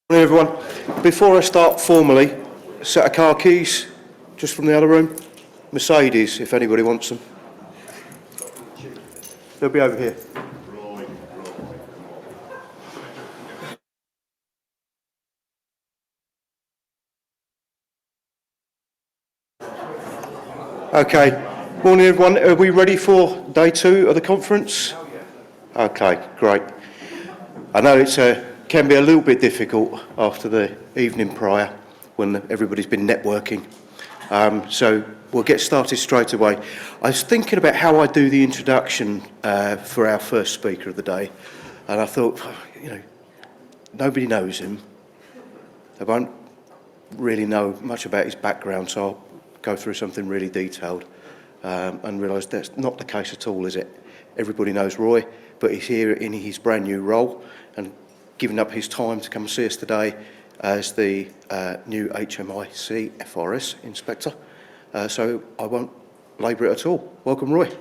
Morning everyone. Before I start formally, a set of car keys, just from the other room. Mercedes, if anybody wants them. They'll be over here. Okay. Morning everyone. Are we ready for day 2 of the conference? Okay, great. I know it can be a little bit difficult after the evening prior when everybody's been networking. So we'll get started straight away. I was thinking about how I do the introduction for our first speaker of the day, and I thought, nobody knows him. They won't really know much about his background, so I'll go through something really detailed and realise that's not the case at all, is it? Everybody knows Roy, but he's here in his brand new role and giving up his time to come and see us today as the new HMIC FRS Inspector. So I won't labour it at all. Welcome, Roy.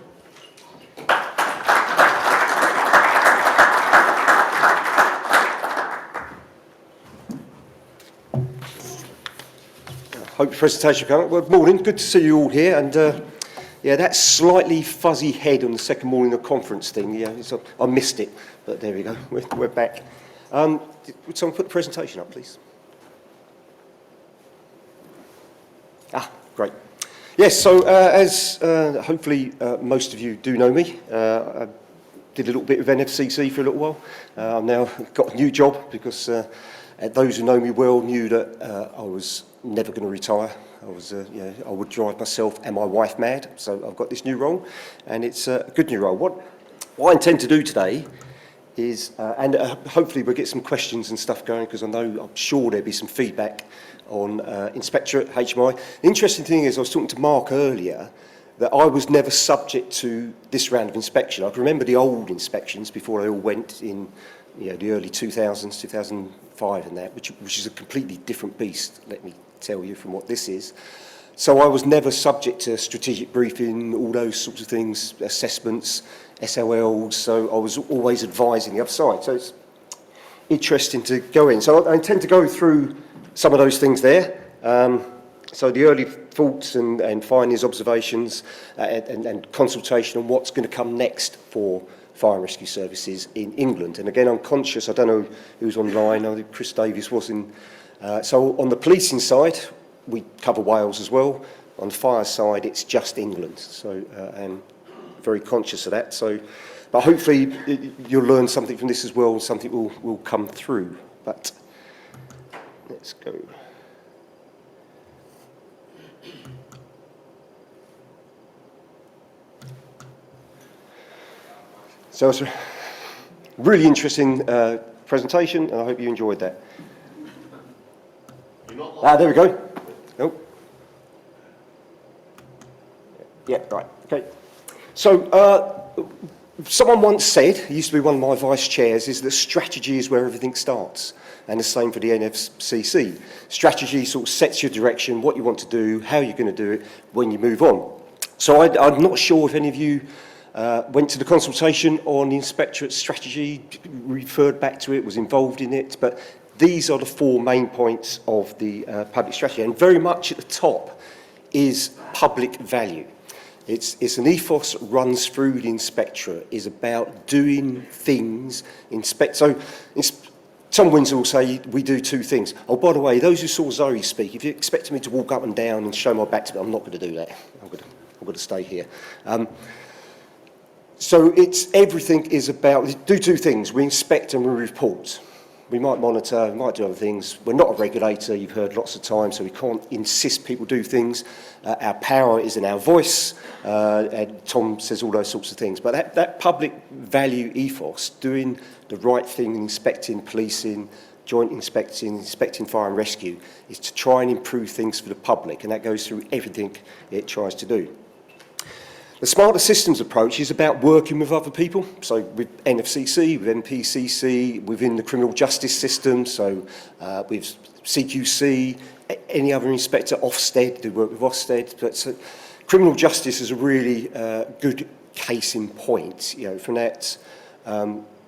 Hope the presentation came up. Well, morning, good to see you all here. And yeah, that slightly fuzzy head on the second morning of conference thing, yeah, I missed it, but there we go, we're back. Would someone put the presentation up, please? Great. Yes, so as hopefully most of you do know me, I did a little bit of NFCC for a little while. I've now got a new job because those who know me well knew that I was never going to retire. I would drive myself and my wife mad, so I've got this new role, and it's a good new role. What I intend to do today is, and hopefully we'll get some questions and stuff going, because I'm sure there'll be some feedback on Inspectorate, HMI. The interesting thing is, I was talking to Mark earlier, that I was never subject to this round of inspection. I can remember the old inspections before they all went in, the early 2000s, 2005 and that, which is a completely different beast, let me tell you, from what this is. So I was never subject to strategic briefing, all those sorts of things, assessments, SOLs, so I was always advising the other side. So it's interesting to go in. So I intend to go through some of those things there. So the early thoughts and findings, observations, and consultation on what's going to come next for fire and rescue services in England. And again, I'm conscious, I don't know who's online, I think Chris Davies was in. So on the policing side, we cover Wales as well. On the fire side, it's just England. So I'm very conscious of that. So, but hopefully you'll learn something from this as well, something will come through. But let's go. So it's a really interesting presentation, and I hope you enjoyed that. There we go. Oh. Yeah, right, okay. So someone once said, he used to be one of my vice chairs, is that strategy is where everything starts. And the same for the NFCC. Strategy sort of sets your direction, what you want to do, how you're going to do it when you move on. So I'm not sure if any of you went to the consultation on the Inspectorate strategy, referred back to it, was involved in it, but these are the 4 main points of the public strategy, and very much at the top is public value. It's an ethos that runs through the Inspectorate, is about doing things, so some Windsor will say we do 2 things. Oh, by the way, those who saw Zoe speak, if you expected me to walk up and down and show my back to them, I'm not going to do that. I'm going to stay here. So everything is about, do 2 things. We inspect and we report. We might monitor, we might do other things. We're not a regulator, you've heard lots of times, so we can't insist people do things. Our power is in our voice, and Tom says all those sorts of things. But that public value ethos, doing the right thing, inspecting, policing, joint inspecting fire and rescue, is to try and improve things for the public, and that goes through everything it tries to do. The smarter systems approach is about working with other people, so with NFCC, with MPCC, within the criminal justice system, so with CQC, any other inspector, Ofsted, do work with Ofsted. But criminal justice is a really good case in point. From that,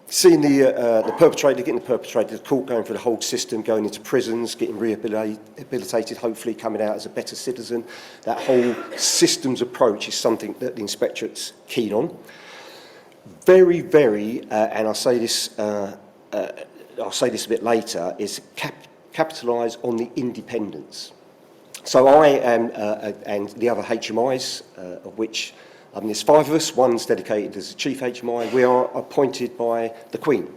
seeing the perpetrator, getting the perpetrator to court, going through the whole system, going into prisons, getting rehabilitated, hopefully coming out as a better citizen. That whole systems approach is something that the inspectorate's keen on. Very, and I'll say this a bit later, is capitalise on the independence. So I am, and the other HMIs, of which there's 5 of us, one's dedicated as a chief HMI, we are appointed by the Queen.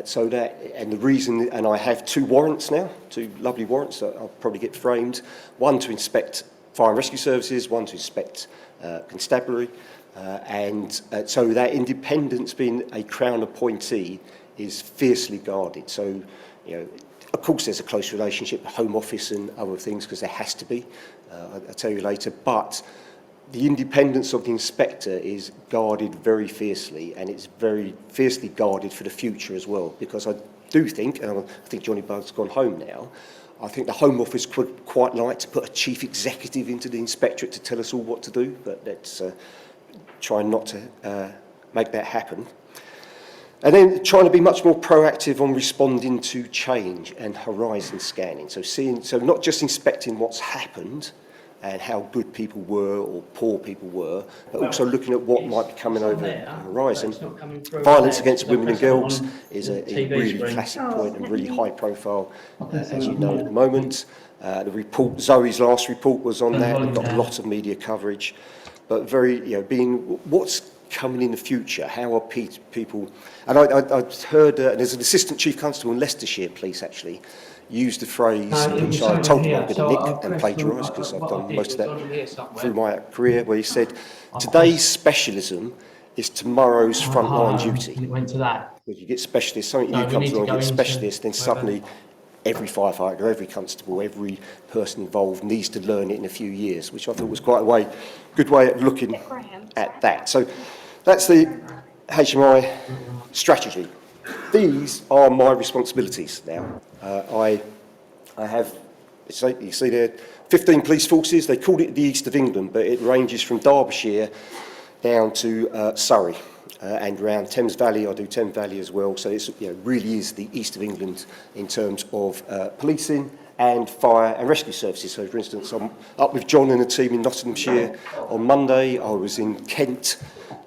So that, and the reason, and I have 2 warrants now, 2 lovely warrants that I'll probably get framed, one to inspect fire and rescue services, one to inspect constabulary, so that independence, being a Crown appointee, is fiercely guarded. So, you know, of course there's a close relationship, Home Office and other things, because there has to be, I'll tell you later, but the independence of the inspector is guarded very fiercely, and it's very fiercely guarded for the future as well, because I do think, and I think Johnny Bugg's gone home now, I think the Home Office could quite like to put a chief executive into the inspectorate to tell us all what to do, but let's try not to make that happen. And then trying to be much more proactive on responding to change and horizon scanning. So not just inspecting what's happened and how good people were or poor people were, but also looking at what might be coming over the horizon. Violence against women and girls is a really classic point and really high profile, as you know, at the moment. The report, Zoe's last report was on that, and got a lot of media coverage. But very, you know, being what's coming in the future, how are people, and I heard, there's an assistant chief constable in Leicestershire Police actually, used the phrase, which I told him I'm going to nick and plagiarise, because I've done most of that through my career, where he said, today's specialism is tomorrow's frontline duty. If you get specialists, something new comes along, you get specialists, then suddenly every firefighter, every constable, every person involved needs to learn it in a few years, which I thought was quite a good way of looking at that. So that's the HMI strategy. These are my responsibilities now. I have, you see there, 15 police forces. They called it the East of England, but it ranges from Derbyshire down to Surrey. And around Thames Valley, I do Thames Valley as well. So it's, you know, really is the East of England in terms of policing and fire and rescue services. So, for instance, I'm up with John and the team in Nottinghamshire on Monday. I was in Kent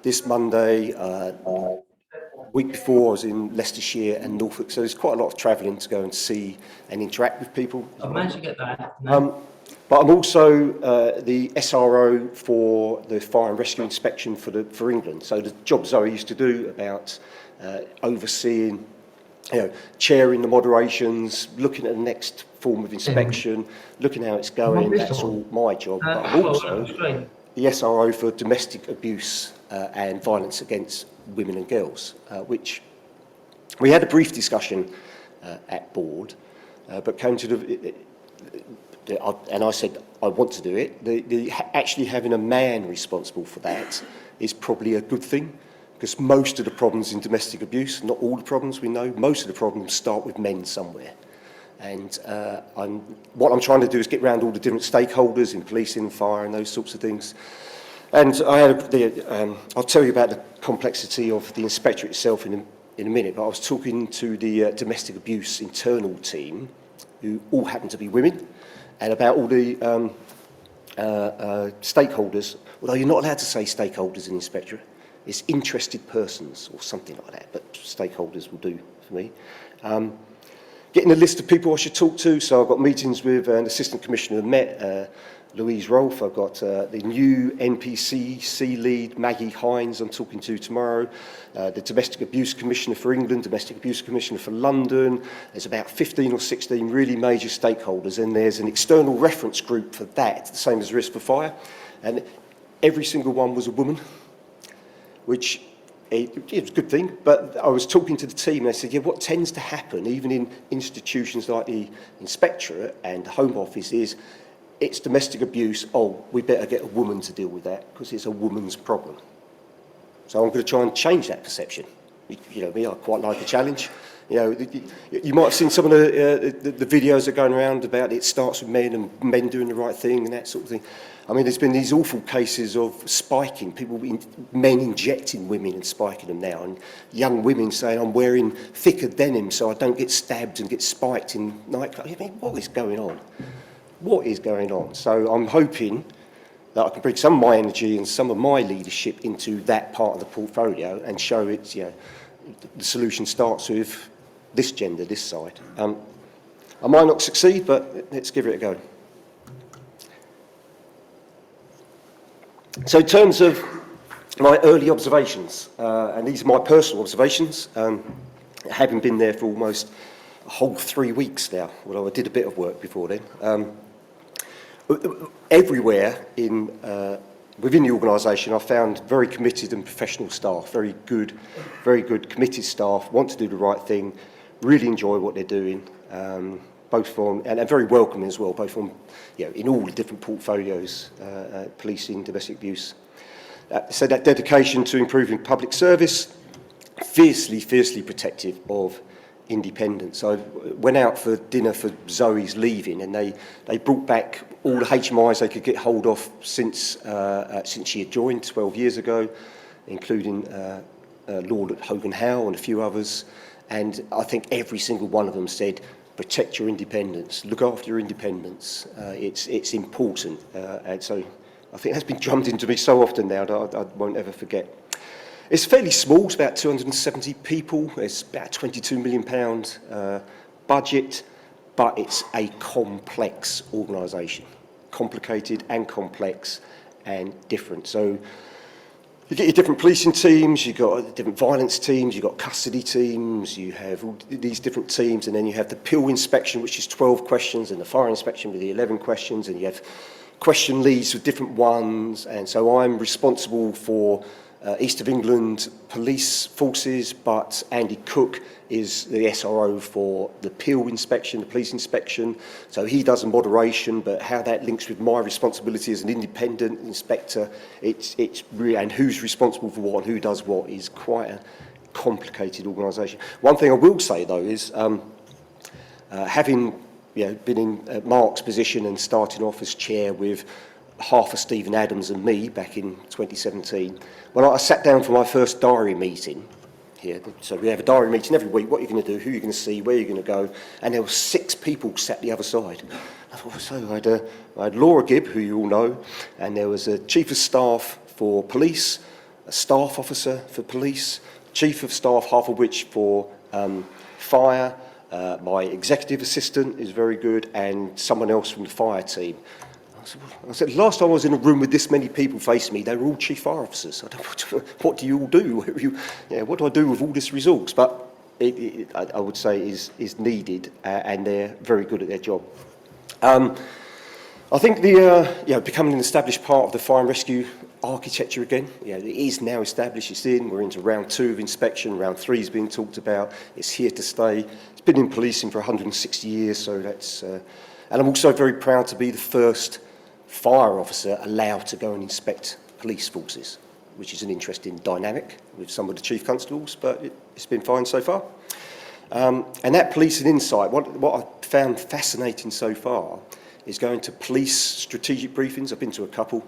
this Monday. Week before, I was in Leicestershire and Norfolk. So there's quite a lot of travelling to go and see and interact with people. I've managed to get that. But I'm also the SRO for the fire and rescue inspection for England. So the job Zoe used to do about overseeing, you know, chairing the moderations, looking at the next form of inspection, looking how it's going. That's all my job. But I'm also the SRO for domestic abuse and violence against women and girls, which we had a brief discussion at board, but came to and I said, I want to do it. Actually having a man responsible for that is probably a good thing, because most of the problems in domestic abuse, not all the problems we know, most of the problems start with men somewhere. And what I'm trying to do is get around all the different stakeholders in policing, fire and those sorts of things. And I had I'll tell you about the complexity of the inspectorate itself in a minute, but I was talking to the domestic abuse internal team, who all happen to be women, and about all the stakeholders, although you're not allowed to say stakeholders in inspectorate, it's interested persons or something like that, but stakeholders will do for me. Getting a list of people I should talk to, so I've got meetings with an Assistant Commissioner of Met, Louise Rolfe. I've got the new NPCC lead, Maggie Hines, I'm talking to tomorrow, the Domestic Abuse Commissioner for England, Domestic Abuse Commissioner for London. There's about 15 or 16 really major stakeholders, and there's an external reference group for that, the same as Risk for Fire, and every single one was a woman, which it was a good thing. But I was talking to the team and I said, yeah, what tends to happen, even in institutions like the Inspectorate and the Home Office, is it's domestic abuse. Oh, we better get a woman to deal with that because it's a woman's problem. So I'm going to try and change that perception. You know me, I quite like a challenge. You know, you might have seen some of the videos that are going around about it starts with men and men doing the right thing and that sort of thing. I mean, there's been these awful cases of spiking, men injecting women and spiking them now, and young women saying, I'm wearing thicker denim so I don't get stabbed and get spiked in nightclubs. I mean, what is going on? What is going on? So I'm hoping that I can bring some of my energy and some of my leadership into that part of the portfolio and show it, you know, the solution starts with this gender, this side. I might not succeed, but let's give it a go. So in terms of my early observations, and these are my personal observations, having been there for almost a whole 3 weeks now, although I did a bit of work before then. Everywhere within the organisation, I found very committed and professional staff, very good, committed staff, want to do the right thing, really enjoy what they're doing, both from, and very welcoming as well, both from, you know, in all the different portfolios, policing, domestic abuse. So that dedication to improving public service, fiercely protective of independence. I went out for dinner for Zoe's leaving, and they brought back all the HMIs they could get hold of since she had joined 12 years ago, including Lord Hogan Howe and a few others. And I think every single one of them said, protect your independence, look after your independence. It's important. And so I think that's been drummed into me so often now that I won't ever forget. It's fairly small, it's about 270 people, it's about £22 million budget, but it's a complex organisation, complicated and complex and different. So you get your different policing teams, you've got different violence teams, you've got custody teams, you have all these different teams, and then you have the pill inspection, which is 12 questions, and the fire inspection with the 11 questions, and you have question leads with different ones, and so I'm responsible for East of England police forces, but Andy Cook is the SRO for the pill inspection, the police inspection. So he does a moderation, but how that links with my responsibility as an independent inspector, it's really, and who's responsible for what and who does what is quite a complicated organisation. One thing I will say though is, having been in Mark's position and starting off as chair with half of Stephen Adams and me back in 2017, when I sat down for my first diary meeting here, so we have a diary meeting every week, what you're going to do, who you're going to see, where you're going to go, and there were 6 people sat the other side. I thought, so I had Laura Gibb, who you all know, and there was a chief of staff for police, a staff officer for police, chief of staff, half of which for fire, my executive assistant is very good, and someone else from the fire team. I said, last time I was in a room with this many people facing me, they were all chief fire officers. I don't know, what do you all do? What do I do with all this resource? But I would say is needed, and they're very good at their job. I think becoming an established part of the fire and rescue architecture again, it is now established, it's in, we're into round 2 of inspection, round 3 is being talked about, it's here to stay. It's been in policing for 160 years, so that's, and I'm also very proud to be the first fire officer allowed to go and inspect police forces, which is an interesting dynamic with some of the chief constables, but it's been fine so far. And that policing insight, what I found fascinating so far is going to police strategic briefings. I've been to a couple,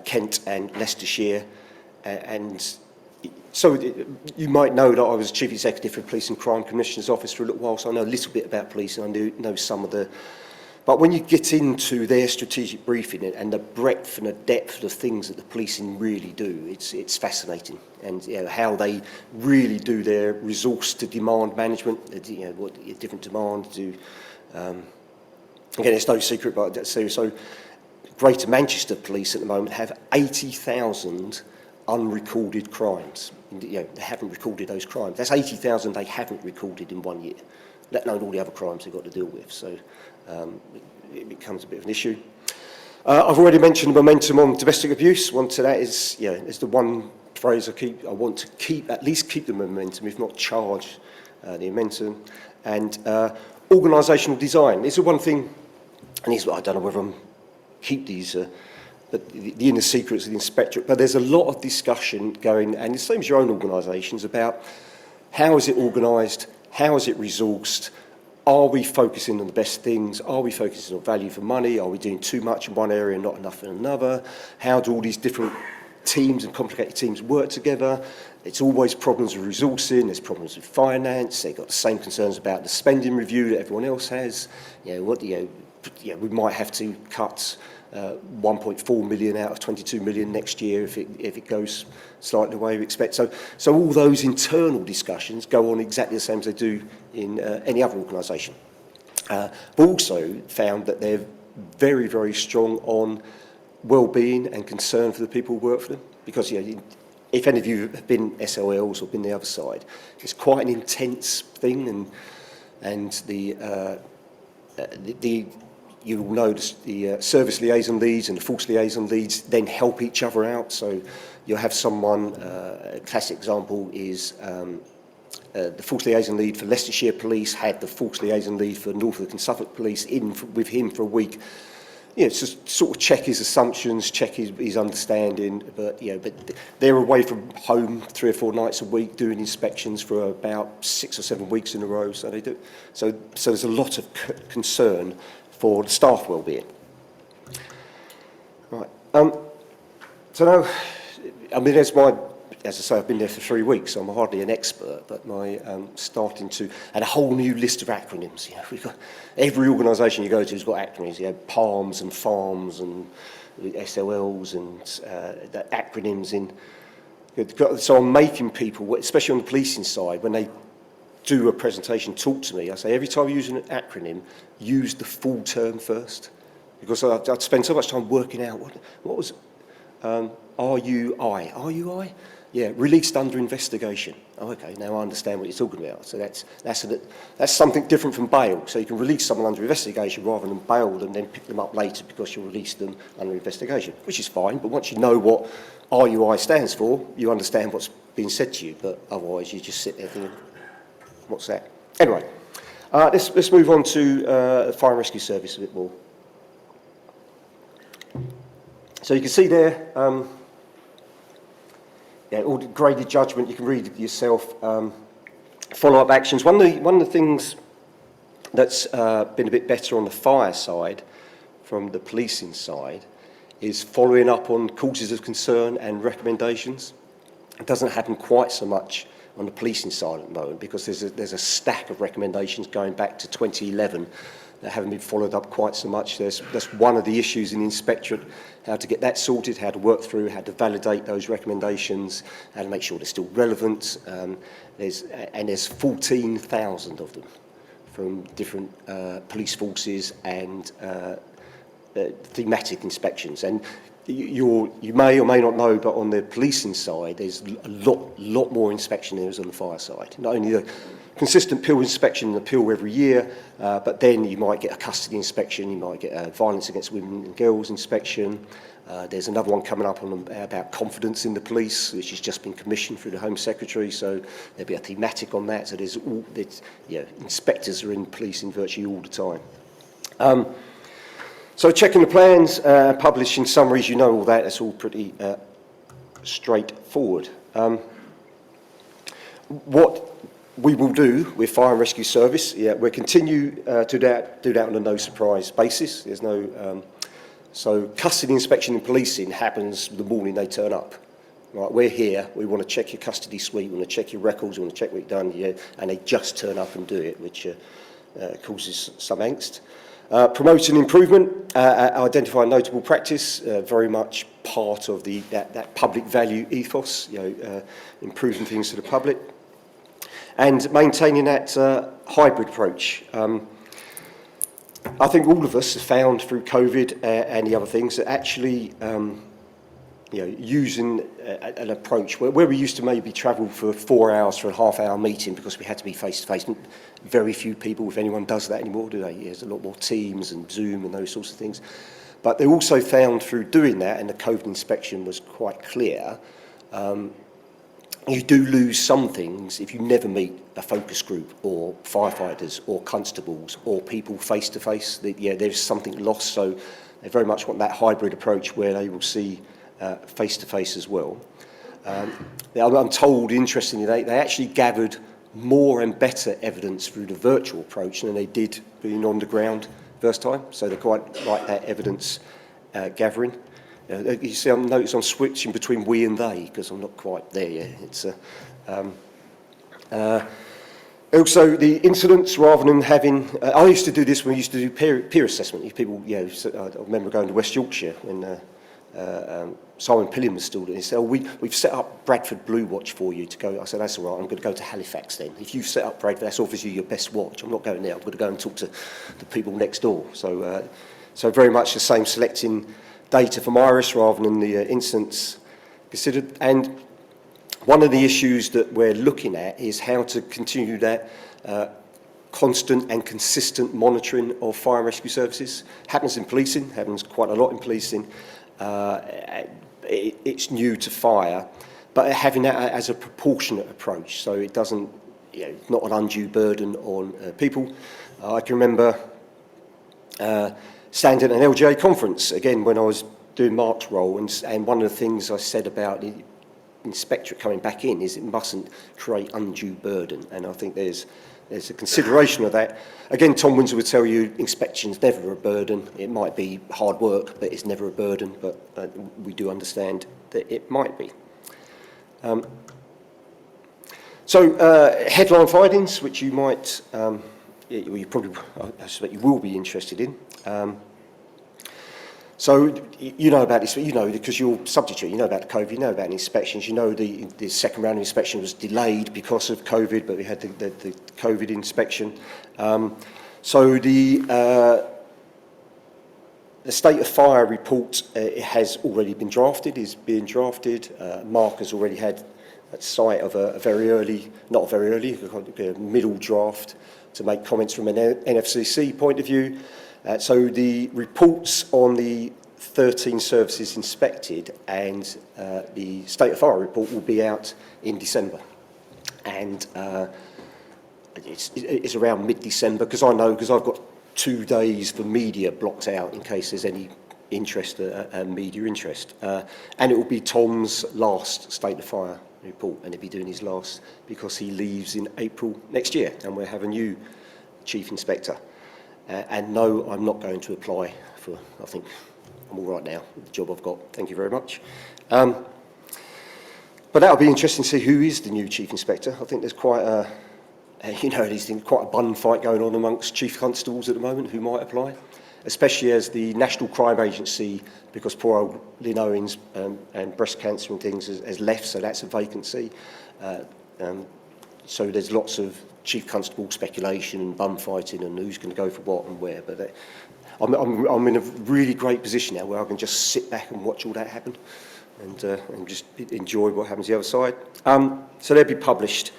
Kent and Leicestershire, and so you might know that I was Chief Executive for Police and Crime Commissioner's Office for a little while, so I know a little bit about policing, I know some of the. But when you get into their strategic briefing and the breadth and the depth of the things that the policing really do, it's fascinating. And how they really do their resource to demand management, what different demands do. Again, it's no secret, but so Greater Manchester Police at the moment have 80,000 unrecorded crimes. They haven't recorded those crimes. That's 80,000 they haven't recorded in 1 year, let alone all the other crimes they've got to deal with. So it becomes a bit of an issue. I've already mentioned the momentum on domestic abuse. One to that is, is the one phrase I want to keep, at least keep the momentum, if not charge the momentum. And organisational design. This is one thing, and I don't know whether I'm keep these, but the inner secrets of the inspectorate, but there's a lot of discussion going, and the same as your own organisations, about How is it organised? How is it resourced? Are we focusing on the best things? Are we focusing on value for money? Are we doing too much in one area and not enough in another? How do all these different teams and complicated teams work together? It's always problems with resourcing, there's problems with finance, they've got the same concerns about the spending review that everyone else has. We might have to cut 1.4 million out of 22 million next year if it goes slightly the way we expect. So all those internal discussions go on exactly the same as they do in any other organisation. But also found that they're very, very strong on well-being and concern for the people who work for them. Because if any of you have been SLLs or been the other side, it's quite an intense thing, and you will know the service liaison leads and the force liaison leads then help each other out. So you'll have someone, a classic example is the force liaison lead for Leicestershire Police had the force liaison lead for Norfolk and Suffolk Police with him for a week. Just sort of check his assumptions, check his understanding, but they're away from home 3 or 4 nights a week doing inspections for about 6 or 7 weeks in a row. So they do. So there's a lot of concern for the staff well-being. Right. So now, as I say, I've been there for 3 weeks, so I'm hardly an expert, but starting to, and a whole new list of acronyms. We've got, every organisation you go to has got acronyms. PALMs and FARMs and SLLs and the acronyms in. So I'm making people, especially on the policing side, when they do a presentation, talk to me, I say every time you use an acronym, use the full term first, because I'd spend so much time working out what was RUI. RUI? Yeah, released under investigation. Oh, okay, now I understand what you're talking about. So that's something different from bail. So you can release someone under investigation rather than bail them, then pick them up later because you released them under investigation, which is fine. But once you know what RUI stands for, you understand what's being said to you. But otherwise, you just sit there thinking, what's that? Anyway, let's move on to the Fire and Rescue Service a bit more. So you can see there, all the graded judgment, you can read it yourself. Follow-up actions. One of the things that's been a bit better on the fire side from the policing side is following up on causes of concern and recommendations. It doesn't happen quite so much on the policing side at the moment because there's a stack of recommendations going back to 2011 that haven't been followed up quite so much. That's one of the issues in the inspectorate, how to get that sorted, how to work through, how to validate those recommendations, how to make sure they're still relevant. There's 14,000 of them from different police forces and thematic inspections. And you may or may not know, but on the policing side, there's a lot more inspection than there is on the fire side. Not only the consistent PIL inspection and the PIL every year, but then you might get a custody inspection, you might get a violence against women and girls inspection. There's another one coming up about confidence in the police, which has just been commissioned through the Home Secretary, so there'll be a thematic on that. So inspectors are in policing virtually all the time. So checking the plans, publishing summaries, you know all that, that's all pretty straightforward. What we will do with Fire and Rescue Service, we'll continue to do that on a no surprise basis. There's no, so custody inspection and policing happens the morning they turn up. Right, we're here, we want to check your custody suite, we want to check your records, we want to check what you've done, and they just turn up and do it, which causes some angst. Promoting improvement, identify notable practice, very much part of that public value ethos, improving things to the public. And maintaining that hybrid approach. I think all of us have found through COVID and the other things that actually using an approach where we used to maybe travel for 4 hours for a half-hour meeting because we had to be face-to-face. Very few people, if anyone does that anymore, do they? There's a lot more Teams and Zoom and those sorts of things. But they also found through doing that, and the COVID inspection was quite clear, you do lose some things if you never meet a focus group or firefighters or constables or people face-to-face. There's something lost, so they very much want that hybrid approach where they will see face-to-face as well. I'm told, interestingly, they actually gathered more and better evidence through the virtual approach than they did being on the ground first time. So they quite like that evidence gathering. You see, I'm switching between we and they because I'm not quite there yet. It's also the incidents, rather than having, I used to do this when we used to do peer assessment. If people, you know, I remember going to West Yorkshire when Simon Pillion was still doing it. He said, oh, we've set up Bradford Blue Watch for you to go. I said, that's all right, I'm going to go to Halifax then. If you've set up Bradford, that's obviously your best watch. I'm not going there, I'm going to go and talk to the people next door. So, so very much the same, selecting data from Iris rather than the incidents considered. And one of the issues that we're looking at is how to continue that constant and consistent monitoring of fire and rescue services. Happens in policing, happens quite a lot in policing. It's new to fire, but having that as a proportionate approach, so it doesn't, you know, not an undue burden on people. I can remember standing at an LGA conference, again, when I was doing Mark's role, and one of the things I said about the inspectorate coming back in is it mustn't create undue burden, and I think there's a consideration of that. Again, Tom Windsor would tell you inspection's never a burden. It might be hard work, but it's never a burden, but we do understand that it might be. Headline findings, which you might, you probably, I suspect you will be interested in. So you know about this, you know, because you're substitute, you know about the COVID, you know about the inspections, you know the second round of inspection was delayed because of COVID, but we had the COVID inspection. So the state of fire report it has already been drafted, is being drafted. Mark has already had a sight of a very early, not very early, a middle draft to make comments from an NFCC point of view. So the reports on the 13 services inspected and the state of fire report will be out in December. And it's around mid-December, because I've got 2 days for media blocked out in case there's any interest, media interest. And it will be Tom's last state of fire report, and he'll be doing his last because he leaves in April next year, and we'll have a new chief inspector. And no, I'm not going to apply for, I think I'm all right now with the job I've got. Thank you very much. But that'll be interesting to see who is the new chief inspector. I think there's quite a, quite a bun fight going on amongst chief constables at the moment who might apply, especially as the National Crime Agency, because poor old Lynn Owens and breast cancer and things has left, so that's a vacancy. So there's lots of chief constable speculation and bum fighting and who's going to go for what and where. But I'm in a really great position now where I can just sit back and watch all that happen and just enjoy what happens the other side. So they'll be published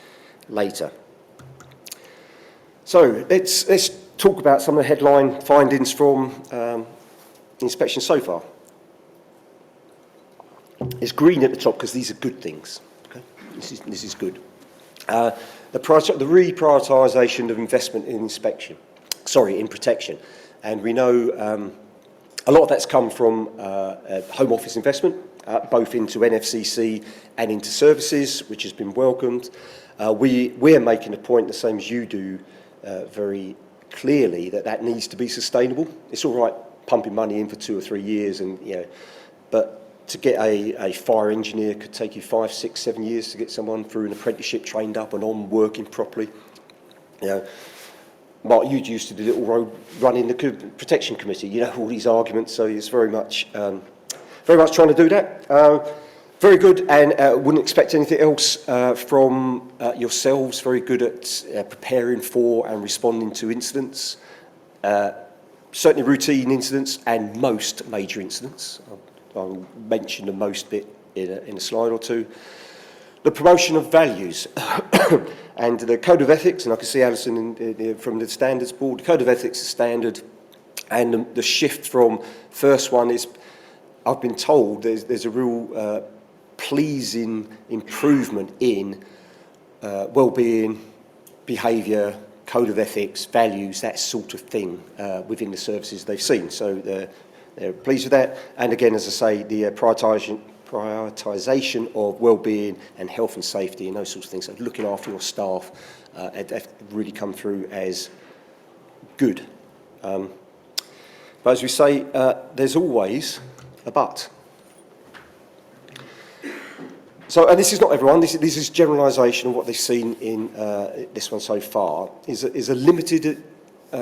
later. So let's talk about some of the headline findings from the inspection so far. It's green at the top because these are good things. Okay? This is good. The reprioritisation of investment in in protection. And we know a lot of that's come from Home Office investment, both into NFCC and into services, which has been welcomed. We're making a point, the same as you do, very clearly, that needs to be sustainable. It's all right pumping money in for 2 or 3 years, and but to get a fire engineer could take you 5, 6, 7 years to get someone through an apprenticeship, trained up and on, working properly. Mark, you used to do little road running the protection committee. All these arguments. So it's very much trying to do that. Very good, and wouldn't expect anything else from yourselves. Very good at preparing for and responding to incidents. Certainly routine incidents and most major incidents. I'll mention the most bit in a slide or two. The promotion of values and the code of ethics, and I can see Alison from the standards board. The code of ethics is standard, and the shift from first one is, I've been told there's a real pleasing improvement in well-being, behaviour, code of ethics, values, that sort of thing within the services they've seen. So they're pleased with that. And again, as I say, the prioritisation prioritisation of well-being and health and safety and those sorts of things, so looking after your staff, have really come through as good. But as we say, there's always a but. So, and this is not everyone, this is generalisation of what they've seen in this one so far, is a limited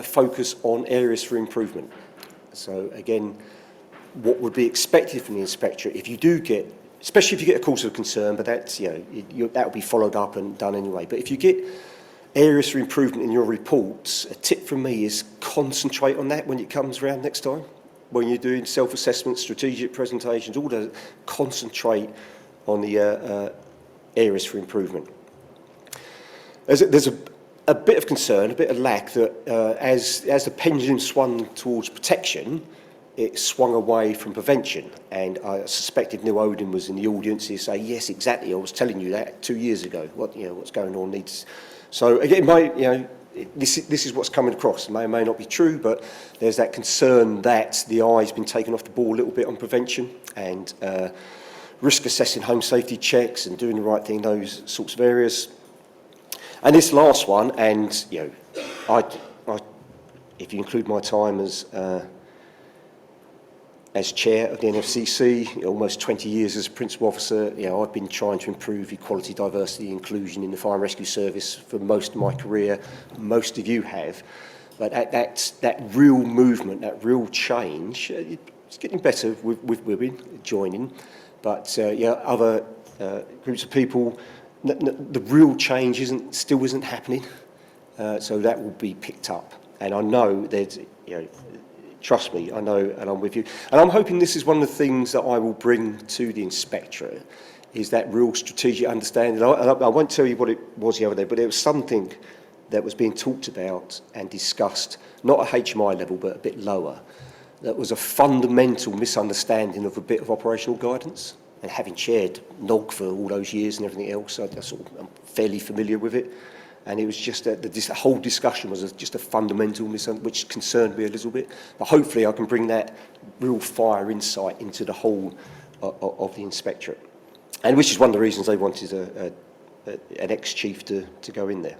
focus on areas for improvement. So again, what would be expected from the inspectorate if you do get, especially if you get a cause of concern, but that's, that will be followed up and done anyway. But if you get areas for improvement in your reports, a tip from me is concentrate on that when it comes around next time. When you're doing self-assessments, strategic presentations, all those, concentrate on the areas for improvement. There's a bit of concern, a bit of lack that as the pendulum swung towards protection, it swung away from prevention. And I suspect if Neil Odin was in the audience, he'd say, yes, exactly, I was telling you that 2 years ago. What's going on needs. So again, this is what's coming across. It may or may not be true, but there's that concern that the eye's been taken off the ball a little bit on prevention and risk assessing home safety checks and doing the right thing, those sorts of areas. And this last one, and if you include my time as chair of the NFCC, almost 20 years as a principal officer, I've been trying to improve equality, diversity, inclusion in the fire and rescue service for most of my career. Most of you have. But that real movement, that real change, it's getting better with women joining. But other groups of people, the real change still isn't happening. So that will be picked up. And I know that, trust me, I know, and I'm with you. And I'm hoping this is one of the things that I will bring to the inspectorate, is that real strategic understanding. I won't tell you what it was the other day, but it was something that was being talked about and discussed, not at HMI level, but a bit lower. That was a fundamental misunderstanding of a bit of operational guidance. And having chaired NOG for all those years and everything else, I'm fairly familiar with it. And it was just the whole discussion was just a fundamental misunderstanding, which concerned me a little bit. But hopefully I can bring that real fire insight into the whole of the inspectorate. And which is one of the reasons they wanted an ex-chief to go in there.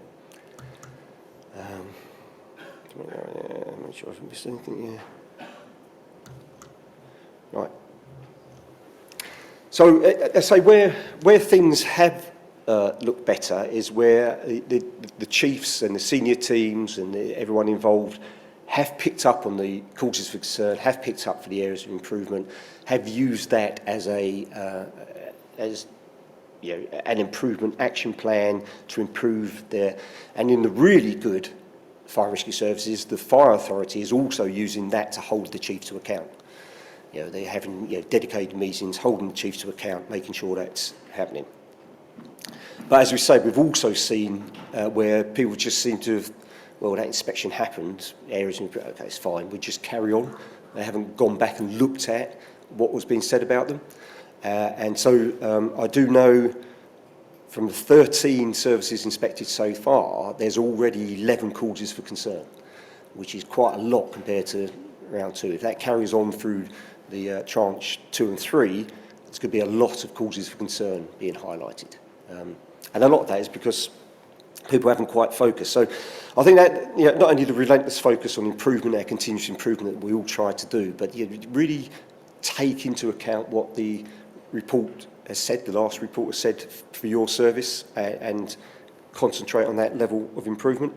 I'm not sure if I missed anything here. Right. So I say where things have looked better is where the chiefs and the senior teams and everyone involved have picked up on the causes for concern, have picked up for the areas of improvement, have used that as an improvement action plan to improve their. And in the really good fire rescue services, the fire authority is also using that to hold the chief to account. They're having dedicated meetings, holding the chief to account, making sure that's happening. But as we say, we've also seen where people just seem to have, well, that inspection happened, areas, okay, it's fine, we just carry on. They haven't gone back and looked at what was being said about them. And so I do know from the 13 services inspected so far, there's already 11 causes for concern, which is quite a lot compared to round 2. If that carries on through the tranche 2 and 3, there's going to be a lot of causes for concern being highlighted. And a lot of that is because people haven't quite focused. So I think that not only the relentless focus on improvement, that continuous improvement that we all try to do, but really take into account what the report has said, the last report has said for your service, and concentrate on that level of improvement.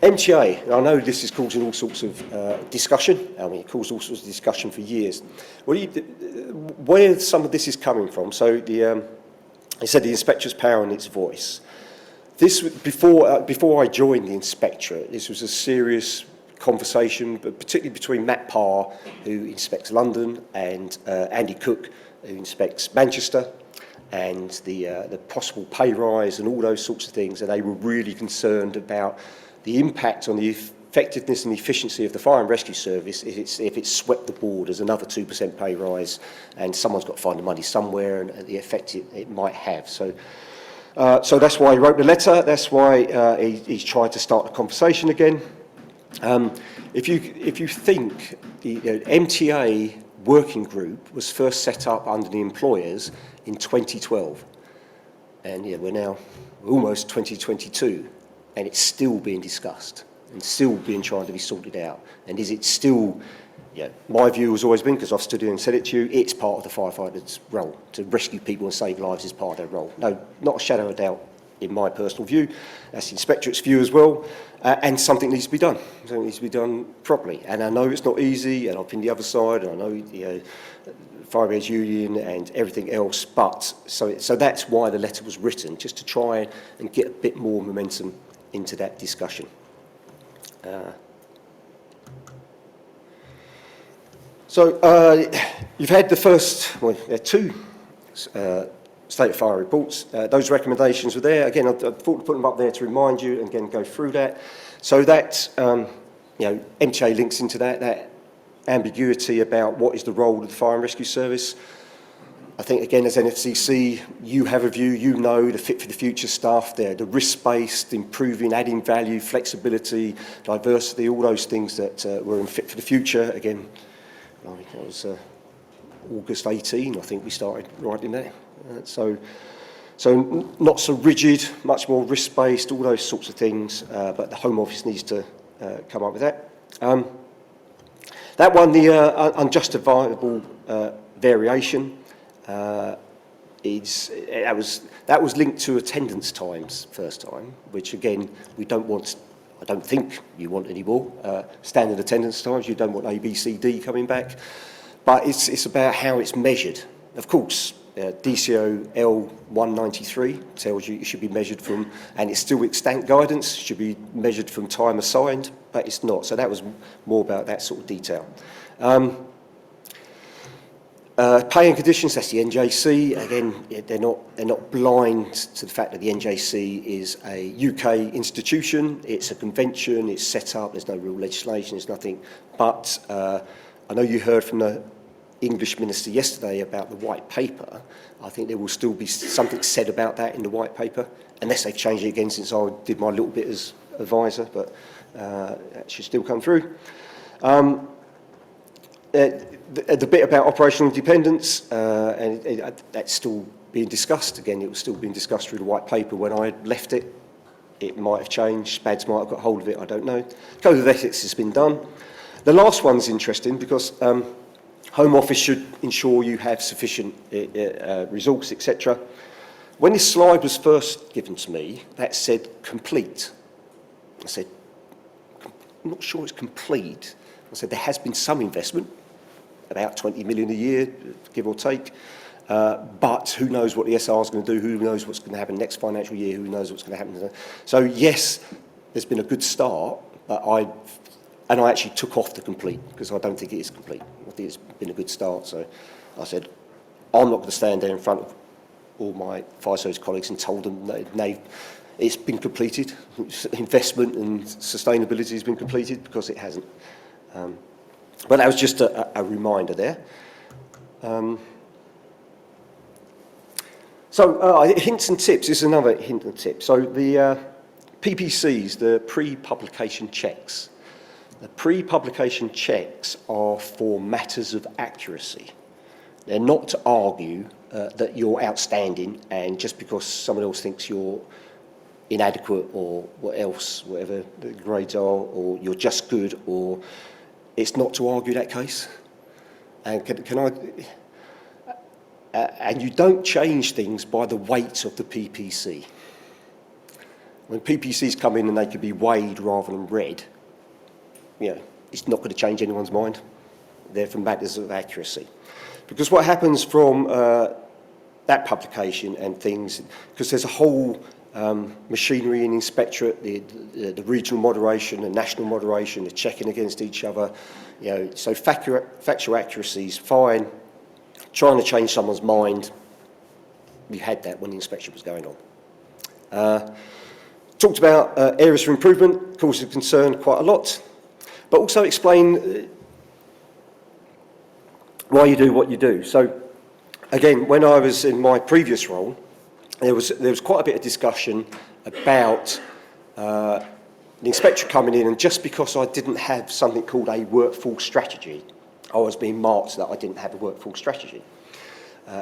MTA, I know this is causing all sorts of discussion. I mean, it caused all sorts of discussion for years. Where some of this is coming from, so I said the inspector's power and its voice. This, before I joined the inspectorate, this was a serious conversation, but particularly between Matt Parr, who inspects London, and Andy Cook, who inspects Manchester, and the possible pay rise and all those sorts of things. And they were really concerned about the impact on the effectiveness and the efficiency of the fire and rescue service if it's swept the board as another 2% pay rise, and someone's got to find the money somewhere, and the effect it might have. So that's why he wrote the letter. That's why he's tried to start the conversation again. If you think the MTA working group was first set up under the employers in 2012, and yeah, we're now almost 2022, and it's still being discussed and still being trying to be sorted out. And is it still, my view has always been, because I've stood here and said it to you, it's part of the firefighter's role. To rescue people and save lives is part of their role. No, not a shadow of doubt in my personal view. That's the inspectorate's view as well. And something needs to be done. Something needs to be done properly. And I know it's not easy, and I've been the other side, and I know Firebrigades Union and everything else, but so that's why the letter was written, just to try and get a bit more momentum into that discussion. You've had the first, well, two State of Fire reports. Those recommendations were there. Again, I thought to put them up there to remind you and again go through that. So that, MTA links into that ambiguity about what is the role of the Fire and Rescue Service. I think, again, as NFCC, you have a view, you know the fit for the future stuff there, the risk-based, improving, adding value, flexibility, diversity, all those things that were in fit for the future. Again, I think that was August 18, I think we started writing that. So not so rigid, much more risk-based, all those sorts of things, but the Home Office needs to come up with that. That one, the unjustifiable variation, that was linked to attendance times first time, which again, we don't want, I don't think you want anymore, standard attendance times. You don't want A, B, C, D coming back, but it's about how it's measured. Of course, DCO L193 tells you it should be measured from, and it's still extant guidance, should be measured from time assigned, but it's not. So that was more about that sort of detail. Pay and conditions, that's the NJC. Again, they're not blind to the fact that the NJC is a UK institution. It's a convention, it's set up, there's no real legislation, there's nothing. But I know you heard from the English Minister yesterday about the white paper. I think there will still be something said about that in the white paper, unless they've changed it again since I did my little bit as advisor, but that should still come through. The bit about operational independence, that's still being discussed. Again, it was still being discussed through the white paper. When I left it, it might have changed. SPADS might have got hold of it, I don't know. Code of ethics has been done. The last one's interesting because Home Office should ensure you have sufficient resource, etc. When this slide was first given to me, that said complete. I said, I'm not sure it's complete. I said, there has been some investment, about 20 million a year, give or take, but who knows what the SR is going to do, who knows what's going to happen next financial year, who knows what's going to happen. So yes, there's been a good start, but I actually took off the complete, because I don't think it is complete. I think it's been a good start, so I said, I'm not going to stand there in front of all my fire service colleagues and told them that it's been completed, investment and sustainability has been completed, because it hasn't. But that was just a reminder there. Hints and tips, this is another hint and tip. So the PPCs, the pre-publication checks. The pre-publication checks are for matters of accuracy. They're not to argue that you're outstanding, and just because someone else thinks you're inadequate or whatever the grades are, or you're just good, or it's not to argue that case. And and you don't change things by the weight of the PPC. When PPCs come in and they can be weighed rather than read, it's not going to change anyone's mind. They're for matters of accuracy. Because what happens from that publication and things, because there's a whole machinery and inspectorate, the regional moderation, the national moderation, the checking against each other. So factual accuracy is fine. Trying to change someone's mind, we had that when the inspection was going on. Talked about areas for improvement, causes of concern quite a lot, but also explain why you do what you do. So again, when I was in my previous role, there was quite a bit of discussion about the inspector coming in, and just because I didn't have something called a workforce strategy, I was being marked that I didn't have a workforce strategy.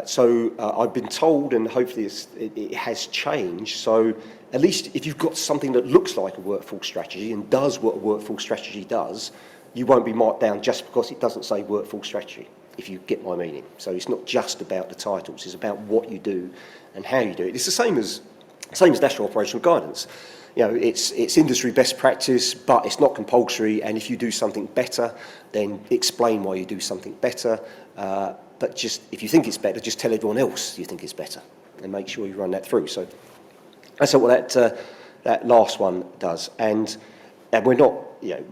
So I've been told, and hopefully it has changed, so at least if you've got something that looks like a workforce strategy and does what a workforce strategy does, you won't be marked down just because it doesn't say workforce strategy, if you get my meaning. So it's not just about the titles, it's about what you do and how you do it. It's the same as national operational guidance. You know, it's industry best practice, but it's not compulsory, and if you do something better, then explain why you do something better. But just, if you think it's better, just tell everyone else you think it's better, and make sure you run that through. So that's what that last one does. And we're not, you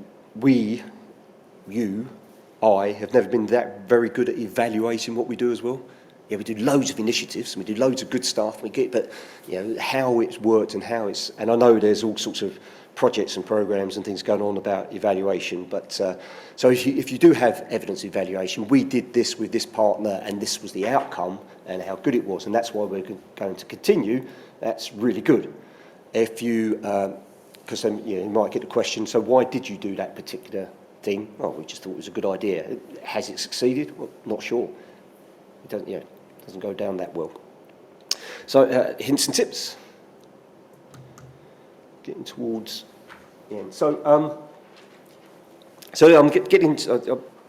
know, I have never been that very good at evaluating what we do as well. Yeah, we do loads of initiatives and we do loads of good stuff. But you know how it's worked and how it's. And I know there's all sorts of projects and programs and things going on about evaluation. But so if you do have evidence evaluation, we did this with this partner and this was the outcome and how good it was, and that's why we're going to continue. That's really good. If you, because then you might get the question. So why did you do that particular thing? Oh, we just thought it was a good idea. Has it succeeded? Well, not sure. It doesn't, doesn't go down that well. So hints and tips. Getting towards the end. So I'm getting.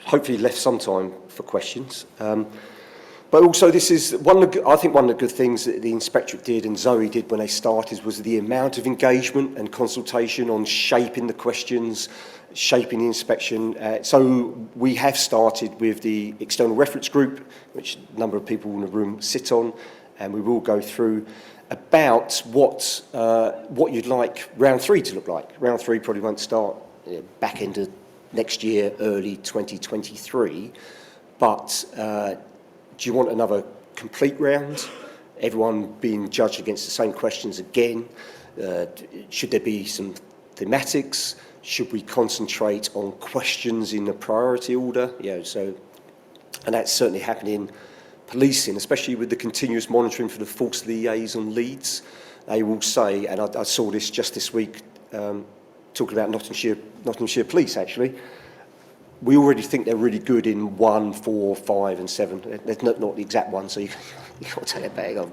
Hopefully, left some time for questions. But also, this is I think one of the good things that the inspectorate did and Zoe did when they started was the amount of engagement and consultation on shaping the questions, shaping the inspection. So we have started with the external reference group, which a number of people in the room sit on, and we will go through about what you'd like round 3 to look like. Round 3 probably won't start back end of next year, early 2023, but do you want another complete round? Everyone being judged against the same questions again? Should there be some thematics? Should we concentrate on questions in the priority order? And that's certainly happening in policing, especially with the continuous monitoring for the false liaison leads. They will say, and I saw this just this week, talking about Nottinghamshire Police actually, we already think they're really good in 1, 4, 5 and 7. They're not the exact one, so you can't take that back on.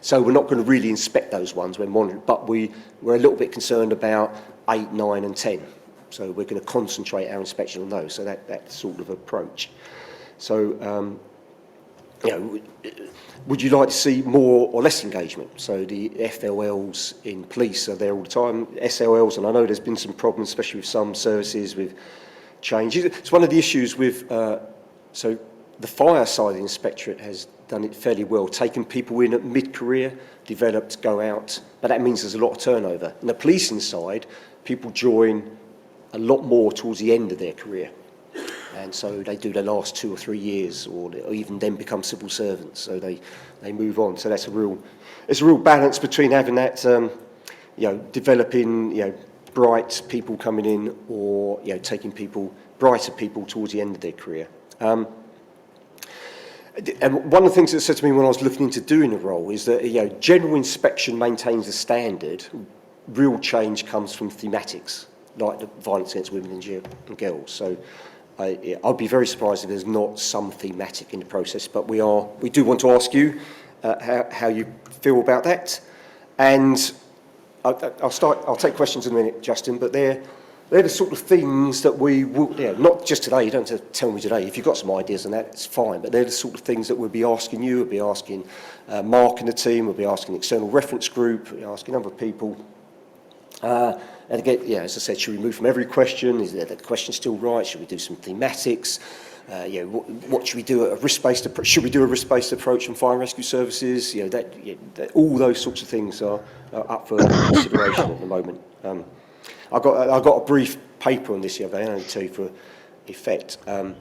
So we're not going to really inspect those ones when monitoring, but we're a little bit concerned about 8, 9 and 10. So we're going to concentrate our inspection on those, so that sort of approach. So, would you like to see more or less engagement? So the FLLs in police are there all the time, SLLs, and I know there's been some problems, especially with some services, with changes. It's one of the issues with, so the fire side of the inspectorate has done it fairly well, taken people in at mid-career, developed, go out, but that means there's a lot of turnover. On the policing side, people join a lot more towards the end of their career. And so they do their last 2 or 3 years, or even then become civil servants. So they move on. So it's a real balance between having that, developing, bright people coming in, or taking brighter people towards the end of their career. And one of the things that said to me when I was looking into doing the role is that general inspection maintains a standard. Real change comes from thematics, like the violence against women and girls. So I'd be very surprised if there's not some thematic in the process, but we do want to ask you how you feel about that. And I'll take questions in a minute, Justin, but they're the sort of things that we will, not just today, you don't have to tell me today. If you've got some ideas on that, it's fine, but they're the sort of things that we'll be asking you, we'll be asking Mark and the team, we'll be asking the external reference group, we'll be asking a number of people. And again, as I said, should we move from every question? Is the question still right? Should we do some thematics? What should we do? A risk-based approach? Should we do a risk-based approach on fire and rescue services? All those sorts of things are up for consideration at the moment. I got a brief paper on this the other day, and I'll tell you for effect. And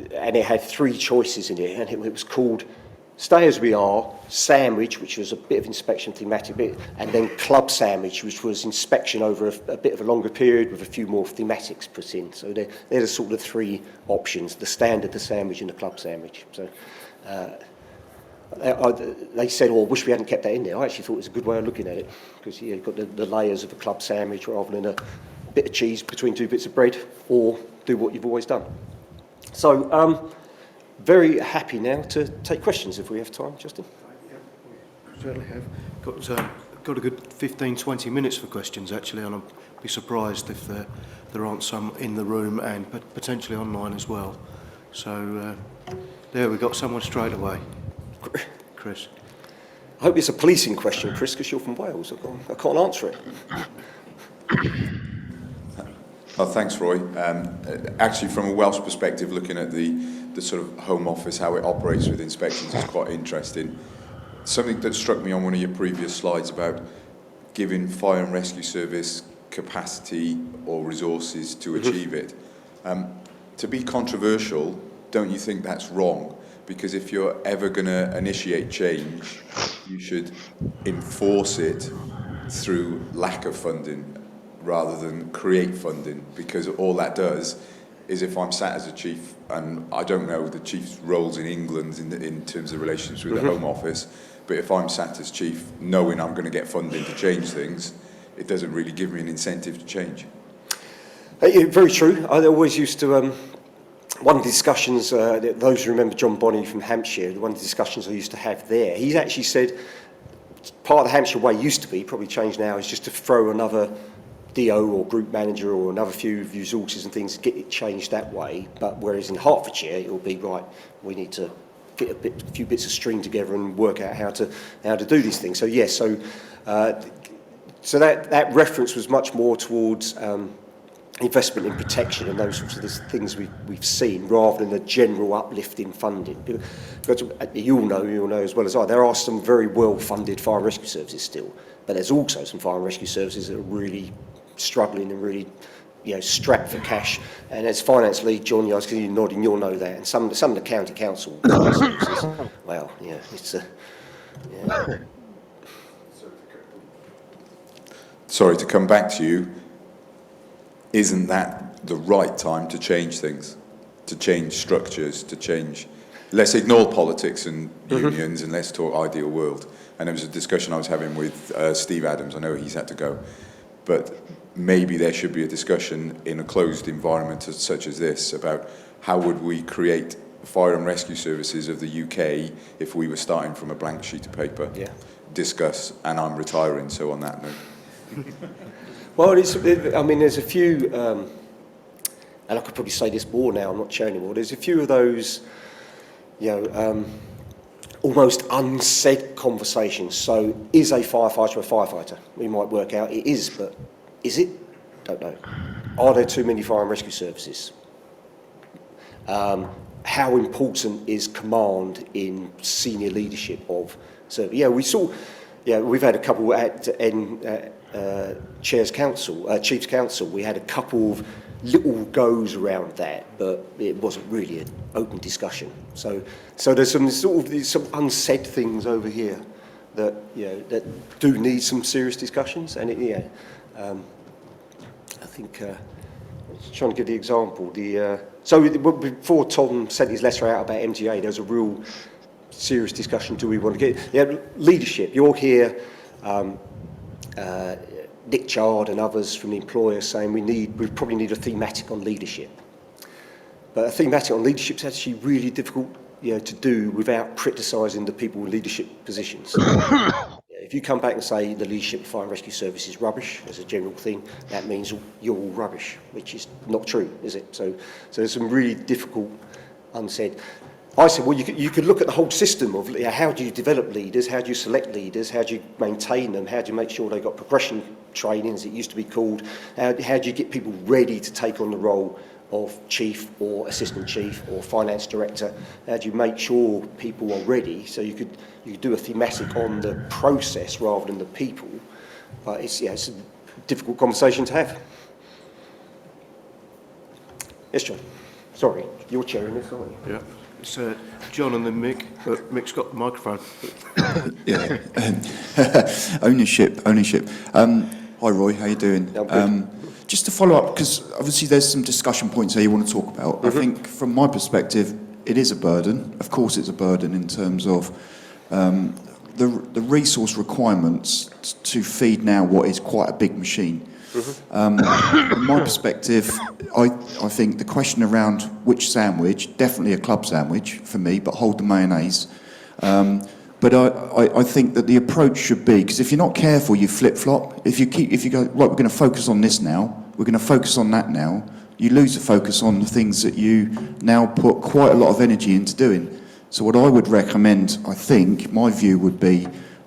it had 3 choices in it, and it was called Stay As We Are, Sandwich, which was a bit of inspection thematic bit, and then Club Sandwich, which was inspection over a bit of a longer period with a few more thematics put in. So they're the sort of 3 options: the standard, the sandwich, and the club sandwich. So they said, "Oh, I wish we hadn't kept that in there." I actually thought it was a good way of looking at it, because you've got the layers of a club sandwich rather than a bit of cheese between two bits of bread, or do what you've always done. So, very happy now to take questions if we have time, Justin. Yeah, certainly have. Got a good 15, 20 minutes for questions, actually, and I'd be surprised if there aren't some in the room and potentially online as well. So, there we got someone straight away. Chris. I hope it's a policing question, Chris, because you're from Wales. I can't answer it. Oh, thanks, Roy. Actually, from a Welsh perspective, looking at the sort of Home Office, how it operates with inspections is quite interesting. Something that struck me on one of your previous slides about giving Fire and Rescue Service capacity or resources to achieve it. To be controversial, don't you think that's wrong? Because if you're ever going to initiate change, you should enforce it through lack of funding rather than create funding, because all that does is, if I'm sat as a chief, and I don't know the chief's roles in England in terms of relations with the Home Office, but if I'm sat as chief knowing I'm going to get funding to change things, it doesn't really give me an incentive to change. Very true. I always used to, one of the discussions, those who remember John Bonney from Hampshire, one of the discussions I used to have there, he actually said part of the Hampshire way used to be, probably changed now, is just to throw another DO or group manager or another few resources and things, get it changed that way. But whereas in Hertfordshire, it will be, right, we need to get a few bits of string together and work out how to do these things. So yes, so that reference was much more towards investment in protection and those sorts of things we've seen, rather than a general uplift in funding. Because you all know as well as I, there are some very well-funded fire and rescue services still, but there's also some fire and rescue services that are really struggling and really, strapped for cash. And as finance lead, John, I was going to nodding, you'll know that. And some of the county council services, well, it's Sorry to come back to you. Isn't that the right time to change things, to change structures, to change? Let's ignore politics and unions and let's talk ideal world. And there was a discussion I was having with Steve Adams. I know he's had to go, but maybe there should be a discussion in a closed environment such as this about how would we create fire and rescue services of the UK if we were starting from a blank sheet of paper. Yeah. Discuss, and I'm retiring, so on that note. Well, there's a few, and I could probably say this more now, I'm not chair anymore, there's a few of those, almost unsaid conversations. So, is a firefighter a firefighter? We might work out it is, but is it? Don't know. Are there too many fire and rescue services? How important is command in senior leadership of? So, we've had a couple at Chiefs Council. We had a couple of little goes around that, but it wasn't really an open discussion. So there's some unsaid things over here that that do need some serious discussions. And I think I was trying to give the example. Before Tom sent his letter out about MGA, there was a real serious discussion. Do we want to get leadership? You're here. Nick Chard and others from the employer saying we probably need a thematic on leadership. But a thematic on leadership is actually really difficult to do without criticising the people in leadership positions. If you come back and say the leadership of fire and rescue service is rubbish as a general thing, that means you're all rubbish, which is not true, is it? So there's some really difficult unsaid. I said, well, you could look at the whole system of how do you develop leaders, how do you select leaders, how do you maintain them, how do you make sure they've got progression training, as it used to be called, how do you get people ready to take on the role of chief or assistant chief or finance director, how do you make sure people are ready, so you could do a thematic on the process rather than the people, but it's a difficult conversation to have. Yes, John. Sorry, you're chairing this, aren't you? Yeah. It's John and then Mick, but Mick's got the microphone. Yeah. Ownership. Hi Roy, how you doing? Just to follow up, because obviously there's some discussion points here you want to talk about. I think from my perspective, it is a burden. Of course it's a burden in terms of the resource requirements to feed now what is quite a big machine. From my perspective, I think the question around which sandwich, definitely a club sandwich for me, but hold the mayonnaise. But I think that the approach should be, because if you're not careful, you flip-flop. If you go, right, we're going to focus on this now, we're going to focus on that now, you lose the focus on the things that you now put quite a lot of energy into doing. So what I would recommend, I think, my view would be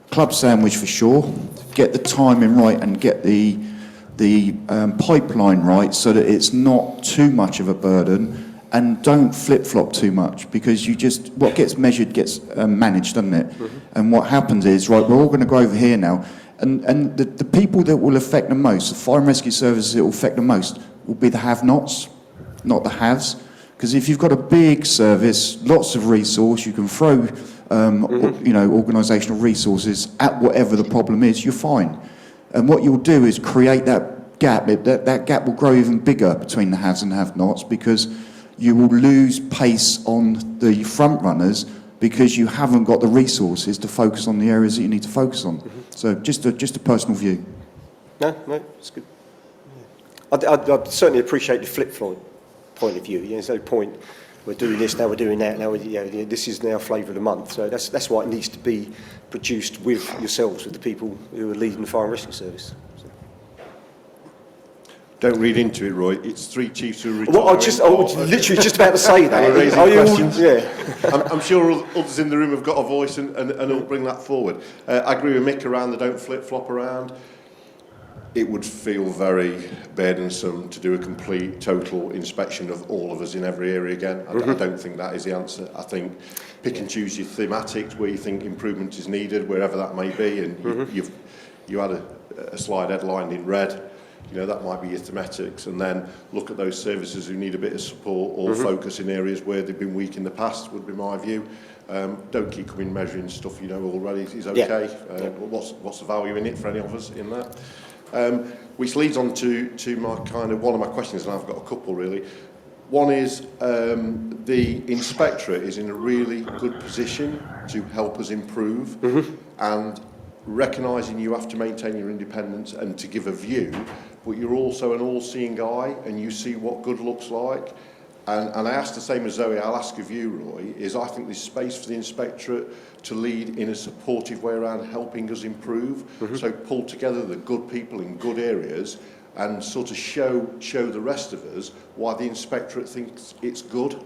club sandwich for sure, get the timing right and get the pipeline right so that it's not too much of a burden, and don't flip-flop too much, because you just, what gets measured gets managed, doesn't it? And what happens is, right, we're all going to go over here now, and the people that will affect the most, the fire and rescue services that will affect the most, will be the have-nots, not the haves. Because if you've got a big service, lots of resource, you can throw organisational resources at whatever the problem is, you're fine. And what you'll do is create that gap. That gap will grow even bigger between the haves and have-nots, because you will lose pace on the front runners because you haven't got the resources to focus on the areas that you need to focus on. So just a personal view. No, it's good. I certainly appreciate the flip-flop point of view. There's no point, we're doing this, now we're doing that, now this is now flavour of the month. So that's why it needs to be produced with yourselves, with the people who are leading the fire and rescue service. Don't read into it, Roy. It's 3 chiefs who are retiring. Well, I was literally just about to say that. We're raising questions. Yeah. I'm sure others in the room have got a voice and will bring that forward. I agree with Mick around the don't flip-flop around. It would feel very burdensome to do a complete, total inspection of all of us in every area again. I don't think that is the answer. I think pick and choose your thematics where you think improvement is needed, wherever that may be, and you had a slide headlined in red. That might be your thematics, and then look at those services who need a bit of support or focus in areas where they've been weak in the past, would be my view. Don't keep coming measuring stuff you know already is okay. What's the value in it for any of us in that? Which leads on to my one of my questions, and I've got a couple really. One is the inspectorate is in a really good position to help us improve, and recognising you have to maintain your independence and to give a view, but you're also an all-seeing eye and you see what good looks like. And I ask the same as Zoe, I'll ask of you, Roy, is I think there's space for the inspectorate to lead in a supportive way around helping us improve. So pull together the good people in good areas and sort of show the rest of us why the inspectorate thinks it's good.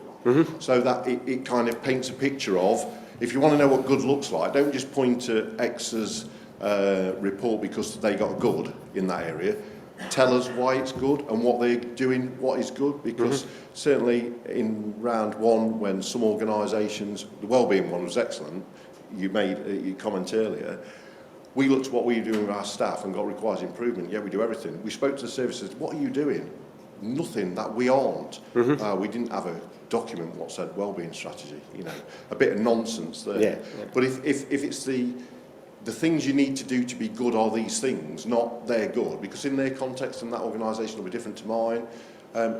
So that it kind of paints a picture of, if you want to know what good looks like, don't just point to X's report because they got good in that area. Tell us why it's good and what they're doing, what is good, because certainly in round one, when some organisations, the wellbeing one was excellent, you made your comment earlier, we looked at what we were doing with our staff and got requires improvement. Yeah, we do everything. We spoke to the services, what are you doing? Nothing, that we aren't. We didn't have a document what said wellbeing strategy, a bit of nonsense there. But if it's the things you need to do to be good are these things, not they're good, because in their context and that organisation will be different to mine.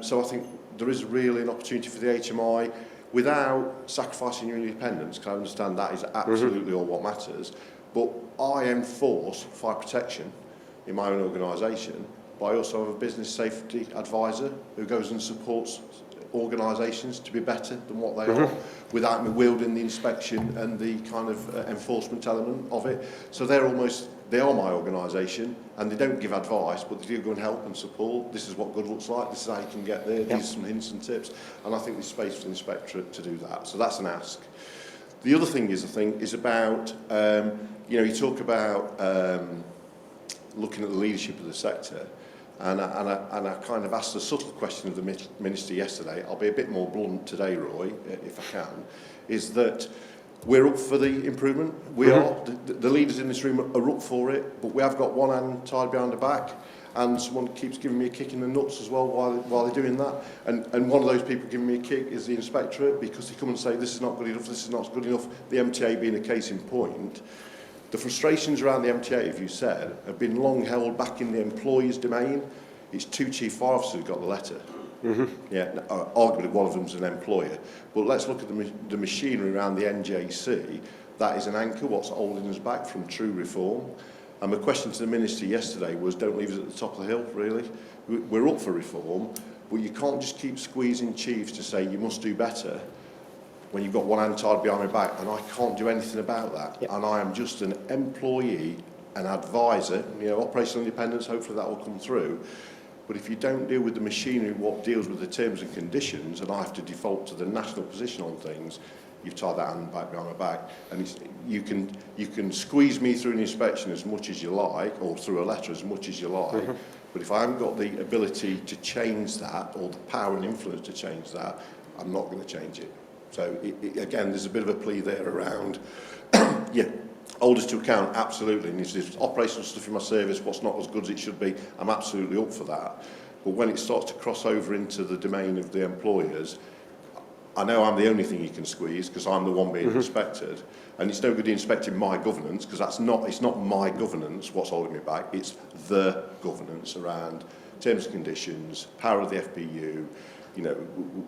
So I think there is really an opportunity for the HMI without sacrificing your independence, because I understand that is absolutely all what matters. But I enforce fire protection in my own organisation, but I also have a business safety advisor who goes and supports organisations to be better than what they are, without me wielding the inspection and the kind of enforcement element of it. So they are my organisation, and they don't give advice, but they do go and help and support. This is what good looks like, this is how you can get there, these are some hints and tips, and I think there's space for the inspectorate to do that. So that's an ask. The other thing is about, you talk about looking at the leadership of the sector, and I kind of asked a subtle question of the Minister yesterday. I'll be a bit more blunt today, Roy, if I can, is that we're up for the improvement. We are. The leaders in this room are up for it, but we have got one hand tied behind the back, and someone keeps giving me a kick in the nuts as well while they're doing that. And one of those people giving me a kick is the inspectorate, because they come and say, this is not good enough, this is not good enough, the MTA being a case in point. The frustrations around the MTA, as you said, have been long held back in the employer's domain. It's 2 chief fire officers who got the letter. Arguably one of them's an employer. But let's look at the machinery around the NJC. That is an anchor, what's holding us back from true reform. And my question to the Minister yesterday was, don't leave us at the top of the hill, really. We're up for reform, but you can't just keep squeezing chiefs to say you must do better when you've got one hand tied behind my back, and I can't do anything about that. Yep. And I am just an employee, an advisor, operational independence, hopefully that will come through. But if you don't deal with the machinery, what deals with the terms and conditions, and I have to default to the national position on things, you've tied that hand back behind my back. And you can squeeze me through an inspection as much as you like, or through a letter as much as you like, but if I haven't got the ability to change that, or the power and influence to change that, I'm not going to change it. So again, there's a bit of a plea there around, hold us to account, absolutely. And if there's operational stuff in my service, what's not as good as it should be, I'm absolutely up for that. But when it starts to cross over into the domain of the employers, I know I'm the only thing you can squeeze because I'm the one being inspected. And it's no good inspecting my governance because it's not my governance what's holding me back. It's the governance around terms and conditions, power of the FPU.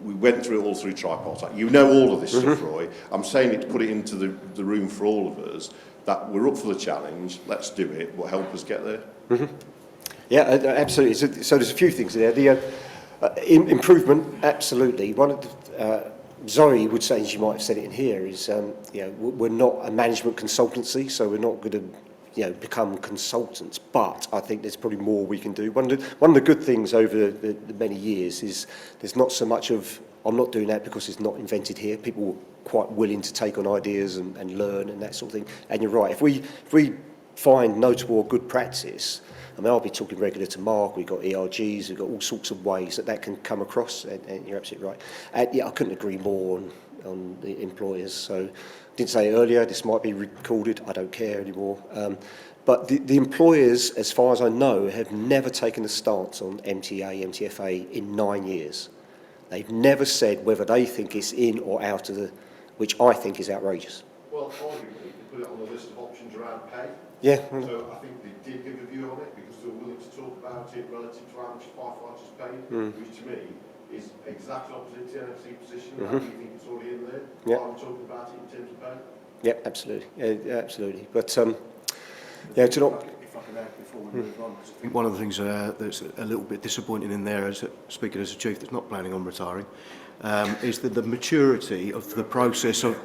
We went through it all through tripartite. You know all of this stuff, Roy. I'm saying it to put it into the room for all of us, that we're up for the challenge, let's do it, will help us get there. Yeah, absolutely. So there's a few things there. The improvement, absolutely. One of the, Zoe would say, and she might have said it in here, is we're not a management consultancy, so we're not going to become consultants, but I think there's probably more we can do. One of the good things over the many years is there's not so much of, I'm not doing that because it's not invented here. People are quite willing to take on ideas and learn and that sort of thing. And you're right, if we find notable or good practice, I mean, I'll be talking regular to Mark, we've got ERGs, we've got all sorts of ways that can come across, and you're absolutely right. And I couldn't agree more on the employers. So, didn't say earlier, this might be recorded, I don't care anymore. But the employers, as far as I know, have never taken a stance on MTA, MTFA in 9 years. They've never said whether they think it's in or out of which I think is outrageous. Well, arguably, they put it on the list of options around pay. Yeah. So I think they did give a view on it because they were willing to talk about it relative to how much firefighters paid, which to me is exactly opposite to the NFC position. I do think it's already in there. Yeah. I'm talking about it in terms of pay. Yeah, absolutely. Yeah, absolutely. But to not. If I can add before we move on, because I think one of the things that's a little bit disappointing in there, as speaking as a chief that's not planning on retiring, is that the maturity of the process of.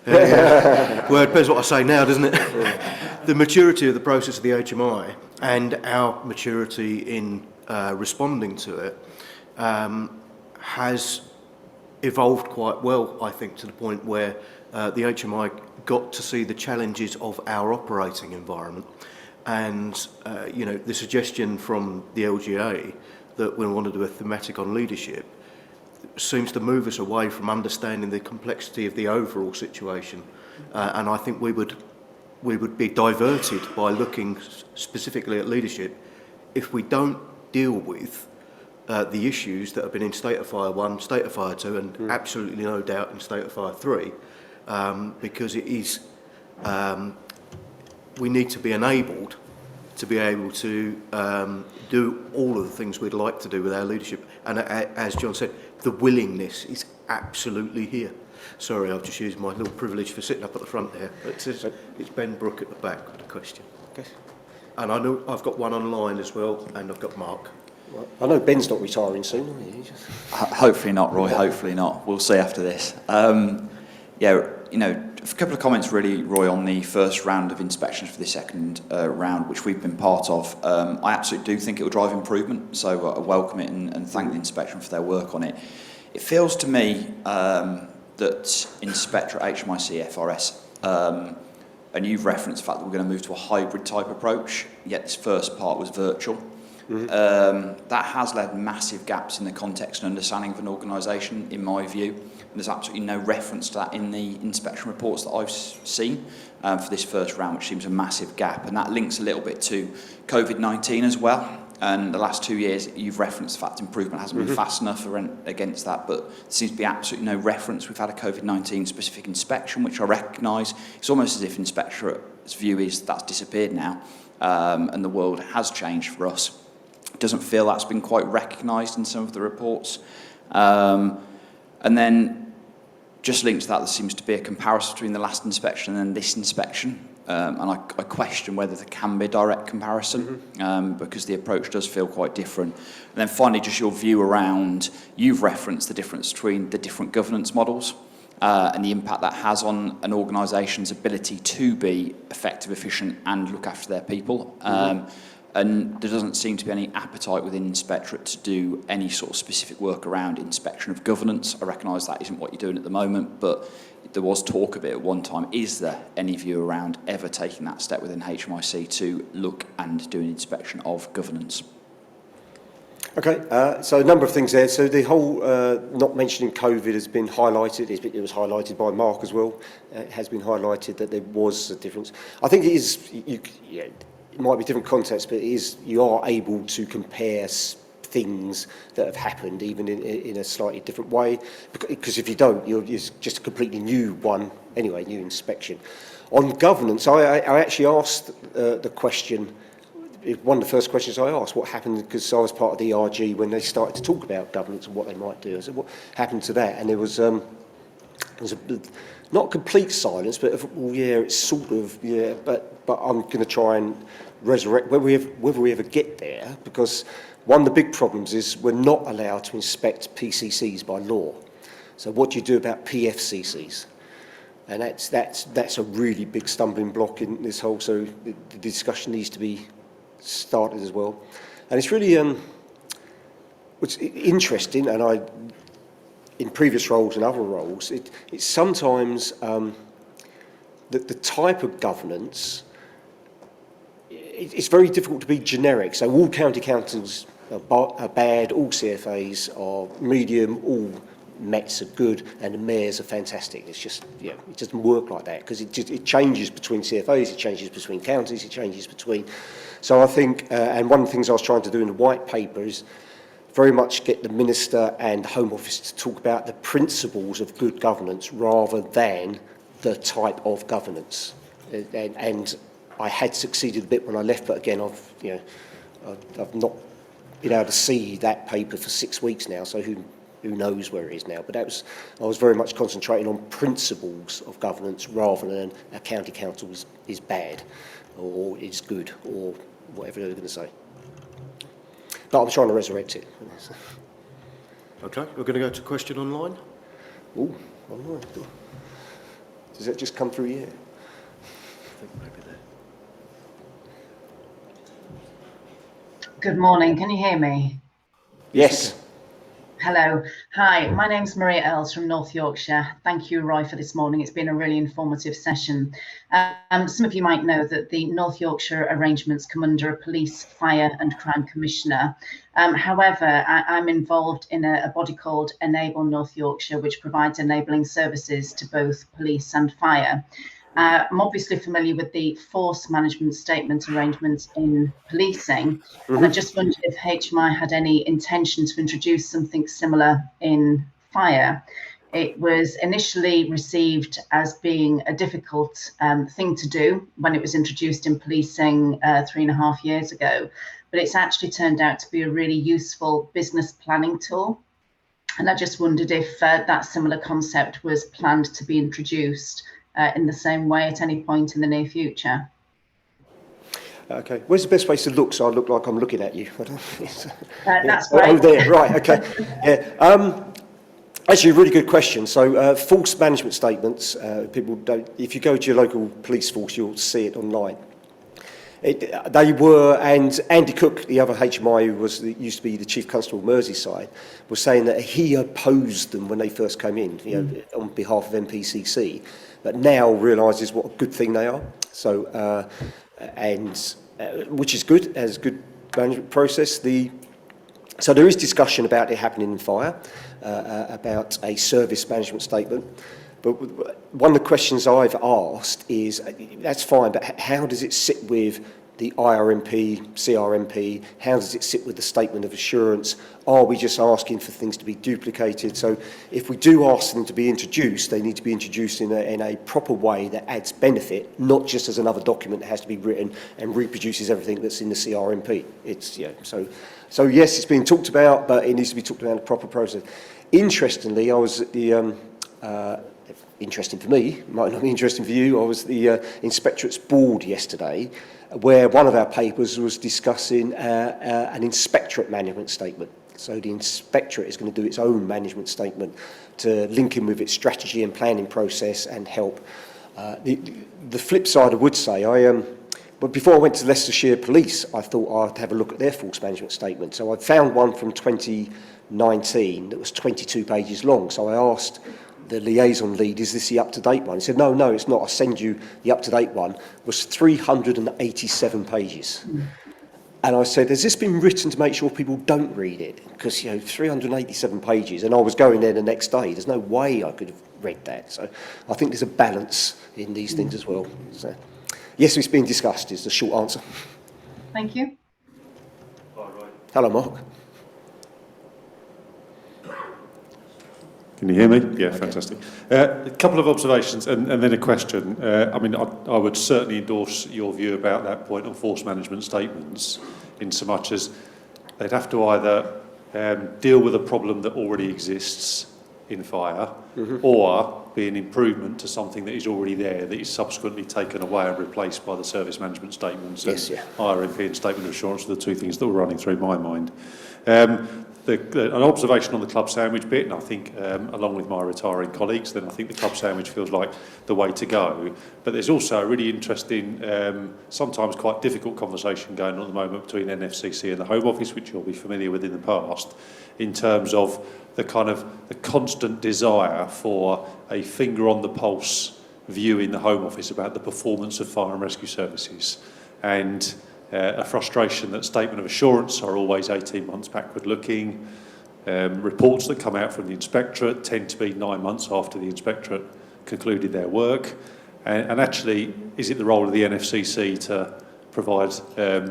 Well, it depends what I say now, doesn't it? The maturity of the process of the HMI and our maturity in responding to it has evolved quite well, I think, to the point where the HMI got to see the challenges of our operating environment. And, the suggestion from the LGA that we want to do a thematic on leadership seems to move us away from understanding the complexity of the overall situation. And I think we would be diverted by looking specifically at leadership if we don't deal with the issues that have been in State of Fire 1, State of Fire 2, and absolutely no doubt in State of Fire 3, because it is, we need to be enabled to be able to do all of the things we'd like to do with our leadership. And as John said, the willingness is absolutely here. Sorry, I've just used my little privilege for sitting up at the front there. It's Ben Brook at the back with the question. Okay. And I know I've got one online as well, and I've got Mark. Well, I know Ben's not retiring soon, are you? Hopefully not, Roy, hopefully not. We'll see after this. A couple of comments really, Roy, on the first round of inspections for the second round, which we've been part of. I absolutely do think it will drive improvement, so I welcome it and thank the inspection for their work on it. It feels to me that Inspector HMIC FRS, and you've referenced the fact that we're going to move to a hybrid type approach, yet this first part was virtual. That has led massive gaps in the context and understanding of an organisation, in my view. And there's absolutely no reference to that in the inspection reports that I've seen for this first round, which seems a massive gap. And that links a little bit to COVID-19 as well. And the last 2 years, you've referenced the fact improvement hasn't been fast enough against that, but there seems to be absolutely no reference. We've had a COVID-19 specific inspection, which I recognise. It's almost as if Inspectorate's view is that's disappeared now, and the world has changed for us. It doesn't feel that's been quite recognised in some of the reports. And then just linked to that, there seems to be a comparison between the last inspection and this inspection. And I question whether there can be a direct comparison because the approach does feel quite different. And then finally, just your view around, you've referenced the difference between the different governance models and the impact that has on an organisation's ability to be effective, efficient and look after their people. And there doesn't seem to be any appetite within Inspectorate to do any sort of specific work around inspection of governance. I recognise that isn't what you're doing at the moment, but there was talk of it at one time. Is there any view around ever taking that step within HMIC to look and do an inspection of governance? Okay, so a number of things there. So the whole not mentioning COVID has been highlighted. It was highlighted by Mark as well. It has been highlighted that there was a difference. I think it is, it might be different context, but it is, you are able to compare things that have happened even in a slightly different way, because if you don't, it's just a completely new one anyway, new inspection. On governance, I actually asked the question, one of the first questions I asked, what happened, because I was part of the ERG when they started to talk about governance and what they might do. I said, what happened to that? And there was not complete silence, but well, yeah, it's sort of, yeah, but I'm going to try and resurrect whether we ever get there, because one of the big problems is we're not allowed to inspect PCCs by law. So what do you do about PFCCs? And that's a really big stumbling block in this whole, so the discussion needs to be started as well. And it's really what's interesting, and in previous roles and other roles, it's sometimes that the type of governance, it's very difficult to be generic. So all county councils are bad, all CFAs are medium, all Mets are good, and the mayors are fantastic. It's just, it doesn't work like that, because it changes between CFAs, it changes between counties, it changes between. So I think, and one of the things I was trying to do in the white paper is very much get the Minister and Home Office to talk about the principles of good governance rather than the type of governance. And I had succeeded a bit when I left, but again, I've not been able to see that paper for 6 weeks now, so who knows where it is now. But I was very much concentrating on principles of governance rather than a county council is bad or is good or whatever they're going to say. But I'm trying to resurrect it. Okay, we're going to go to question online. Oh, online. Does that just come through here? I think maybe there. Good morning, can you hear me? Yes. Hello. Hi, my name's Maria Earls from North Yorkshire. Thank you, Roy, for this morning. It's been a really informative session. Some of you might know that the North Yorkshire arrangements come under a police, fire and crime commissioner. However, I'm involved in a body called Enable North Yorkshire, which provides enabling services to both police and fire. I'm obviously familiar with the force management statement arrangements in policing, and I just wondered if HMI had any intention to introduce something similar in fire. It was initially received as being a difficult thing to do when it was introduced in policing 3.5 years ago, but it's actually turned out to be a really useful business planning tool. And I just wondered if that similar concept was planned to be introduced in the same way at any point in the near future. Okay, where's the best place to look so I look like I'm looking at you? That's right. Oh, there, right, okay. Yeah. Actually, a really good question. So, force management statements, people don't, if you go to your local police force, you'll see it online. They were, and Andy Cook, the other HMI, who used to be the Chief Constable of Merseyside, was saying that he opposed them when they first came in, on behalf of NPCC, but now realises what a good thing they are. So, which is good, as good management process. So there is discussion about it happening in fire, about a service management statement. But one of the questions I've asked is, that's fine, but how does it sit with the IRMP, CRMP? How does it sit with the statement of assurance? Are we just asking for things to be duplicated? So if we do ask them to be introduced, they need to be introduced in a proper way that adds benefit, not just as another document that has to be written and reproduces everything that's in the CRMP. It's, so yes, it's being talked about, but it needs to be talked about in a proper process. Interestingly, I was at the interesting for me, might not be interesting for you. I was the Inspectorate's board yesterday, where one of our papers was discussing an Inspectorate management statement. So the Inspectorate is going to do its own management statement to link in with its strategy and planning process and help. The flip side, I would say, but before I went to Leicestershire Police, I thought I'd have a look at their force management statement. So I found one from 2019 that was 22 pages long. So I asked the liaison lead, is this the up-to-date one? He said, no, it's not. I'll send you the up-to-date one. It was 387 pages. And I said, has this been written to make sure people don't read it? Because, 387 pages, and I was going there the next day. There's no way I could have read that. So I think there's a balance in these things as well. So, yes, it's been discussed, is the short answer. Thank you. Hello, Mark. Can you hear me? Yeah, fantastic. A couple of observations and then a question. I would certainly endorse your view about that point on force management statements, in so much as they'd have to either deal with a problem that already exists in fire, or be an improvement to something that is already there, that is subsequently taken away and replaced by the service management statements. Yes, and yeah. IRMP and statement of assurance are the two things that were running through my mind. An observation on the club sandwich bit, and I think along with my retiring colleagues, then I think the club sandwich feels like the way to go. But there's also a really interesting, sometimes quite difficult conversation going on at the moment between NFCC and the Home Office, which you'll be familiar with in the past, in terms of the constant desire for a finger on the pulse view in the Home Office about the performance of fire and rescue services. And a frustration that statement of assurance are always 18 months backward looking. Reports that come out from the Inspectorate tend to be 9 months after the Inspectorate concluded their work. And actually, is it the role of the NFCC to provide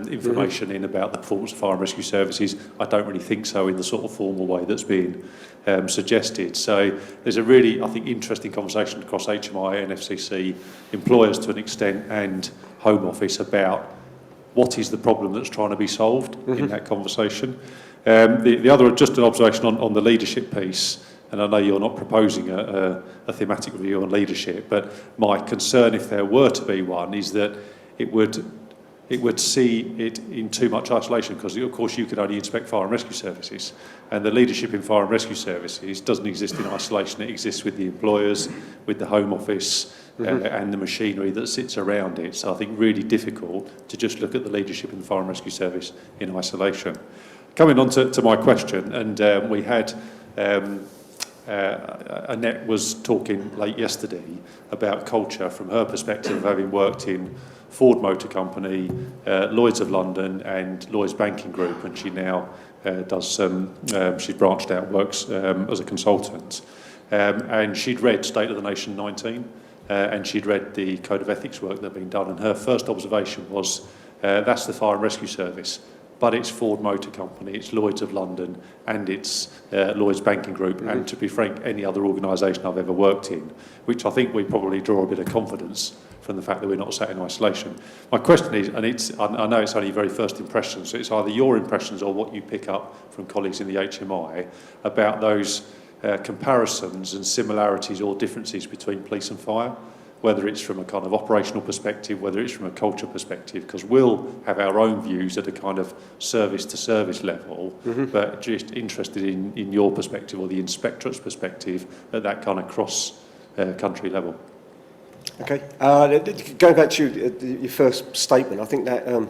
information in about the performance of fire and rescue services? I don't really think so in the sort of formal way that's being suggested. So there's a really, I think, interesting conversation across HMI, NFCC, employers to an extent, and Home Office about what is the problem that's trying to be solved in that conversation. The other, just an observation on the leadership piece, and I know you're not proposing a thematic review on leadership, but my concern, if there were to be one, is that it would see it in too much isolation, because of course you could only inspect fire and rescue services, and the leadership in fire and rescue services doesn't exist in isolation. It exists with the employers, with the Home Office, and the machinery that sits around it. So I think really difficult to just look at the leadership in the fire and rescue service in isolation. Coming on to my question, and we had Annette was talking late yesterday about culture from her perspective of having worked in Ford Motor Company, Lloyds of London and Lloyds Banking Group, and she now does she's branched out, works as a consultant. And she'd read State of the Nation 19, and she'd read the Code of Ethics work that had been done, and her first observation was that's the Fire and Rescue Service, but it's Ford Motor Company, it's Lloyds of London, and it's Lloyds Banking Group, and to be frank, any other organisation I've ever worked in, which I think we probably draw a bit of confidence from the fact that we're not sat in isolation. My question is, and I know it's only very first impressions, so it's either your impressions or what you pick up from colleagues in the HMI about those comparisons and similarities or differences between police and fire, whether it's from a kind of operational perspective, whether it's from a culture perspective, because we'll have our own views at a kind of service-to-service level, but just interested in your perspective or the Inspectorate's perspective at that kind of cross-country level. Okay. Going back to your first statement, I think that a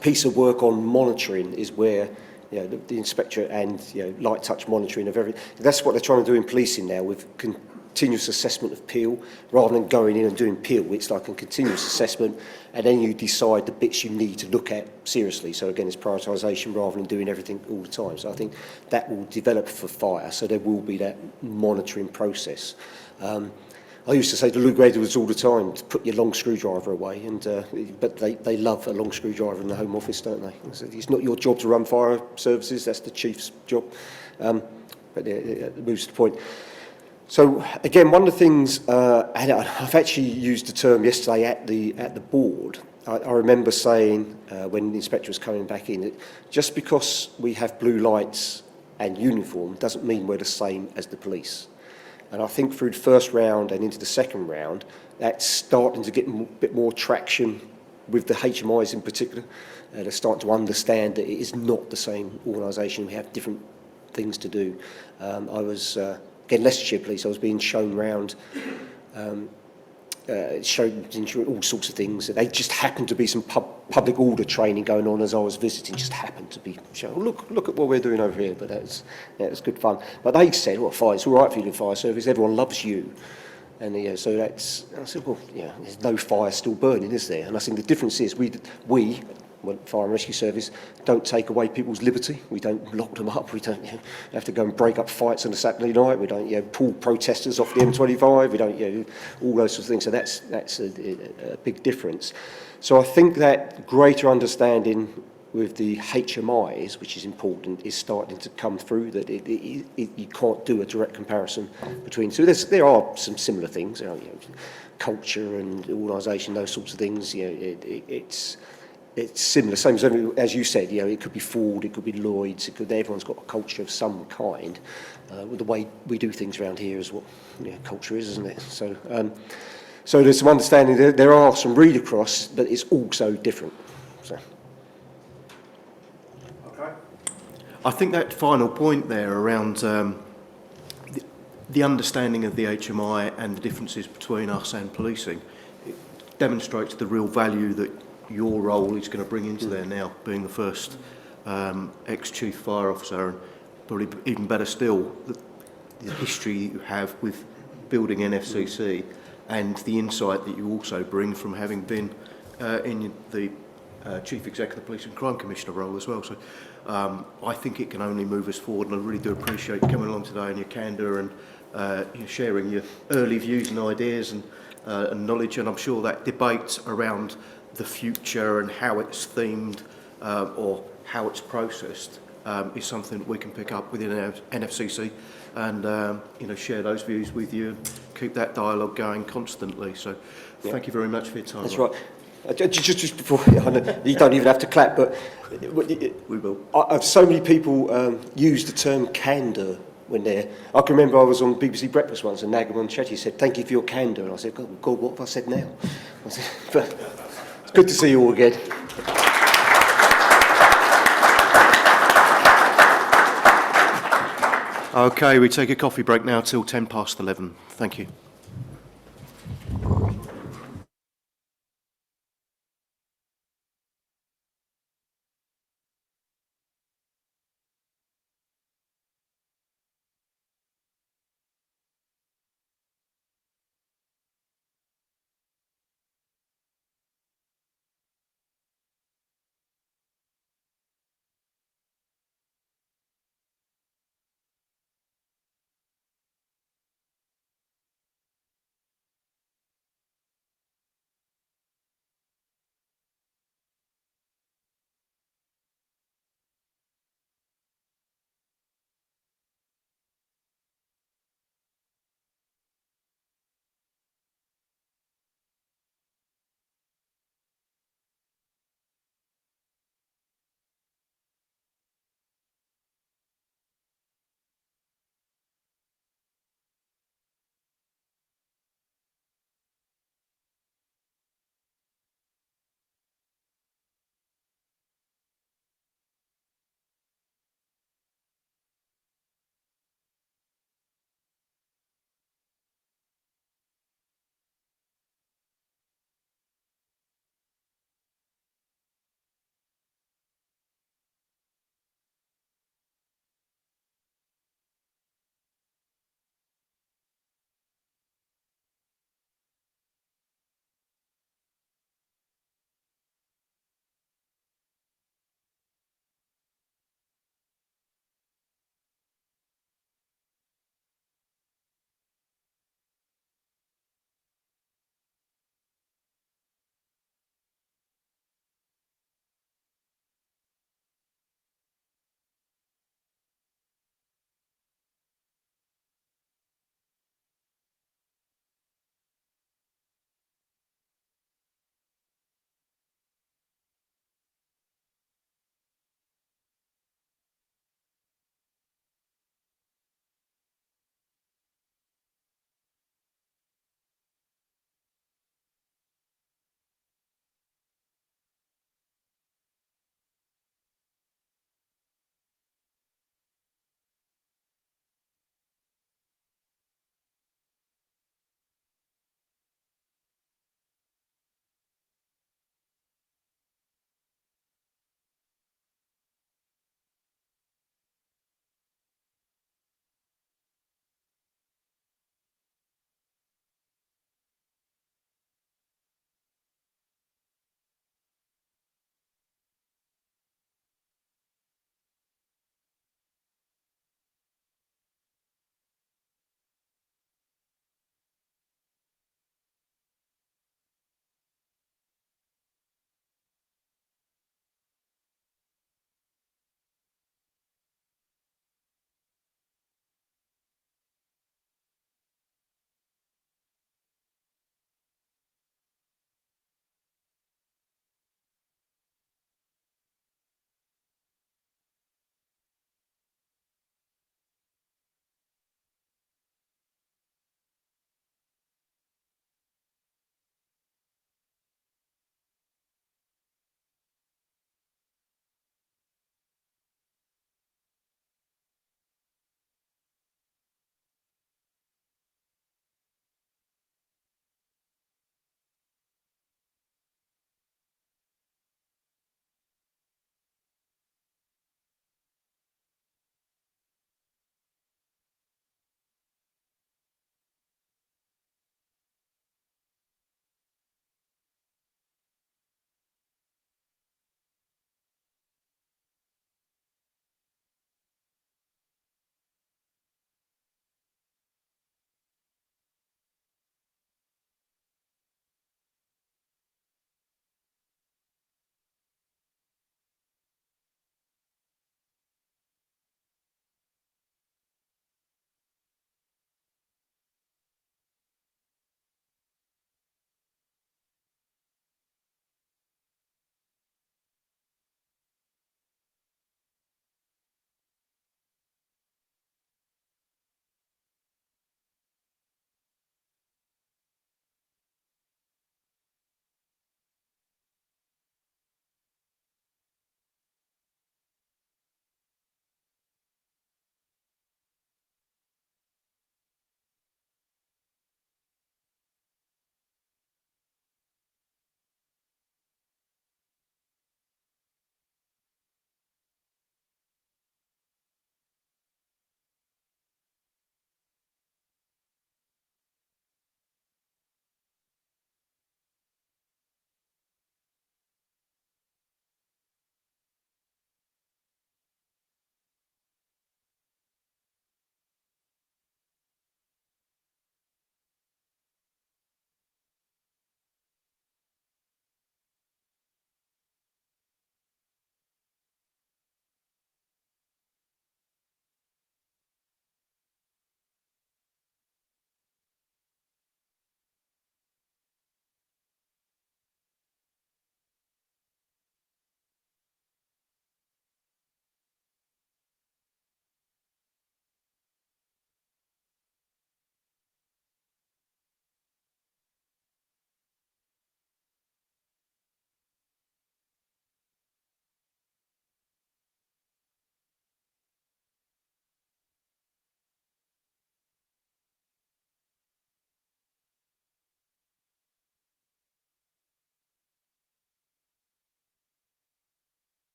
piece of work on monitoring is where the Inspectorate and light touch monitoring of everything. That's what they're trying to do in policing now with continuous assessment of PIL, rather than going in and doing PIL. It's like a continuous assessment, and then you decide the bits you need to look at seriously. So again, it's prioritisation rather than doing everything all the time. So I think that will develop for fire. So there will be that monitoring process. I used to say to Lou graduates all the time to put your long screwdriver away, but they love a long screwdriver in the Home Office, don't they? So it's not your job to run fire services, that's the chief's job. But it moves to the point. So again, one of the things, and I've actually used the term yesterday at the board. I remember saying when the inspector was coming back in, that just because we have blue lights and uniform doesn't mean we're the same as the police. And I think through the first round and into the second round, that's starting to get a bit more traction with the HMIs in particular. They're starting to understand that it is not the same organisation. We have different things to do. I was, again, Leicestershire Police, I was being shown round, showed all sorts of things. They just happened to be some public order training going on as I was visiting, just happened to be shown, look at what we're doing over here, but that was good fun. But they said, well, fire, it's all right for you to fire service, everyone loves you. And so that's, I said, well, yeah, there's no fire still burning, is there? And I think the difference is we Fire and Rescue Service, don't take away people's liberty. We don't lock them up. We don't have to go and break up fights on a Saturday night. We don't pull protesters off the M25. We don't all those sorts of things. So that's a big difference. So I think that greater understanding with the HMIs, which is important, is starting to come through, that you can't do a direct comparison between. So there are some similar things, culture and organisation, those sorts of things. It's similar, same as you said. It could be Ford, it could be Lloyd's, everyone's got a culture of some kind. The way we do things around here is what culture is, isn't it? So, so there's some understanding. There are some read across, but it's also different. So. I think that final point there around the understanding of the HMI and the differences between us and policing, it demonstrates the real value that your role is going to bring into there now, being the first ex-chief fire officer, and probably even better still, the history you have with building NFCC and the insight that you also bring from having been in the Chief Executive Police and Crime Commissioner role as well. So I think it can only move us forward, and I really do appreciate you coming along today and your candour and sharing your early views and ideas and knowledge. And I'm sure that debate around the future and how it's themed or how it's processed is something that we can pick up within our NFCC and share those views with you and keep that dialogue going constantly. So thank you very much for your time. That's right. Just before, I know you don't even have to clap, but we will. So many people use the term candour when they're. I can remember I was on BBC Breakfast once, and Nagamon Chetty said, "Thank you for your candour," and I said, "God, what have I said now?" But it's good to see you all again. Okay, we take a coffee break now till 11:10. Thank you.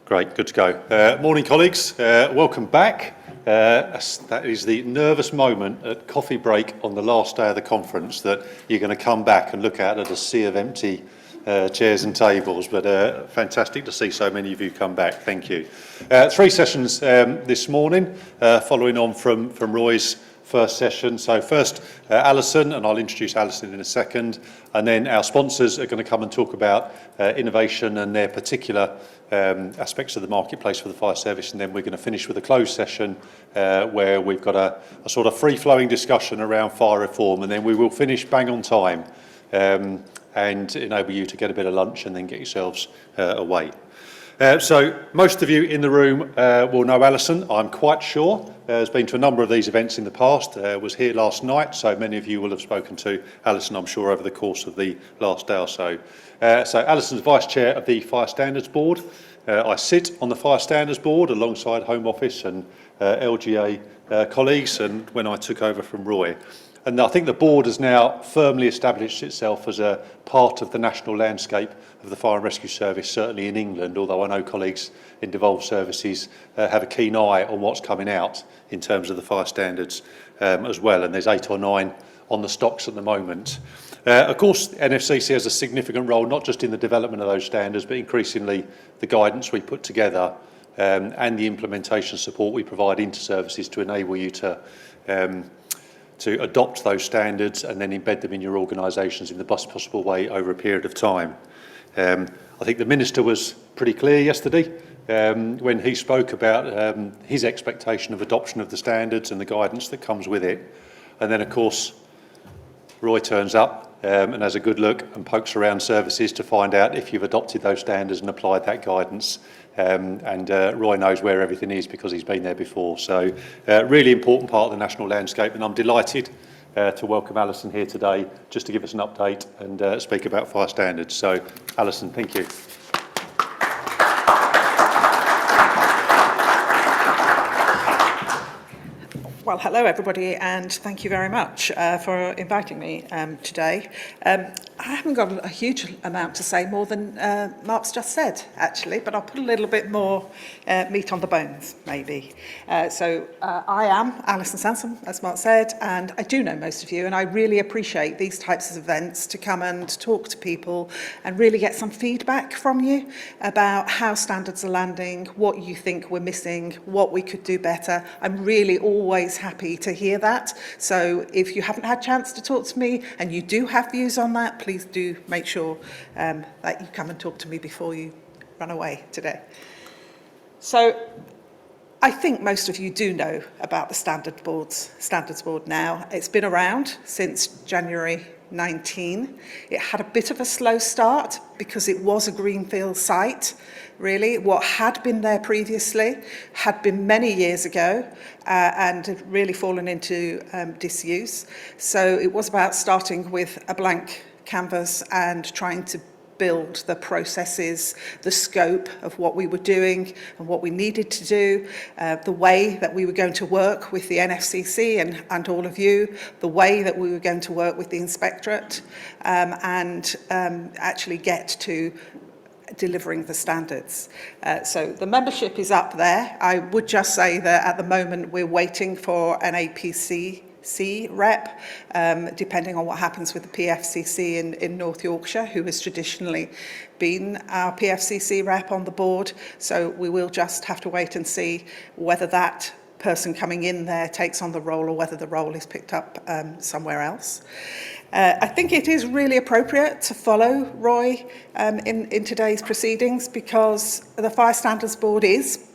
Great, good to go. Morning, colleagues. Welcome back. That is the nervous moment at coffee break on the last day of the conference that you're going to come back and look at a sea of empty chairs and tables, but fantastic to see so many of you come back. Thank you. 3 sessions this morning, following on from Roy's first session. So first, Alison, and I'll introduce Alison in a second, and then our sponsors are going to come and talk about innovation and their particular aspects of the marketplace for the fire service, and then we're going to finish with a closed session where we've got a sort of free-flowing discussion around fire reform, and then we will finish bang on time and enable you to get a bit of lunch and then get yourselves away. So most of you in the room will know Alison, I'm quite sure. Has been to a number of these events in the past, was here last night, so many of you will have spoken to Alison, I'm sure, over the course of the last day or so. So Alison's Vice Chair of the Fire Standards Board. I sit on the Fire Standards Board alongside Home Office and LGA colleagues, and when I took over from Roy. And I think the board has now firmly established itself as a part of the national landscape of the Fire and Rescue Service, certainly in England, although I know colleagues in devolved services have a keen eye on what's coming out in terms of the fire standards as well. And there's 8 or 9 on the stocks at the moment. Of course, NFCC has a significant role, not just in the development of those standards, but increasingly the guidance we put together and the implementation support we provide into services to enable you to adopt those standards and then embed them in your organisations in the best possible way over a period of time. I think the Minister was pretty clear yesterday when he spoke about his expectation of adoption of the standards and the guidance that comes with it. And then, of course, Roy turns up and has a good look and pokes around services to find out if you've adopted those standards and applied that guidance. And Roy knows where everything is because he's been there before. So really important part of the national landscape, and I'm delighted to welcome Alison here today just to give us an update and speak about fire standards. So Alison, thank you. Well, hello everybody, and thank you very much for inviting me today. I haven't got a huge amount to say more than Mark's just said, actually, but I'll put a little bit more meat on the bones, maybe. I am Alison Sansom, as Mark said, and I do know most of you, and I really appreciate these types of events to come and talk to people and really get some feedback from you about how standards are landing, what you think we're missing, what we could do better. I'm really always happy to hear that. So if you haven't had a chance to talk to me and you do have views on that, please do make sure that you come and talk to me before you run away today. So I think most of you do know about the Standards Board now. It's been around since January 19. It had a bit of a slow start because it was a greenfield site, really. What had been there previously had been many years ago and had really fallen into disuse. So it was about starting with a blank canvas and trying to build the processes, the scope of what we were doing and what we needed to do, the way that we were going to work with the NFCC and all of you, the way that we were going to work with the inspectorate, and actually get to delivering the standards. So the membership is up there. I would just say that at the moment we're waiting for an APC rep, depending on what happens with the PFCC in North Yorkshire, who has traditionally been our PFCC rep on the board. So we will just have to wait and see whether that person coming in there takes on the role or whether the role is picked up somewhere else. I think it is really appropriate to follow Roy in today's proceedings because the Fire Standards Board is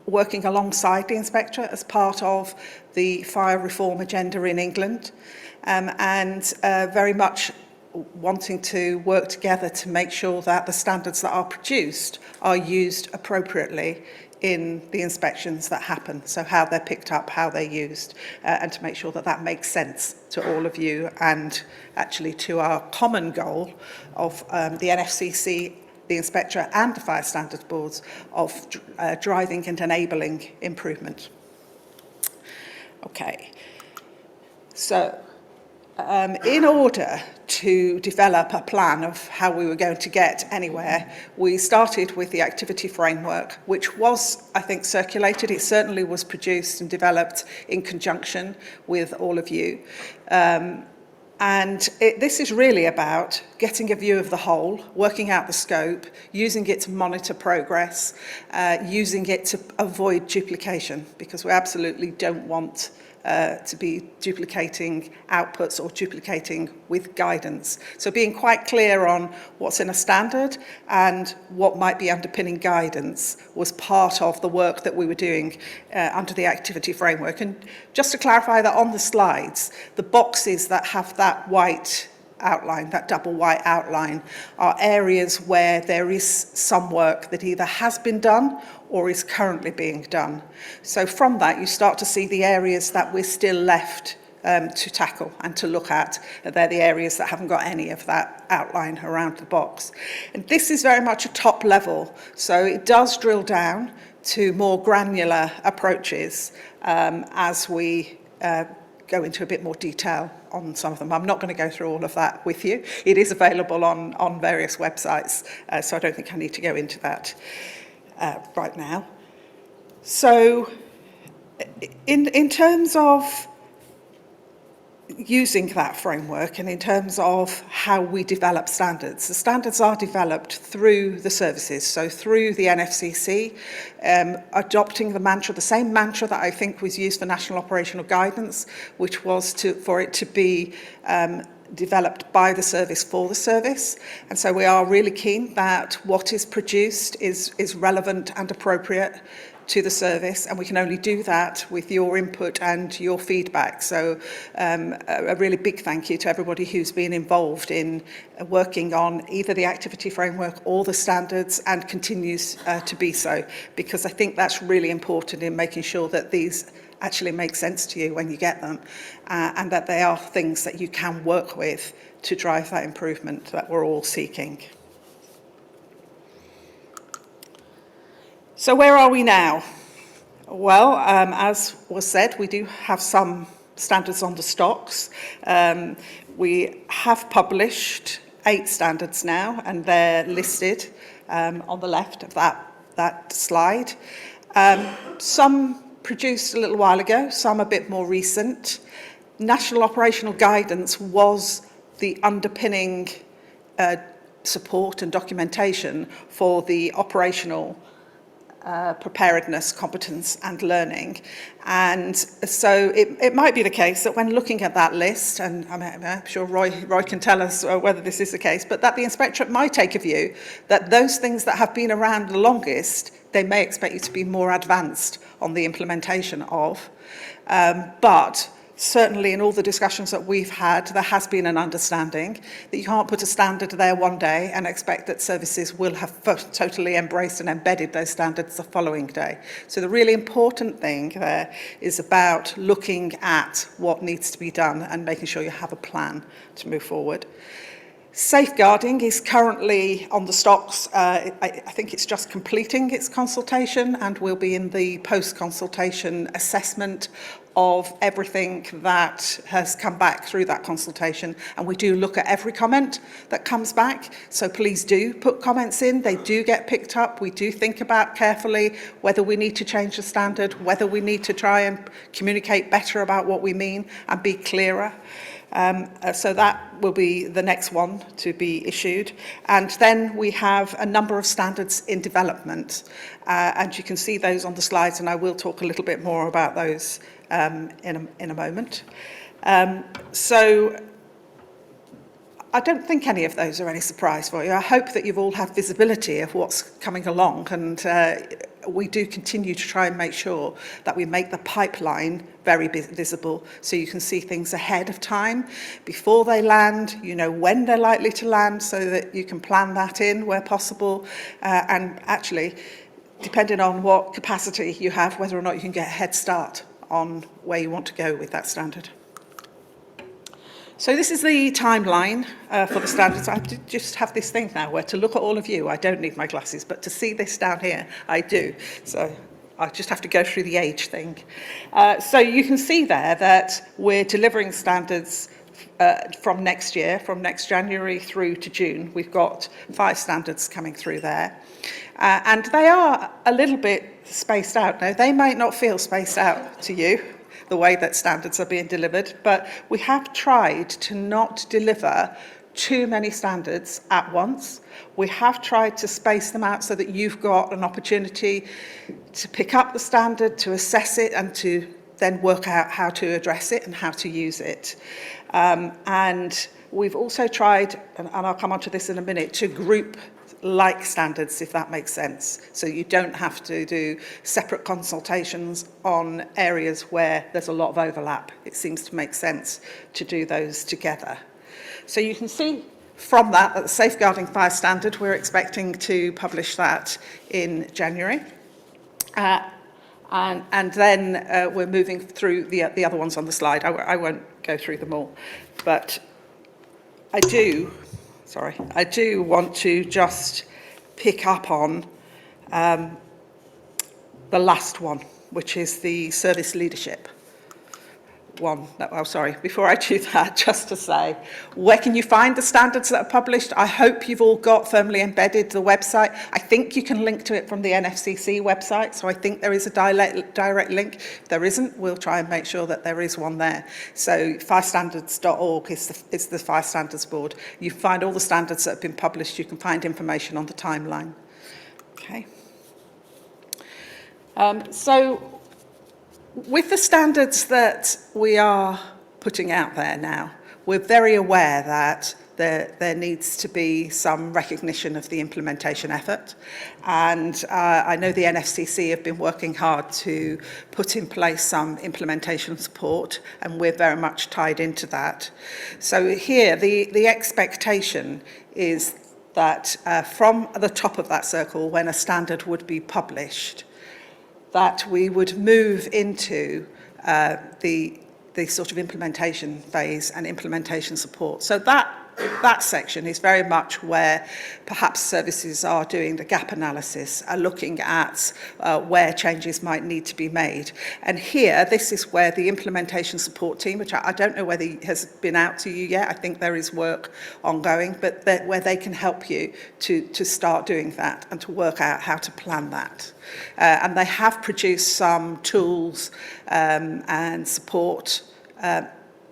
working alongside the inspectorate as part of the fire reform agenda in England, and very much wanting to work together to make sure that the standards that are produced are used appropriately in the inspections that happen, so how they're picked up, how they're used, and to make sure that that makes sense to all of you and actually to our common goal of the NFCC, the Inspectorate and the Fire Standards Boards of driving and enabling improvement. Okay, so in order to develop a plan of how we were going to get anywhere, we started with the activity framework, which was, I think, circulated. It certainly was produced and developed in conjunction with all of you. This is really about getting a view of the whole, working out the scope, using it to monitor progress, using it to avoid duplication, because we absolutely don't want to be duplicating outputs or duplicating with guidance. So being quite clear on what's in a standard and what might be underpinning guidance was part of the work that we were doing under the activity framework. And just to clarify that on the slides, the boxes that have that white outline, that double white outline, are areas where there is some work that either has been done or is currently being done. So from that, you start to see the areas that we're still left to tackle and to look at. They're the areas that haven't got any of that outline around the box. And this is very much a top level, so it does drill down to more granular approaches as we go into a bit more detail on some of them. I'm not going to go through all of that with you. It is available on various websites, so I don't think I need to go into that right now. So in terms of using that framework and in terms of how we develop standards, the standards are developed through the services, so through the NFCC, adopting the mantra, the same mantra that I think was used for National Operational Guidance, which was for it to be developed by the service for the service. And so we are really keen that what is produced is relevant and appropriate to the service, and we can only do that with your input and your feedback. So a really big thank you to everybody who's been involved in working on either the activity framework or the standards, and continues to be so, because I think that's really important in making sure that these actually make sense to you when you get them, and that they are things that you can work with to drive that improvement that we're all seeking. So where are we now? Well, as was said, we do have some standards on the stocks. We have published 8 standards now, and they're listed on the left of that slide. Some produced a little while ago, some a bit more recent. National Operational Guidance was the underpinning support and documentation for the operational preparedness, competence and learning. And so it might be the case that when looking at that list, and I'm sure Roy can tell us whether this is the case, but that the inspectorate might take a view that those things that have been around the longest, they may expect you to be more advanced on the implementation of. But certainly in all the discussions that we've had, there has been an understanding that you can't put a standard there one day and expect that services will have totally embraced and embedded those standards the following day. So the really important thing there is about looking at what needs to be done and making sure you have a plan to move forward. Safeguarding is currently on the stocks. I think it's just completing its consultation, and will be in the post-consultation assessment of everything that has come back through that consultation. And we do look at every comment that comes back, so please do put comments in. They do get picked up. We do think about carefully whether we need to change the standard, whether we need to try and communicate better about what we mean and be clearer. So that will be the next one to be issued. And then we have a number of standards in development, and you can see those on the slides, and I will talk a little bit more about those in a moment. So I don't think any of those are any surprise for you. I hope that you've all had visibility of what's coming along, and we do continue to try and make sure that we make the pipeline very visible, so you can see things ahead of time, before they land, you know when they're likely to land, so that you can plan that in where possible, and actually, depending on what capacity you have, whether or not you can get a head start on where you want to go with that standard. So this is the timeline for the standards. I just have this thing now where to look at all of you, I don't need my glasses, but to see this down here, I do. So I just have to go through the age thing. So you can see there that we're delivering standards from next year, from next January through to June. We've got 5 standards coming through there. And they are a little bit spaced out. Now, they might not feel spaced out to you, the way that standards are being delivered, but we have tried to not deliver too many standards at once. We have tried to space them out so that you've got an opportunity to pick up the standard, to assess it, and to then work out how to address it and how to use it. And we've also tried, and I'll come on to this in a minute, to group like standards, if that makes sense. So you don't have to do separate consultations on areas where there's a lot of overlap. It seems to make sense to do those together. So you can see from that the Safeguarding Fire Standard, we're expecting to publish that in January. And then we're moving through the other ones on the slide. I won't go through them all, but I do want to just pick up on the last one, which is the service leadership one. Oh, sorry, before I do that, just to say, where can you find the standards that are published? I hope you've all got firmly embedded the website. I think you can link to it from the NFCC website, so I think there is a direct link. If there isn't, we'll try and make sure that there is one there. So firestandards.org is the Fire Standards Board. You find all the standards that have been published. You can find information on the timeline. Okay. So with the standards that we are putting out there now, we're very aware that there needs to be some recognition of the implementation effort. And I know the NFCC have been working hard to put in place some implementation support, and we're very much tied into that. So here, the expectation is that from the top of that circle, when a standard would be published, that we would move into the sort of implementation phase and implementation support. So that section is very much where perhaps services are doing the gap analysis, are looking at where changes might need to be made. And here, this is where the implementation support team, which I don't know whether it has been out to you yet, I think there is work ongoing, but where they can help you to start doing that and to work out how to plan that. And they have produced some tools and support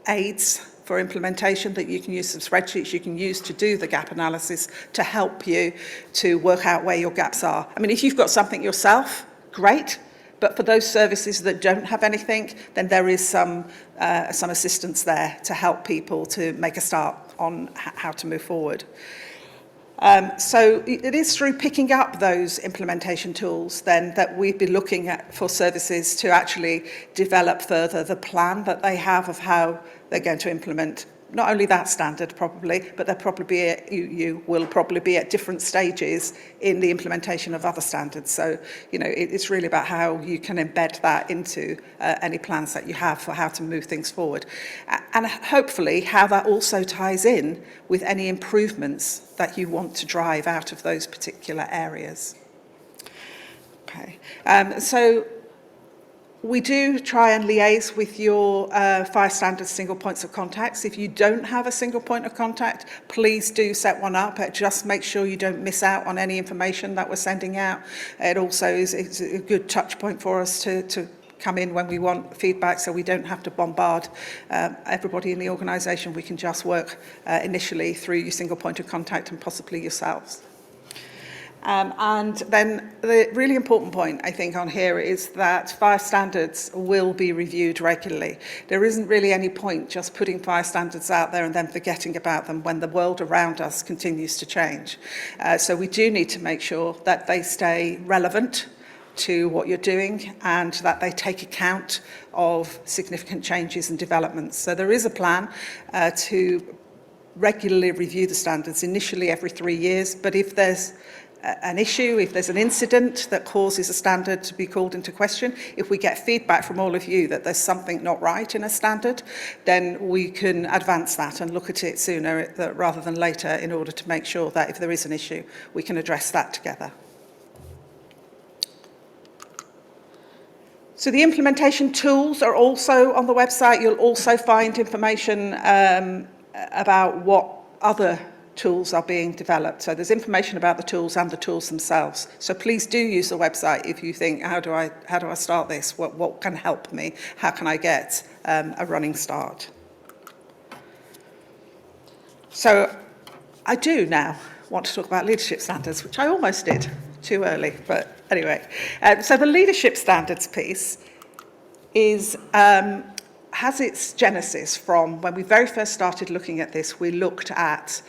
aids for implementation that you can use, some spreadsheets you can use to do the gap analysis to help you to work out where your gaps are. I mean, if you've got something yourself, great, but for those services that don't have anything, then there is some assistance there to help people to make a start on how to move forward. So it is through picking up those implementation tools then that we'd be looking at for services to actually develop further the plan that they have of how they're going to implement not only that standard probably, but they'll probably be you will probably be at different stages in the implementation of other standards. So, you know, it's really about how you can embed that into any plans that you have for how to move things forward. And hopefully how that also ties in with any improvements that you want to drive out of those particular areas. Okay, so we do try and liaise with your fire standards single points of contact. If you don't have a single point of contact, please do set one up. Just make sure you don't miss out on any information that we're sending out. It also is a good touch point for us to come in when we want feedback, so we don't have to bombard everybody in the organisation. We can just work initially through your single point of contact and possibly yourselves. And then the really important point, I think, on here is that fire standards will be reviewed regularly. There isn't really any point just putting fire standards out there and then forgetting about them when the world around us continues to change. So we do need to make sure that they stay relevant to what you're doing and that they take account of significant changes and developments. So there is a plan to regularly review the standards, initially every 3 years, but if there's an issue, if there's an incident that causes a standard to be called into question, if we get feedback from all of you that there's something not right in a standard, then we can advance that and look at it sooner rather than later in order to make sure that if there is an issue, we can address that together. So the implementation tools are also on the website. You'll also find information about what other tools are being developed. So there's information about the tools and the tools themselves. So please do use the website if you think, how do I start this? What can help me? How can I get a running start? So I do now want to talk about leadership standards, which I almost did too early, but anyway. So the leadership standards piece is has its genesis from when we very first started looking at this. We looked at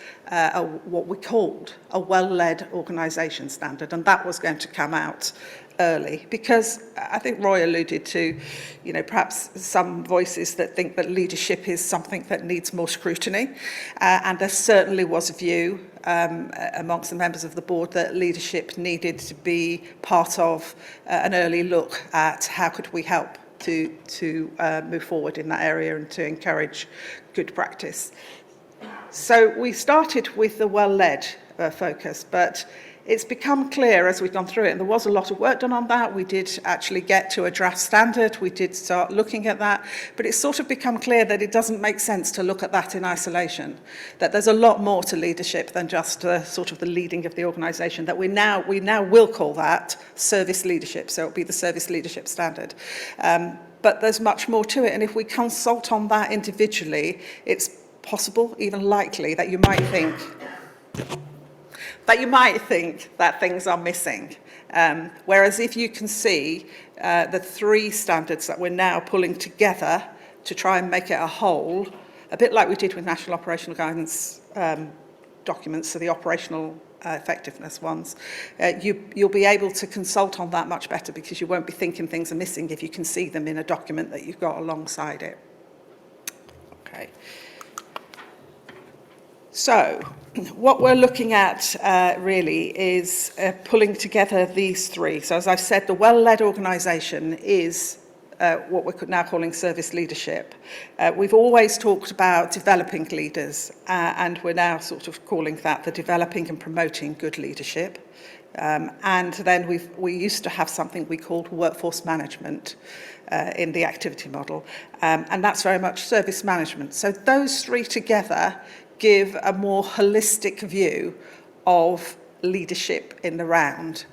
what we called a well-led organisation standard, and that was going to come out early, because I think Roy alluded to, perhaps some voices that think that leadership is something that needs more scrutiny, and there certainly was a view amongst the members of the board that leadership needed to be part of an early look at how could we help to move forward in that area and to encourage good practice. So we started with the well-led focus, but it's become clear as we've gone through it, and there was a lot of work done on that. We did actually get to a draft standard. We did start looking at that, but it's sort of become clear that it doesn't make sense to look at that in isolation, that there's a lot more to leadership than just sort of the leading of the organisation, that we now will call that service leadership, so it'll be the service leadership standard. But there's much more to it, and if we consult on that individually, it's possible, even likely, that you might think that things are missing. Whereas if you can see the three standards that we're now pulling together to try and make it a whole, a bit like we did with National Operational Guidance documents, so the operational effectiveness ones, you'll be able to consult on that much better, because you won't be thinking things are missing if you can see them in a document that you've got alongside it. Okay. So what we're looking at really is pulling together these three. So as I've said, the well-led organisation is what we're now calling service leadership. We've always talked about developing leaders, and we're now sort of calling that the developing and promoting good leadership. And then we used to have something we called workforce management in the activity model, and that's very much service management. So those three together give a more holistic view of leadership in the round.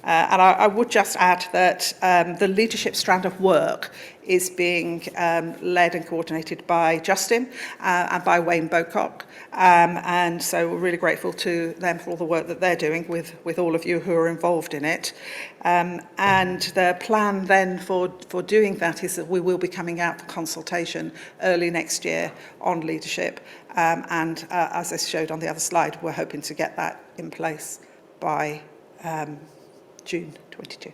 And I would just add that the leadership strand of work is being led and coordinated by Justin and by Wayne Bocock. And so we're really grateful to them for all the work that they're doing with all of you who are involved in it. And the plan then for doing that is that we will be coming out for consultation early next year on leadership. And as I showed on the other slide, we're hoping to get that in place by June 22.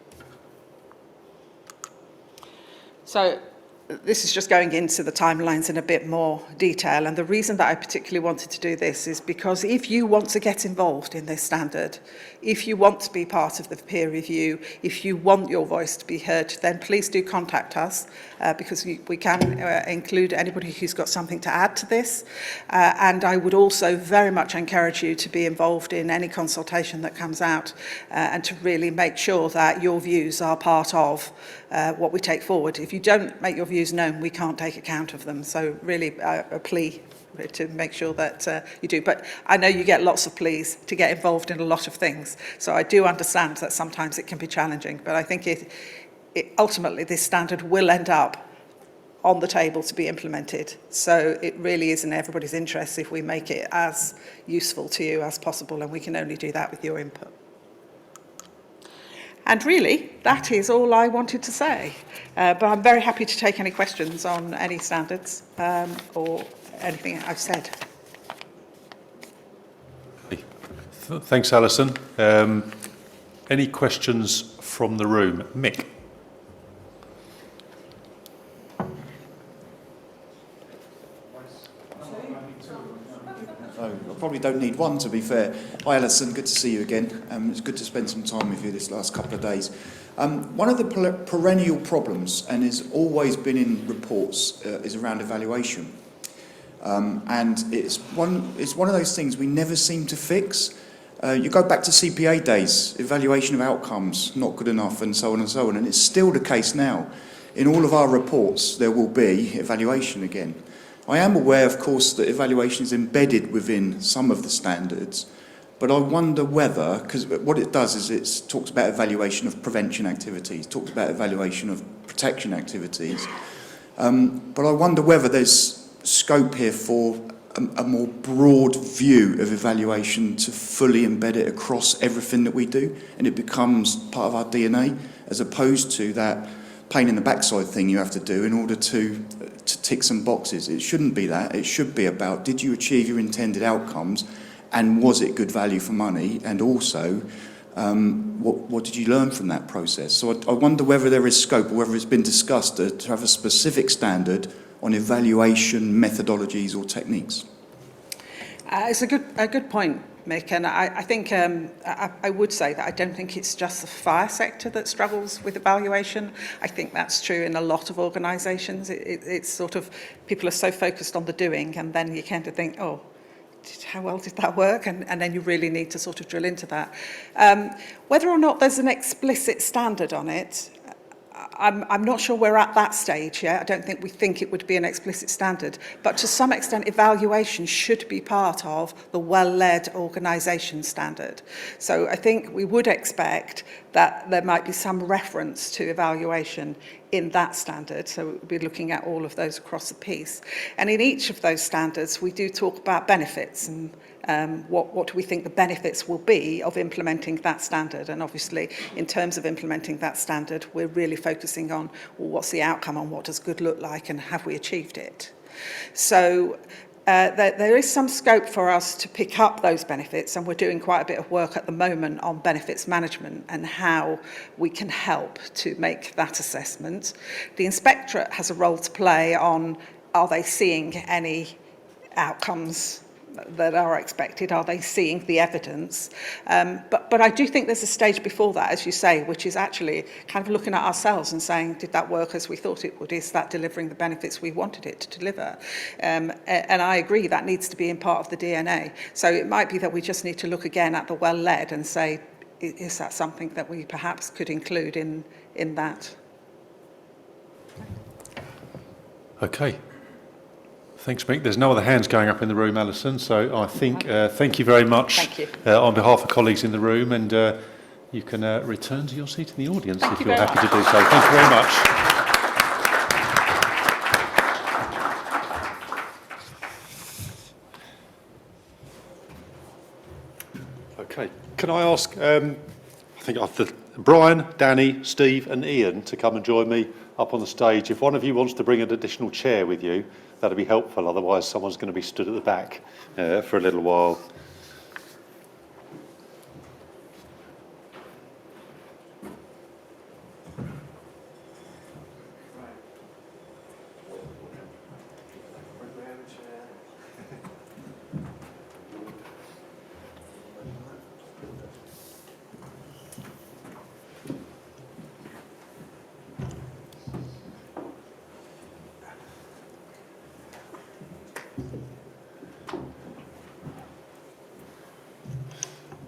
So this is just going into the timelines in a bit more detail, and the reason that I particularly wanted to do this is because if you want to get involved in this standard, if you want to be part of the peer review, if you want your voice to be heard, then please do contact us, because we can include anybody who's got something to add to this. And I would also very much encourage you to be involved in any consultation that comes out, and to really make sure that your views are part of what we take forward. If you don't make your views known, we can't take account of them. So really a plea to make sure that you do. But I know you get lots of pleas to get involved in a lot of things. So I do understand that sometimes it can be challenging, but I think ultimately this standard will end up on the table to be implemented. So it really is in everybody's interest if we make it as useful to you as possible, and we can only do that with your input. And really, that is all I wanted to say. But I'm very happy to take any questions on any standards or anything I've said. Thanks, Alison. Any questions from the room? Mick? I probably don't need one, to be fair. Hi, Alison. Good to see you again. It's good to spend some time with you this last couple of days. One of the perennial problems, and has always been in reports, is around evaluation. And it's one of those things we never seem to fix. You go back to CPA days, evaluation of outcomes, not good enough, and so on and so on, and it's still the case now. in all of our reports there will be evaluation again. I am aware, of course, that evaluation is embedded within some of the standards, but I wonder whether, because what it does is it talks about evaluation of prevention activities, talks about evaluation of protection activities, but I wonder whether there's scope here for a more broad view of evaluation to fully embed it across everything that we do, and it becomes part of our DNA, as opposed to that pain in the backside thing you have to do in order to tick some boxes. It shouldn't be that. It should be about, did you achieve your intended outcomes, and was it good value for money, and also what did you learn from that process? So I wonder whether there is scope, or whether it's been discussed to have a specific standard on evaluation methodologies or techniques. It's a good point, Mick, and I think I would say that I don't think it's just the fire sector that struggles with evaluation. I think that's true in a lot of organisations. It's sort of, people are so focused on the doing, and then you kind of think, oh, how well did that work? And then you really need to sort of drill into that. Whether or not there's an explicit standard on it, I'm not sure we're at that stage yet. I don't think we think it would be an explicit standard, but to some extent evaluation should be part of the well-led organisation standard. So I think we would expect that there might be some reference to evaluation in that standard, so we'll be looking at all of those across the piece. And in each of those standards we do talk about benefits and what do we think the benefits will be of implementing that standard. And obviously in terms of implementing that standard we're really focusing on, well, what's the outcome and what does good look like and have we achieved it. So there is some scope for us to pick up those benefits, and we're doing quite a bit of work at the moment on benefits management and how we can help to make that assessment. The inspectorate has a role to play on, are they seeing any outcomes that are expected? Are they seeing the evidence? But I do think there's a stage before that, as you say, which is actually kind of looking at ourselves and saying, did that work as we thought it would? Is that delivering the benefits we wanted it to deliver? And I agree that needs to be in part of the DNA. So it might be that we just need to look again at the well-led and say, is that something that we perhaps could include in that? Okay. Thanks, Mick. There's no other hands going up in the room, Alison, so I think thank you very much. Thank you. On behalf of colleagues in the room, and you can return to your seat in the audience if you're happy to do so. Thank you very much. Okay, can I ask, I think Brian, Danny, Steve and Ian to come and join me up on the stage. If one of you wants to bring an additional chair with you, that'd be helpful, otherwise someone's going to be stood at the back for a little while.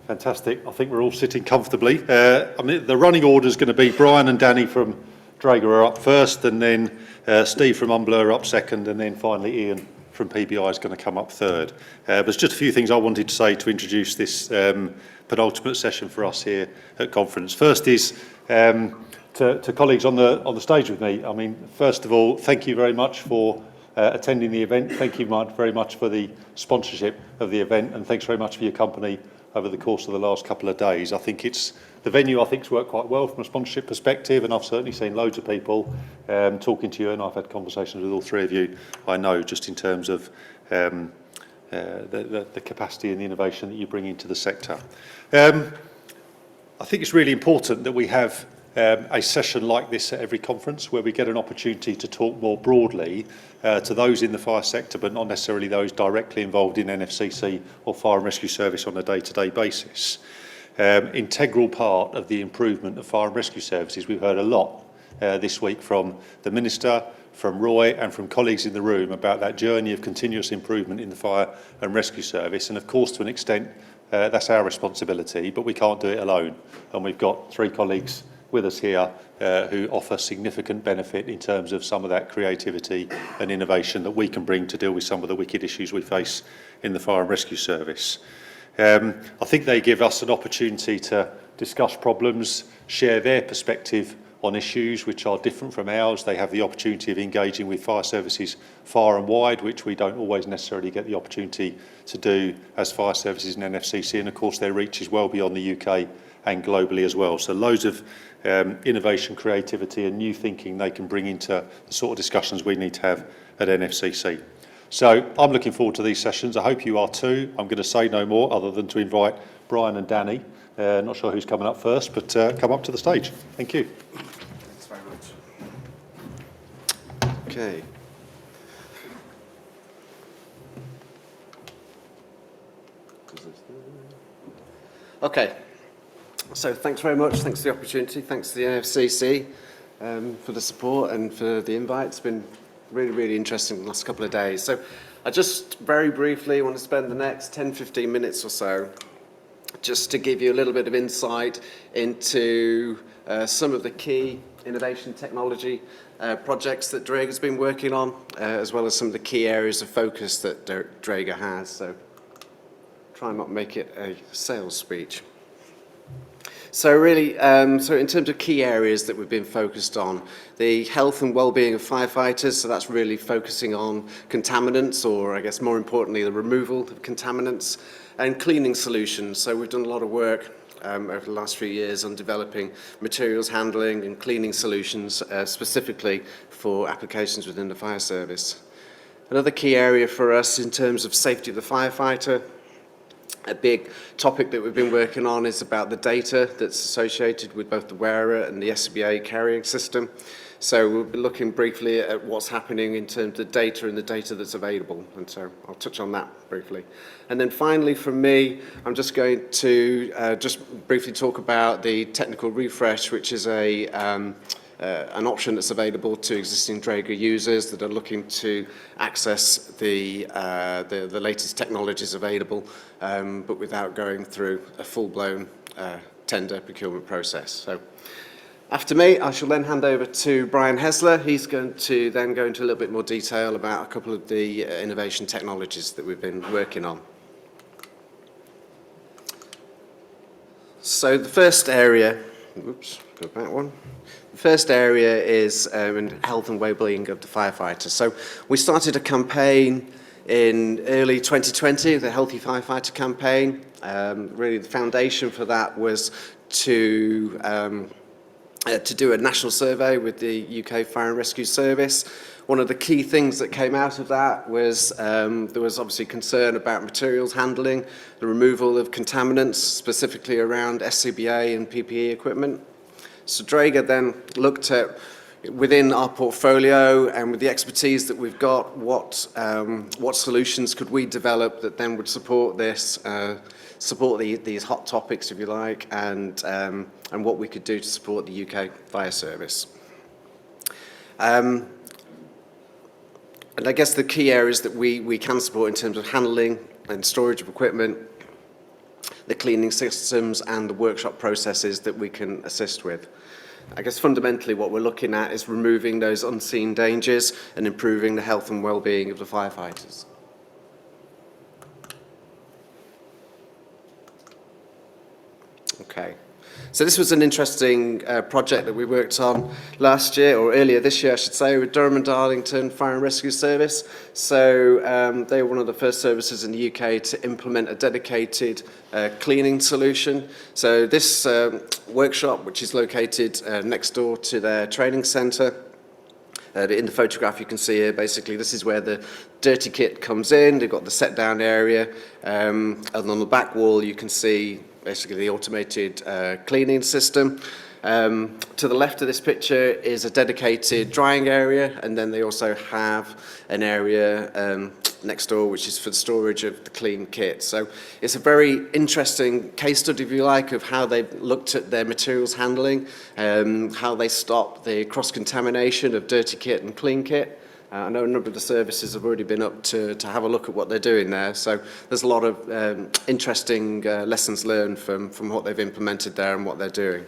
Fantastic. I think we're all sitting comfortably. I mean, the running order is going to be Brian and Danny from Dräger are up first, and then Steve from Unblur are up second, and then finally Ian from PBI is going to come up third. There's just a few things I wanted to say to introduce this penultimate session for us here at conference. First is to colleagues on the stage with me. I mean, first of all, thank you very much for attending the event. Thank you very much for the sponsorship of the event, and thanks very much for your company over the course of the last couple of days. I think the venue I think's worked quite well from a sponsorship perspective, and I've certainly seen loads of people talking to you, and I've had conversations with all three of you, I know, just in terms of the capacity and the innovation that you bring into the sector. I think it's really important that we have a session like this at every conference, where we get an opportunity to talk more broadly to those in the fire sector, but not necessarily those directly involved in NFCC or fire and rescue service on a day-to-day basis. Integral part of the improvement of fire and rescue services. We've heard a lot this week from the Minister, from Roy and from colleagues in the room about that journey of continuous improvement in the fire and rescue service, and of course to an extent that's our responsibility, but we can't do it alone, and we've got three colleagues with us here who offer significant benefit in terms of some of that creativity and innovation that we can bring to deal with some of the wicked issues we face in the fire and rescue service. I think they give us an opportunity to discuss problems, share their perspective on issues which are different from ours. They have the opportunity of engaging with fire services far and wide, which we don't always necessarily get the opportunity to do as fire services and NFCC, and of course their reach is well beyond the UK and globally as well. So loads of innovation, creativity and new thinking they can bring into the sort of discussions we need to have at NFCC. So I'm looking forward to these sessions. I hope you are too. I'm going to say no more other than to invite Brian and Danny. Not sure who's coming up first, but come up to the stage. Thank you. Thanks very much. Okay. Okay. So thanks very much. Thanks for the opportunity. Thanks to the NFCC for the support and for the invite. It's been really interesting the last couple of days. So I just very briefly want to spend the next 10-15 minutes or so just to give you a little bit of insight into some of the key innovation technology projects that Dräger's been working on, as well as some of the key areas of focus that Dräger has. So try and not make it a sales speech. So really, so in terms of key areas that we've been focused on, the health and well-being of firefighters, so that's really focusing on contaminants, or I guess more importantly, the removal of contaminants, and cleaning solutions. So we've done a lot of work over the last few years on developing materials handling and cleaning solutions, specifically for applications within the fire service. Another key area for us in terms of safety of the firefighter, a big topic that we've been working on is about the data that's associated with both the wearer and the SCBA carrying system. So we'll be looking briefly at what's happening in terms of data and the data that's available. And so I'll touch on that briefly. And then finally from me, I'm just going to just briefly talk about the technical refresh, which is an option that's available to existing Dräger users that are looking to access the latest technologies available, but without going through a full-blown tender procurement process. So after me, I shall then hand over to Brian Hessler. He's going to then go into a little bit more detail about a couple of the innovation technologies that we've been working on. So the first area, oops, go back one. The first area is in health and well-being of the firefighters. So we started a campaign in early 2020, the Healthy Firefighter campaign. Really the foundation for that was to do a national survey with the UK Fire and Rescue Service. One of the key things that came out of that was there was obviously concern about materials handling, the removal of contaminants, specifically around SCBA and PPE equipment. So Dräger then looked at, within our portfolio and with the expertise that we've got, what solutions could we develop that then would support this, support these hot topics, if you like, and what we could do to support the UK Fire Service. And I guess the key areas that we can support in terms of handling and storage of equipment, the cleaning systems and the workshop processes that we can assist with. I guess fundamentally what we're looking at is removing those unseen dangers and improving the health and well-being of the firefighters. Okay. So this was an interesting project that we worked on last year, or earlier this year I should say, with Durham and Darlington Fire and Rescue Service. So they were one of the first services in the UK to implement a dedicated cleaning solution. So this workshop, which is located next door to their training centre, in the photograph you can see here, basically this is where the dirty kit comes in. They've got the set down area, and on the back wall you can see basically the automated cleaning system. To the left of this picture is a dedicated drying area, and then they also have an area next door which is for the storage of the clean kit. So it's a very interesting case study, if you like, of how they've looked at their materials handling, how they stop the cross-contamination of dirty kit and clean kit. I know a number of the services have already been up to have a look at what they're doing there. So there's a lot of interesting lessons learned from what they've implemented there and what they're doing.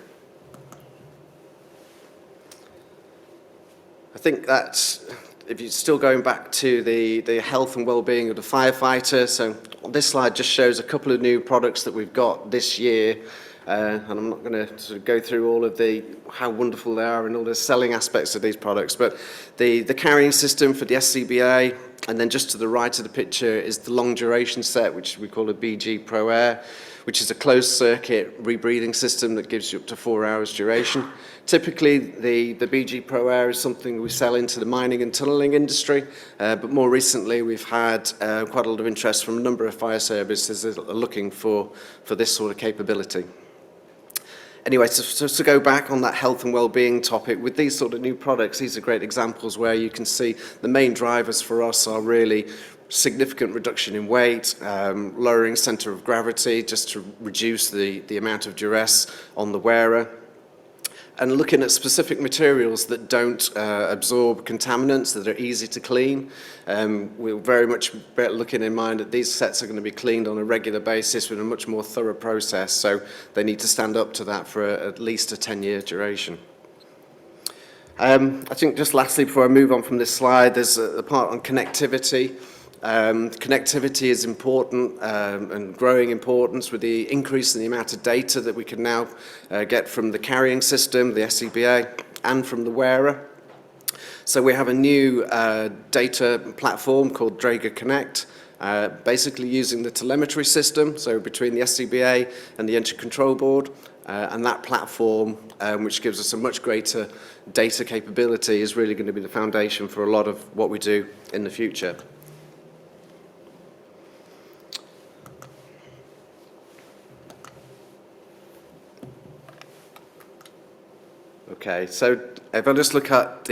think that if you're still going back to the health and well-being of the firefighter, so this slide just shows a couple of new products that we've got this year. And I'm not going to sort of go through all of how wonderful they are and all the selling aspects of these products, but the carrying system for the SCBA, and then just to the right of the picture is the long duration set, which we call a BG Pro Air, which is a closed circuit rebreathing system that gives you up to 4 hours duration. Typically, the BG Pro Air is something we sell into the mining and tunnelling industry, but more recently we've had quite a lot of interest from a number of fire services that are looking for this sort of capability. Anyway, so to go back on that health and well-being topic, with these sort of new products, these are great examples where you can see the main drivers for us are really significant reduction in weight, lowering centre of gravity just to reduce the amount of duress on the wearer, and looking at specific materials that don't absorb contaminants, that are easy to clean. We're very much looking in mind that these sets are going to be cleaned on a regular basis with a much more thorough process, so they need to stand up to that for at least a 10-year duration. I think just lastly, before I move on from this slide, there's a part on connectivity. Connectivity is important and growing importance with the increase in the amount of data that we can now get from the carrying system, the SCBA, and from the wearer. So we have a new data platform called Dräger Connect, basically using the telemetry system, so between the SCBA and the engine control board, and that platform, which gives us a much greater data capability, is really going to be the foundation for a lot of what we do in the future. Okay, so if I just look at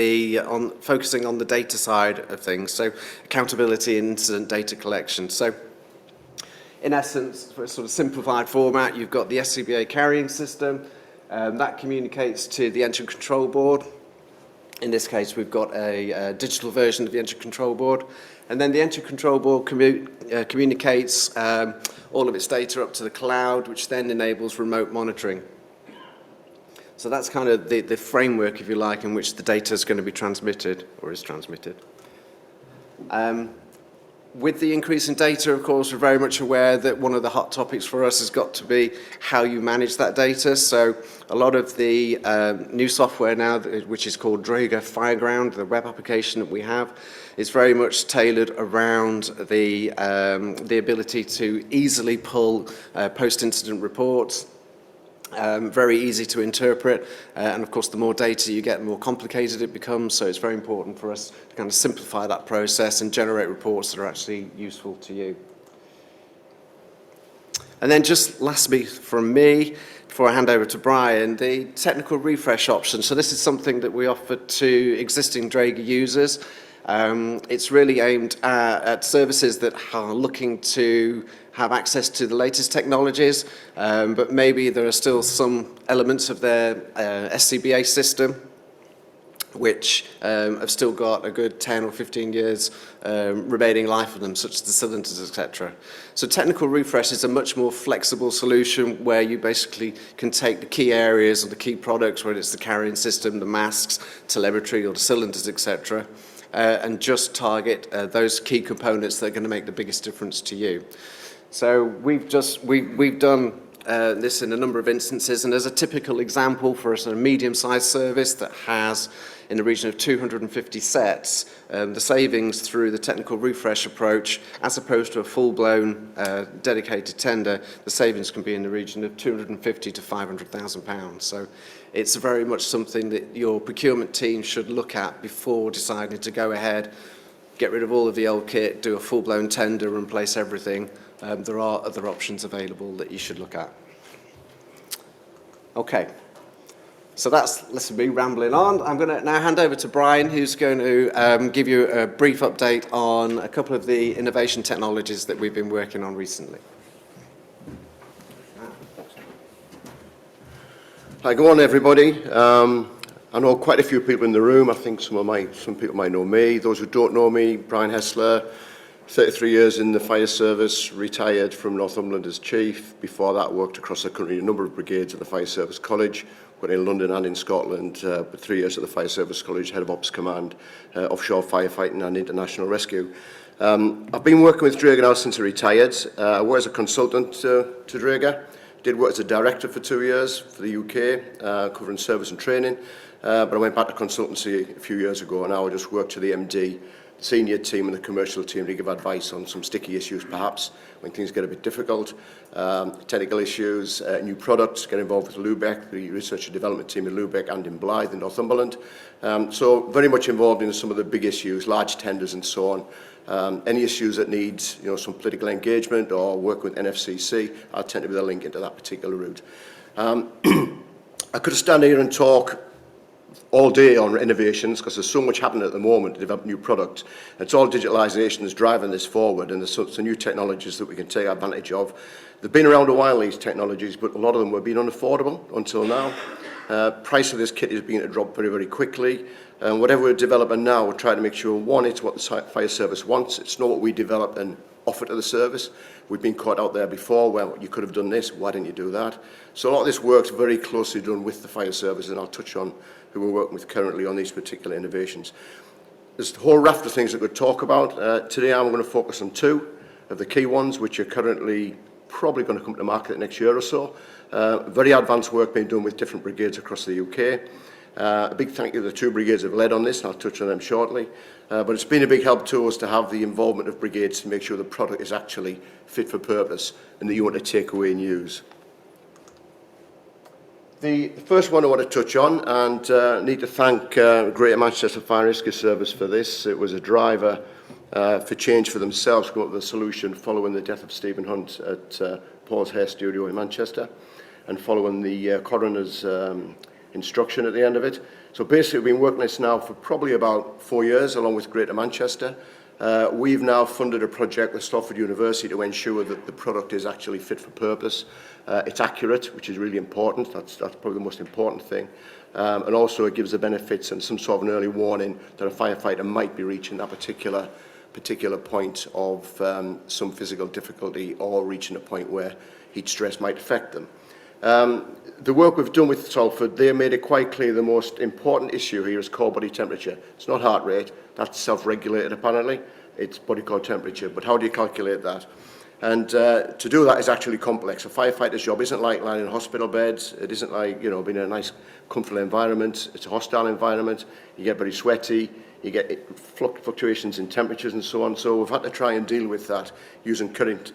focusing on the data side of things, so accountability and incident data collection. So in essence, for a sort of simplified format, you've got the SCBA carrying system that communicates to the engine control board. In this case, we've got a digital version of the engine control board, and then the engine control board communicates all of its data up to the cloud, which then enables remote monitoring. So that's kind of the framework, if you like, in which the data is going to be transmitted, or is transmitted. With the increase in data, of course, we're very much aware that one of the hot topics for us has got to be how you manage that data. So a lot of the new software now, which is called Dräger Fireground, the web application that we have, is very much tailored around the ability to easily pull post-incident reports. Very easy to interpret, and of course the more data you get, the more complicated it becomes, so it's very important for us to kind of simplify that process and generate reports that are actually useful to you. And then just lastly from me, before I hand over to Brian, the technical refresh option. So this is something that we offer to existing Dräger users. It's really aimed at services that are looking to have access to the latest technologies, but maybe there are still some elements of their SCBA system which have still got a good 10 or 15 years remaining life of them, such as the cylinders, etc. So technical refresh is a much more flexible solution where you basically can take the key areas or the key products, whether it's the carrying system, the masks, telemetry, or the cylinders, etc., and just target those key components that are going to make the biggest difference to you. So we've done this in a number of instances, and as a typical example for a sort of medium-sized service that has in the region of 250 sets, the savings through the technical refresh approach, as opposed to a full-blown dedicated tender, the savings can be in the region of £250,000 to £500,000. So it's very much something that your procurement team should look at before deciding to go ahead, get rid of all of the old kit, do a full-blown tender and replace everything. There are other options available that you should look at. Okay, so that's me rambling on. I'm going to now hand over to Brian, who's going to give you a brief update on a couple of the innovation technologies that we've been working on recently. Hi, good morning, everybody. I know quite a few people in the room. I think some people might know me. Those who don't know me, Brian Hessler, 33 years in the fire service, retired from Northumberland as chief. Before that, worked across the country in a number of brigades at the Fire Service College, working in London and in Scotland, with 3 years at the Fire Service College, Head of Ops Command, Offshore Firefighting and International Rescue. I've been working with Dräger now since I retired. I worked as a consultant to Dräger, did work as a director for 2 years for the UK, covering service and training, but I went back to consultancy a few years ago, and now I just work to the MD, senior team and the commercial team to give advice on some sticky issues perhaps when things get a bit difficult, technical issues, new products, get involved with Lubeck, the research and development team in Lubeck and in Blyth in Northumberland. So very much involved in some of the big issues, large tenders and so on. Any issues that need some political engagement or work with NFCC, I tend to be the link into that particular route. I could stand here and talk all day on innovations because there's so much happening at the moment to develop new products. It's all digitalisation that's driving this forward, and there's some new technologies that we can take advantage of. They've been around a while, these technologies, but a lot of them were being unaffordable until now. Price of this kit is beginning to drop very, very quickly. And whatever we're developing now, we're trying to make sure, one, it's what the fire service wants. It's not what we develop and offer to the service. We've been caught out there before, well, you could have done this, why didn't you do that? So a lot of this work's very closely done with the fire service, and I'll touch on who we're working with currently on these particular innovations. There's a whole raft of things that we could talk about. Today I'm going to focus on two of the key ones, which are currently probably going to come to market next year or so. Very advanced work being done with different brigades across the UK. A big thank you to the two brigades that have led on this, and I'll touch on them shortly. But it's been a big help to us to have the involvement of brigades to make sure the product is actually fit for purpose and that you want to take away and use. The first one I want to touch on, and need to thank Greater Manchester Fire and Rescue Service for this. It was a driver for change for themselves to come up with a solution following the death of Stephen Hunt at Paul's Hair Studio in Manchester, and following the coroner's instruction at the end of it. So basically we've been working this now for probably about 4 years along with Greater Manchester. We've now funded a project with Salford University to ensure that the product is actually fit for purpose. It's accurate, which is really important. That's probably the most important thing. And also it gives the benefits and some sort of an early warning that a firefighter might be reaching that particular point of some physical difficulty or reaching a point where heat stress might affect them. The work we've done with Salford, they made it quite clear the most important issue here is core body temperature. It's not heart rate, that's self-regulated apparently, it's body core temperature, but how do you calculate that? And to do that is actually complex. A firefighter's job isn't like lying in hospital beds, it isn't like, being in a nice, comfortable environment, it's a hostile environment, you get very sweaty, you get fluctuations in temperatures and so on, so we've had to try and deal with that using current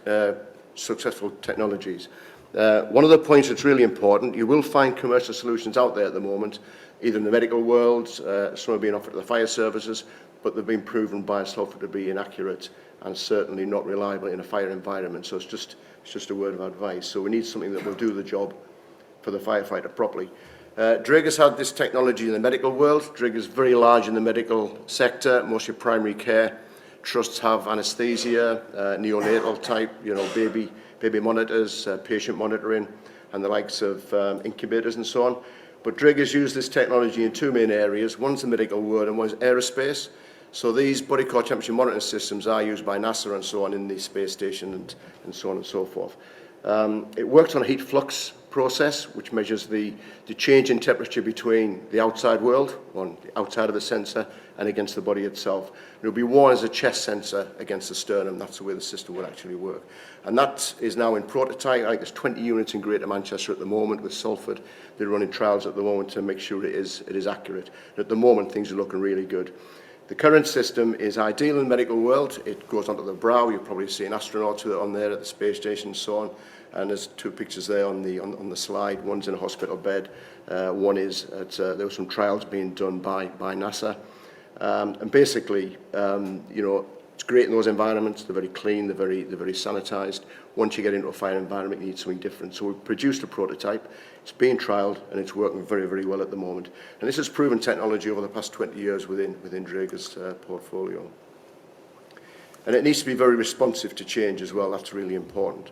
successful technologies. One of the points that's really important, you will find commercial solutions out there at the moment, either in the medical world, some are being offered to the fire services, but they've been proven by Salford to be inaccurate and certainly not reliable in a fire environment. So it's just a word of advice. So we need something that will do the job for the firefighter properly. Dräger's had this technology in the medical world. Dräger's very large in the medical sector, mostly primary care. Trusts have anaesthesia, neonatal type, baby monitors, patient monitoring, and the likes of incubators and so on. But Dräger's used this technology in two main areas. One's the medical world and one's aerospace. So these body core temperature monitoring systems are used by NASA and so on in the space station and so on and so forth. It works on a heat flux process, which measures the change in temperature between the outside world, on the outside of the sensor, and against the body itself. It will be worn as a chest sensor against the sternum. That's the way the system will actually work. And that is now in prototype. I think there's 20 units in Greater Manchester at the moment with Salford. They're running trials at the moment to make sure it is accurate. And at the moment, things are looking really good. The current system is ideal in the medical world. It goes onto the brow. You'll probably see an astronaut on there at the space station and so on. And there's two pictures there on the slide. One's in a hospital bed. One is there were some trials being done by NASA. And basically, it's great in those environments. They're very clean. They're very sanitized. Once you get into a fire environment, you need something different. So we've produced a prototype. It's being trialed, and it's working very, very well at the moment. And this has proven technology over the past 20 years within Dräger's portfolio. And it needs to be very responsive to change as well. That's really important.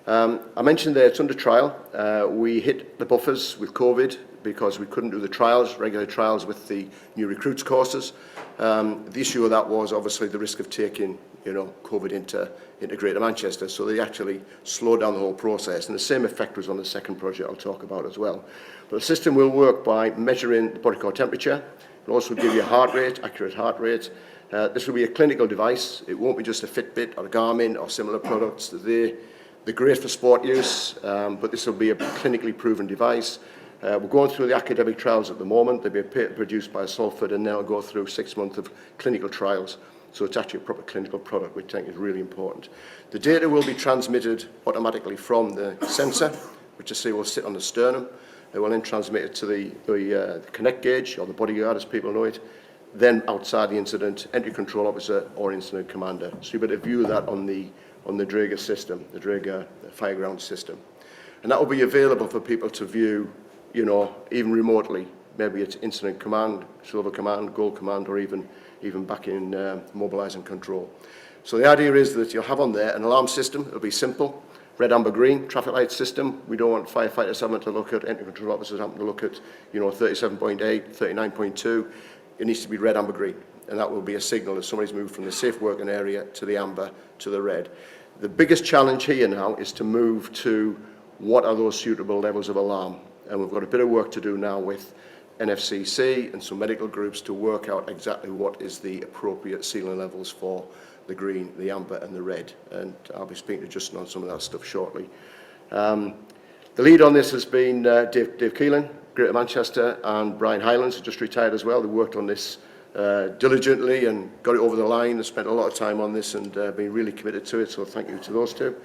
I mentioned there it's under trial. We hit the buffers with COVID because we couldn't do the trials, regular trials with the new recruits courses. The issue of that was obviously the risk of taking, COVID into Greater Manchester. So they actually slowed down the whole process. And the same effect was on the second project I'll talk about as well. But the system will work by measuring the body core temperature. It'll also give you a heart rate, accurate heart rate. This will be a clinical device. It won't be just a Fitbit or a Garmin or similar products. They're great for sport use, but this will be a clinically proven device. We're going through the academic trials at the moment. They'll be produced by Salford and now go through 6 months of clinical trials. So it's actually a proper clinical product, which I think is really important. The data will be transmitted automatically from the sensor, which I say will sit on the sternum. It will then transmit it to the connect gauge, or the bodyguard as people know it. Then outside the incident, entry control officer or incident commander. So you better view that on the Dräger system, the Dräger fireground system. And that will be available for people to view, even remotely. Maybe it's incident command, silver command, gold command, or even back in mobilize and control. So the idea is that you'll have on there an alarm system. It'll be simple. Red, amber, green traffic light system. We don't want firefighters having to look at, entry control officers having to look at, 37.8, 39.2. It needs to be red, amber, green. And that will be a signal that somebody's moved from the safe working area to the amber to the red. The biggest challenge here now is to move to what are those suitable levels of alarm. And we've got a bit of work to do now with NFCC and some medical groups to work out exactly what is the appropriate ceiling levels for the green, the amber and the red. And I'll be speaking to Justin on some of that stuff shortly. The lead on this has been Dave Keelan, Greater Manchester, and Brian Highlands, who just retired as well. They worked on this diligently and got it over the line. They spent a lot of time on this and been really committed to it, so thank you to those two.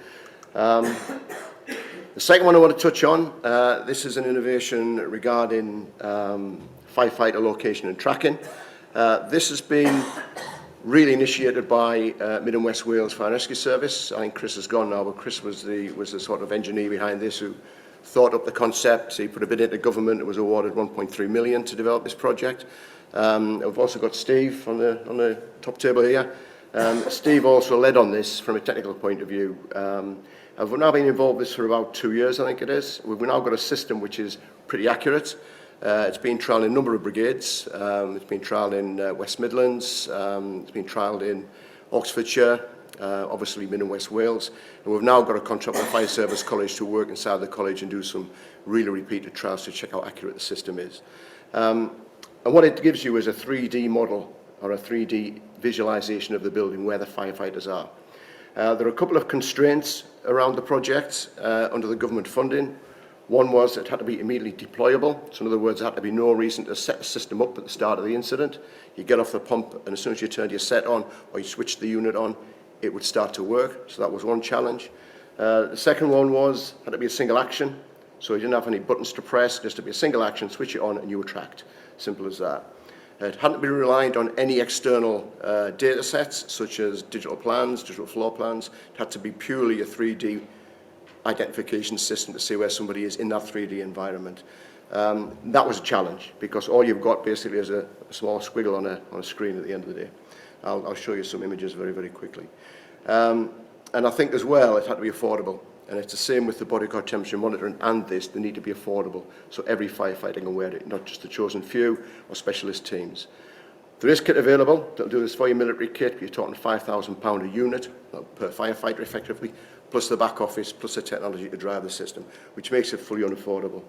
The second one I want to touch on, this is an innovation regarding firefighter location and tracking. This has been really initiated by Mid and West Wales Fire and Rescue Service. I think Chris has gone now, but Chris was the sort of engineer behind this who thought up the concept. He put a bid into government. It was awarded 1.3 million to develop this project. We've also got Steve on the top table here. Steve also led on this from a technical point of view. We've now been involved in this for about 2 years, I think it is. We've now got a system which is pretty accurate. It's been trialled in a number of brigades. It's been trialled in West Midlands. It's been trialled in Oxfordshire, obviously Mid and West Wales. And we've now got a contract with the Fire Service College to work inside the college and do some really repeated trials to check how accurate the system is. And what it gives you is a 3D model or a 3D visualization of the building where the firefighters are. There are a couple of constraints around the project under the government funding. One was it had to be immediately deployable. So in other words, there had to be no reason to set the system up at the start of the incident. You get off the pump and as soon as you turned your set on or you switched the unit on, it would start to work. So that was one challenge. The second one was had to be a single action. So you didn't have any buttons to press, just to be a single action, switch it on and you were tracked. Simple as that. It hadn't been reliant on any external data sets, such as digital plans, digital floor plans. It had to be purely a 3D identification system to see where somebody is in that 3D environment. That was a challenge, because all you've got basically is a small squiggle on a screen at the end of the day. I'll show you some images very, very quickly. And I think as well, it had to be affordable. And it's the same with the body core temperature monitoring and this, they need to be affordable. So every firefighter can wear it, not just the chosen few or specialist teams. There is kit available that'll do this for your military kit. You're talking £5,000 a unit per firefighter effectively, plus the back office, plus the technology to drive the system, which makes it fully unaffordable.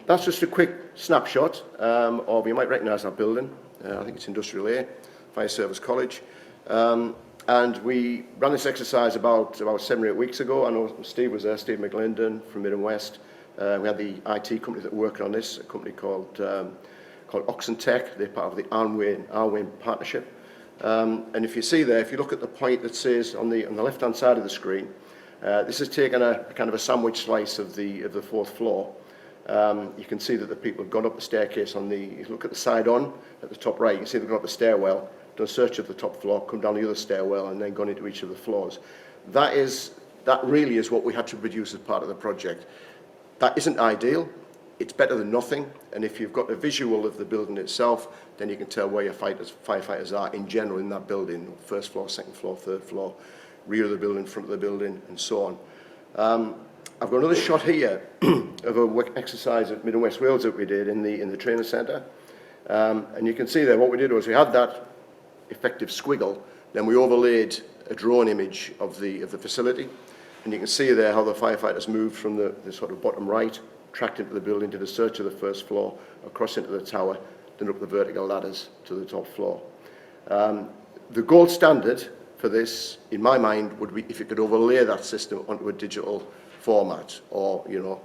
That's just a quick snapshot of, you might recognise that building. I think it's Industrial A, Fire Service College. And we ran this exercise about 7 or 8 weeks ago. I know Steve was there, Steve McLinden from Mid and West. We had the IT company that worked on this, a company called Oxentech. They're part of the Arwin partnership. And if you see there, if you look at the point that says on the left-hand side of the screen, this has taken a kind of a sandwich slice of the fourth floor. You can see that the people have gone up the staircase if you look at the side on, at the top right, you can see they've gone up the stairwell, done a search of the top floor, come down the other stairwell, and then gone into each of the floors. That really is what we had to produce as part of the project. That isn't ideal. It's better than nothing. And if you've got a visual of the building itself, then you can tell where your firefighters are in general in that building, first floor, second floor, third floor, rear of the building, front of the building, and so on. I've got another shot here of a work exercise at Mid and West Wales that we did in the training centre. And you can see there what we did was we had that effective squiggle, then we overlaid a drone image of the facility. And you can see there how the firefighters moved from the sort of bottom right, tracked into the building, did a search of the first floor, across into the tower, then up the vertical ladders to the top floor. The gold standard for this, in my mind, would be if you could overlay that system onto a digital format or, you know,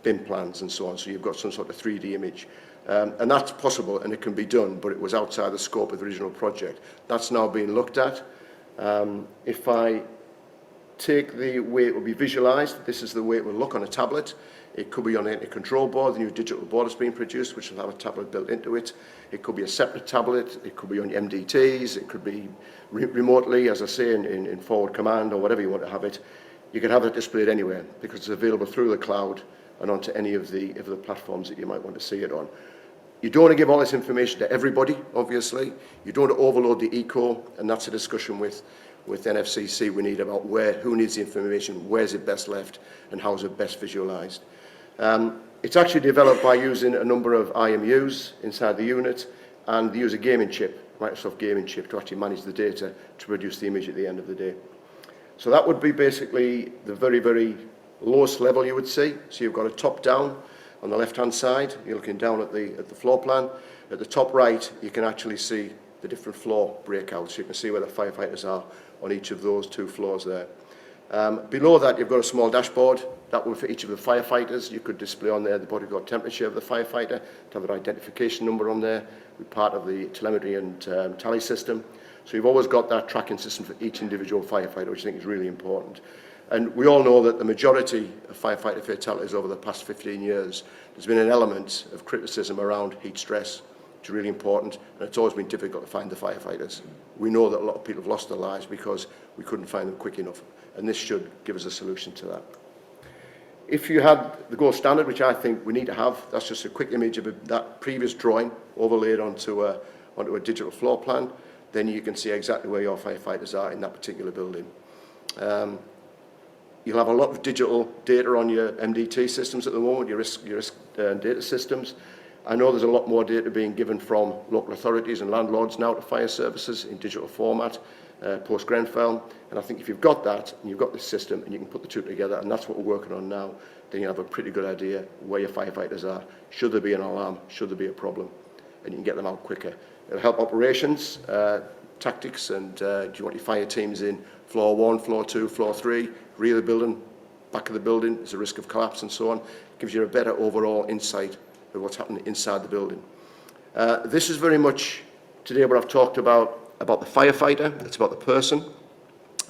BIM plans and so on, so you've got some sort of 3D image. And that's possible and it can be done, but it was outside the scope of the original project. That's now being looked at. If I take the way it will be visualised, this is the way it will look on a tablet. It could be on a control board, the new digital board that's being produced, which will have a tablet built into it. It could be a separate tablet, it could be on your MDTs, it could be remotely, as I say, in forward command or whatever you want to have it. You can have it displayed anywhere because it's available through the cloud and onto any of the platforms that you might want to see it on. You don't want to give all this information to everybody, obviously. You don't want to overload the eco, and that's a discussion with NFCC we need about who needs the information, where's it best left, and how is it best visualised. It's actually developed by using a number of IMUs inside the unit, and they use a gaming chip, Microsoft gaming chip, to actually manage the data to produce the image at the end of the day. So that would be basically the very, very lowest level you would see. So you've got a top down on the left-hand side. You're looking down at the floor plan. At the top right, you can actually see the different floor breakouts. You can see where the firefighters are on each of those 2 floors there. Below that, you've got a small dashboard. That will, for each of the firefighters, you could display on there the body core temperature of the firefighter, to have their identification number on there, be part of the telemetry and tally system. So you've always got that tracking system for each individual firefighter, which I think is really important. And we all know that the majority of firefighter fatalities over the past 15 years, there's been an element of criticism around heat stress, which is really important, and it's always been difficult to find the firefighters. We know that a lot of people have lost their lives because we couldn't find them quick enough, and this should give us a solution to that. If you had the gold standard, which I think we need to have, that's just a quick image of that previous drawing overlaid onto a digital floor plan, then you can see exactly where your firefighters are in that particular building. You'll have a lot of digital data on your MDT systems at the moment, your risk data systems. I know there's a lot more data being given from local authorities and landlords now to fire services in digital format, post-Grenfell. And I think if you've got that, and you've got this system, and you can put the 2 together, and that's what we're working on now, then you have a pretty good idea where your firefighters are. Should there be an alarm? Should there be a problem? And you can get them out quicker. It'll help operations, tactics, and do you want your fire teams in floor 1, floor 2, floor 3, rear of the building, back of the building, there's a risk of collapse and so on. It gives you a better overall insight of what's happening inside the building. This is very much today what I've talked about the firefighter, it's about the person.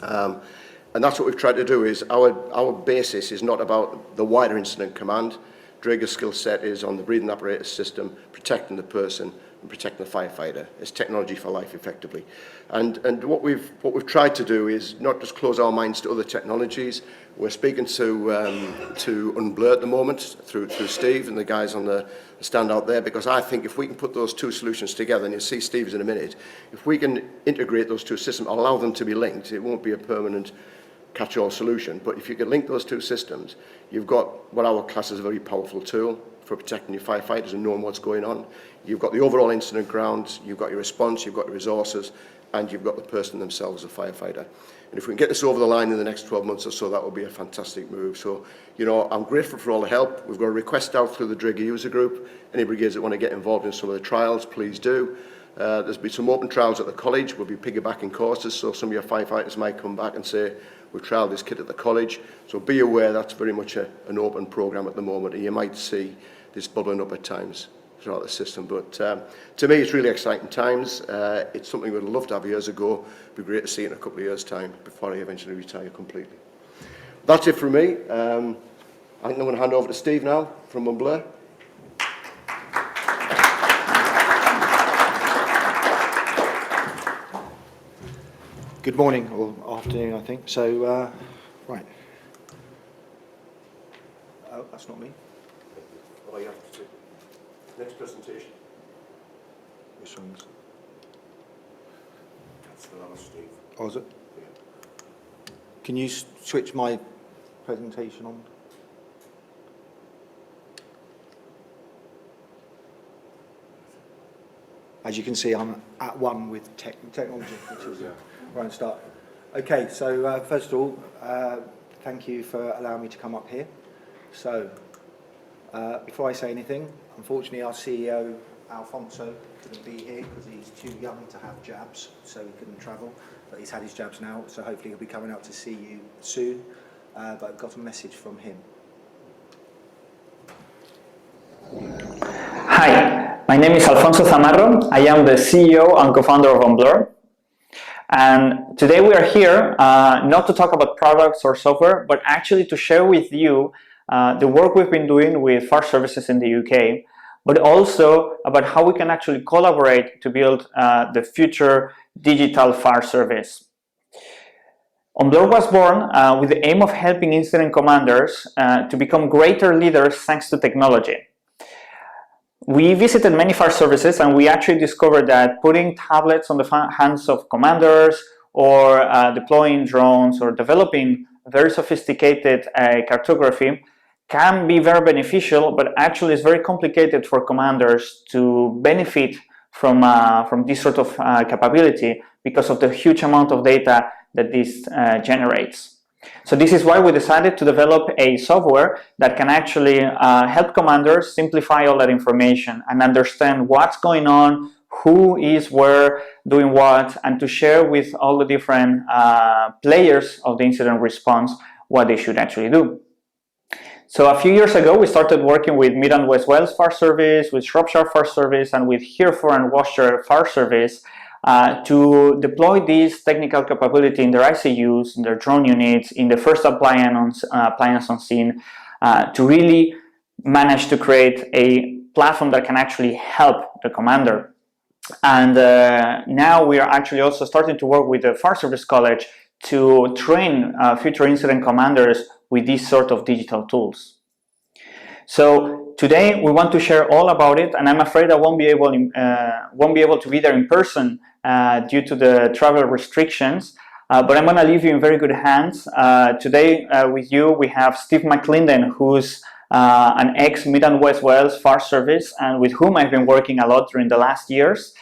And that's what we've tried to do is our basis is not about the wider incident command. Dräger's skill set is on the breathing apparatus system, protecting the person and protecting the firefighter. It's technology for life, effectively. And what we've tried to do is not just close our minds to other technologies. We're speaking to Unblur at the moment through Steve and the guys on the stand out there, because I think if we can put those 2 solutions together, and you'll see Steve's in a minute, if we can integrate those 2 systems, allow them to be linked, it won't be a permanent catch-all solution, but if you can link those 2 systems, you've got what our class is a very powerful tool for protecting your firefighters and knowing what's going on. You've got the overall incident grounds, you've got your response, you've got your resources, and you've got the person themselves, a firefighter. And if we can get this over the line in the next 12 months or so, that will be a fantastic move. So, you know, I'm grateful for all the help. We've got a request out through the Dräger user group. Any brigades that want to get involved in some of the trials, please do. There's been some open trials at the college. We'll be piggybacking courses, so some of your firefighters might come back and say, we've trialled this kit at the college. So be aware that's very much an open programme at the moment, and you might see this bubbling up at times throughout the system. But to me, it's really exciting times. It's something we'd love to have years ago. It'd be great to see it in a couple of years' time before I eventually retire completely. That's it from me. I think I'm going to hand over to Steve now from Unblur. Good morning, or afternoon, I think. So, right. Oh, that's not me. Oh, you have to do. Next presentation. Which one's? That's the last, Steve. Oh, is it? Yeah. Can you switch my presentation on? As you can see, I'm at one with technology, which is where I start. Okay, so first of all, thank you for allowing me to come up here. So, before I say anything, unfortunately our CEO, Alfonso, couldn't be here because he's too young to have jabs, so he couldn't travel. But he's had his jabs now, so hopefully he'll be coming up to see you soon. But I've got a message from him. Hi, my name is Alfonso Zamarro. I am the CEO and co-founder of Unblur. And today we are here not to talk about products or software, but actually to share with you the work we've been doing with fire services in the UK, but also about how we can actually collaborate to build the future digital fire service. Unblur was born with the aim of helping incident commanders to become greater leaders thanks to technology. We visited many fire services and we actually discovered that putting tablets on the hands of commanders or deploying drones or developing very sophisticated cartography can be very beneficial, but actually it's very complicated for commanders to benefit from this sort of capability because of the huge amount of data that this generates. So this is why we decided to develop a software that can actually help commanders simplify all that information and understand what's going on, who is where doing what, and to share with all the different players of the incident response what they should actually do. So a few years ago we started working with Mid and West Wales Fire Service, with Shropshire Fire Service, and with Hereford and Worcestershire Fire Service to deploy this technical capability in their ICUs, in their drone units, in the first appliance on scene, to really manage to create a platform that can actually help the commander. And now we are actually also starting to work with the Fire Service College to train future incident commanders with these sort of digital tools. So today we want to share all about it, and I'm afraid I won't be able to be there in person due to the travel restrictions, but I'm going to leave you in very good hands. Today with you we have Steve McLinden, who's an ex-Mid and West Wales Fire Service and with whom I've been working a lot during the last years.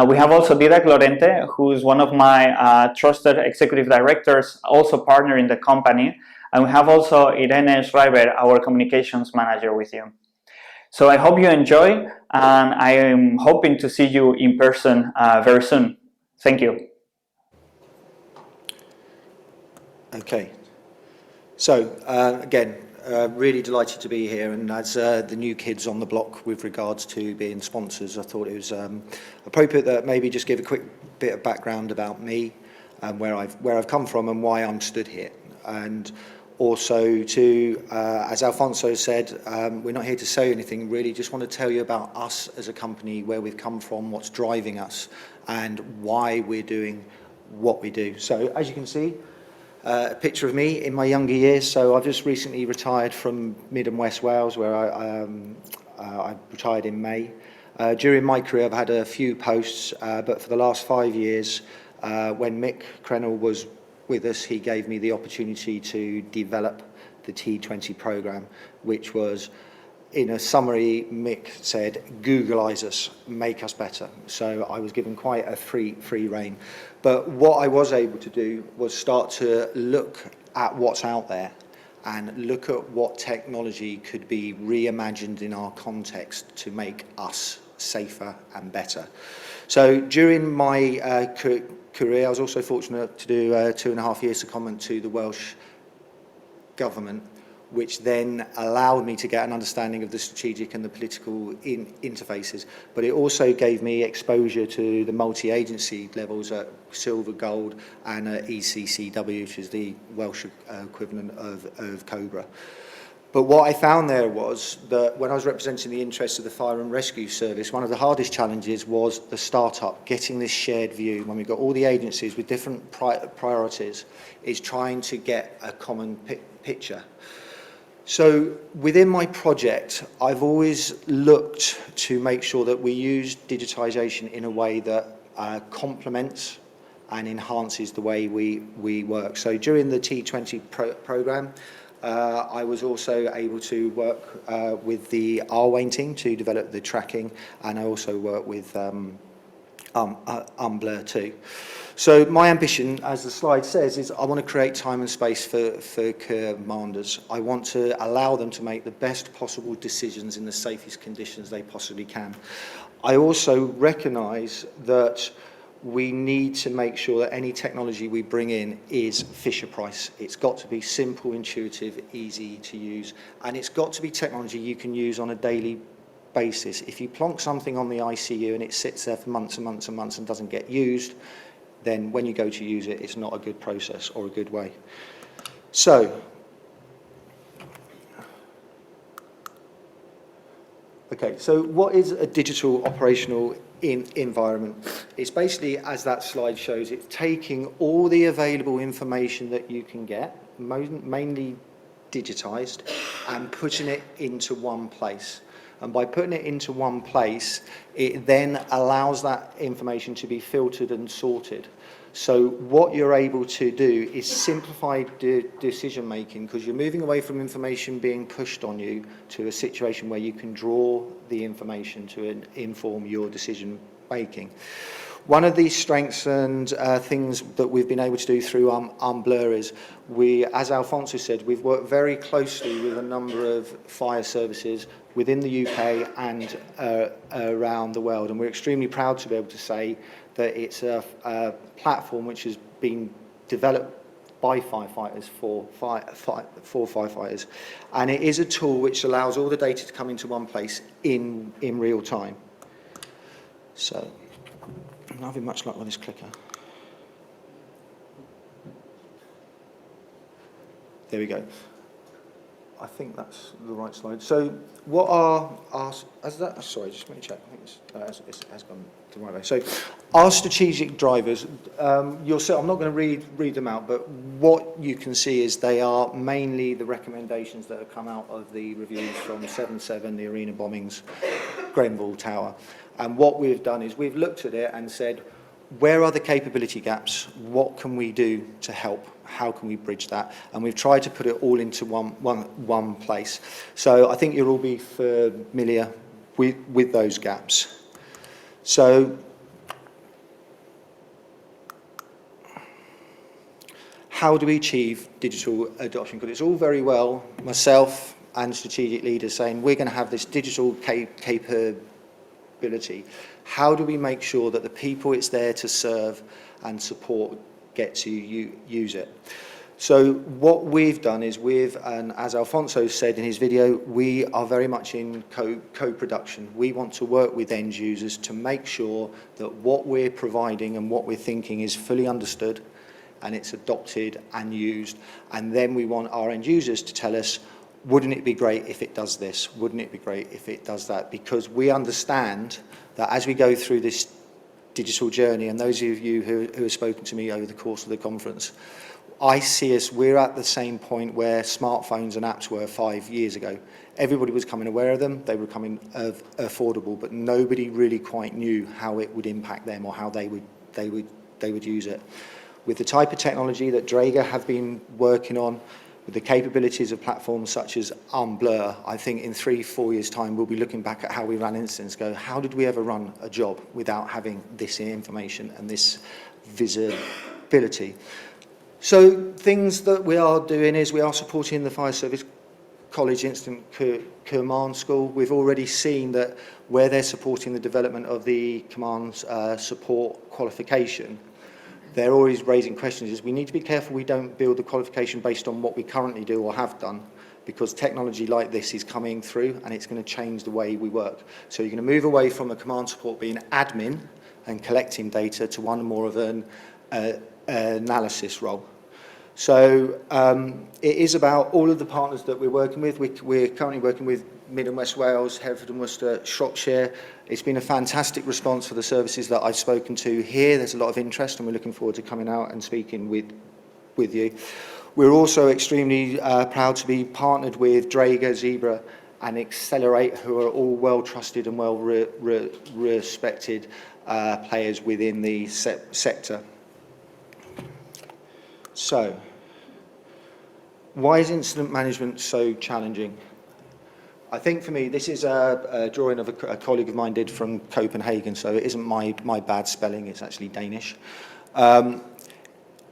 We have also Dräger Lorente, who's one of my trusted executive directors, also partner in the company. And we have also Irene Schreiber, our communications manager, with you. So I hope you enjoy, and I am hoping to see you in person very soon. Thank you. Okay. So, again, really delighted to be here, and as the new kids on the block with regards to being sponsors, I thought it was appropriate that maybe just give a quick bit of background about me and where I've come from and why I'm stood here. And also to, as Alfonso said, we're not here to say anything, really just want to tell you about us as a company, where we've come from, what's driving us, and why we're doing what we do. So as you can see, a picture of me in my younger years. So I've just recently retired from Mid and West Wales, where I retired in May. During my career, I've had a few posts, but for the last 5 years, when Mick Crennell was with us, he gave me the opportunity to develop the T20 program, which was, in a summary, Mick said, Googleize us, make us better. So I was given quite a free rein. But what I was able to do was start to look at what's out there and look at what technology could be reimagined in our context to make us safer and better. So during my career, I was also fortunate to do 2.5 years secondment to the Welsh Government, which then allowed me to get an understanding of the strategic and the political interfaces. But it also gave me exposure to the multi-agency levels at Silver, Gold, and at ECCW, which is the Welsh equivalent of Cobra. But what I found there was that when I was representing the interests of the Fire and Rescue Service, one of the hardest challenges was the startup, getting this shared view. When we've got all the agencies with different priorities, is trying to get a common picture. So within my project, I've always looked to make sure that we use digitisation in a way that complements and enhances the way we work. So during the T20 programme, I was also able to work with the Arwayne team to develop the tracking, and I also work with Unblur too. So my ambition, as the slide says, is I want to create time and space for commanders. I want to allow them to make the best possible decisions in the safest conditions they possibly can. I also recognise that we need to make sure that any technology we bring in is Fisher-Price. It's got to be simple, intuitive, easy to use, and it's got to be technology you can use on a daily basis. If you plonk something on the ICU and it sits there for months and months and months and doesn't get used, then when you go to use it, it's not a good process or a good way. So, okay, so what is a digital operational environment? It's basically, as that slide shows, it's taking all the available information that you can get, mainly digitized, and putting it into one place. And by putting it into one place, it then allows that information to be filtered and sorted. So what you're able to do is simplify decision making, because you're moving away from information being pushed on you to a situation where you can draw the information to inform your decision making. One of the strengths and things that we've been able to do through Unblur is as Alfonso said, we've worked very closely with a number of fire services within the UK and around the world, and we're extremely proud to be able to say that it's a platform which has been developed by firefighters for firefighters, and it is a tool which allows all the data to come into one place in real time. So, I'm not having much luck with this clicker. There we go. I think that's the right slide. So what are our, sorry, just let me check. I think it has gone the right way. So our strategic drivers, you'll see, I'm not going to read them out, but what you can see is they are mainly the recommendations that have come out of the reviews from 7/7, the arena bombings, Grenville Tower. And what we've done is we've looked at it and said, where are the capability gaps? What can we do to help? How can we bridge that? And we've tried to put it all into one place. So I think you'll all be familiar with those gaps. So how do we achieve digital adoption? Because it's all very well myself and strategic leaders saying we're going to have this digital capability. How do we make sure that the people it's there to serve and support get to use it? So what we've done is and as Alfonso said in his video, we are very much in co-production. We want to work with end users to make sure that what we're providing and what we're thinking is fully understood and it's adopted and used. And then we want our end users to tell us, wouldn't it be great if it does this? Wouldn't it be great if it does that? Because we understand that as we go through this digital journey, and those of you who have spoken to me over the course of the conference, I see us, we're at the same point where smartphones and apps were 5 years ago. Everybody was becoming aware of them, they were becoming affordable, but nobody really quite knew how it would impact them or how they would use it. With the type of technology that Dräger have been working on, with the capabilities of platforms such as Unblur, I think in 3-4 years' time we'll be looking back at how we ran incidents, go, how did we ever run a job without having this information and this visibility? So things that we are doing is we are supporting the Fire Service College Incident Command School. We've already seen that where they're supporting the development of the command support qualification, they're always raising questions is we need to be careful we don't build the qualification based on what we currently do or have done, because technology like this is coming through and it's going to change the way we work. So you're going to move away from a command support being admin and collecting data to one more of an analysis role. So it is about all of the partners that we're working with. We're currently working with Mid and West Wales, Hereford and Worcester, Shropshire. It's been a fantastic response for the services that I've spoken to here. There's a lot of interest and we're looking forward to coming out and speaking with you. We're also extremely proud to be partnered with Dräger, Zebra and Accelerate, who are all well-trusted and well-respected players within the sector. So, why is incident management so challenging? I think for me, this is a drawing of a colleague of mine did from Copenhagen, so it isn't my bad spelling, it's actually Danish.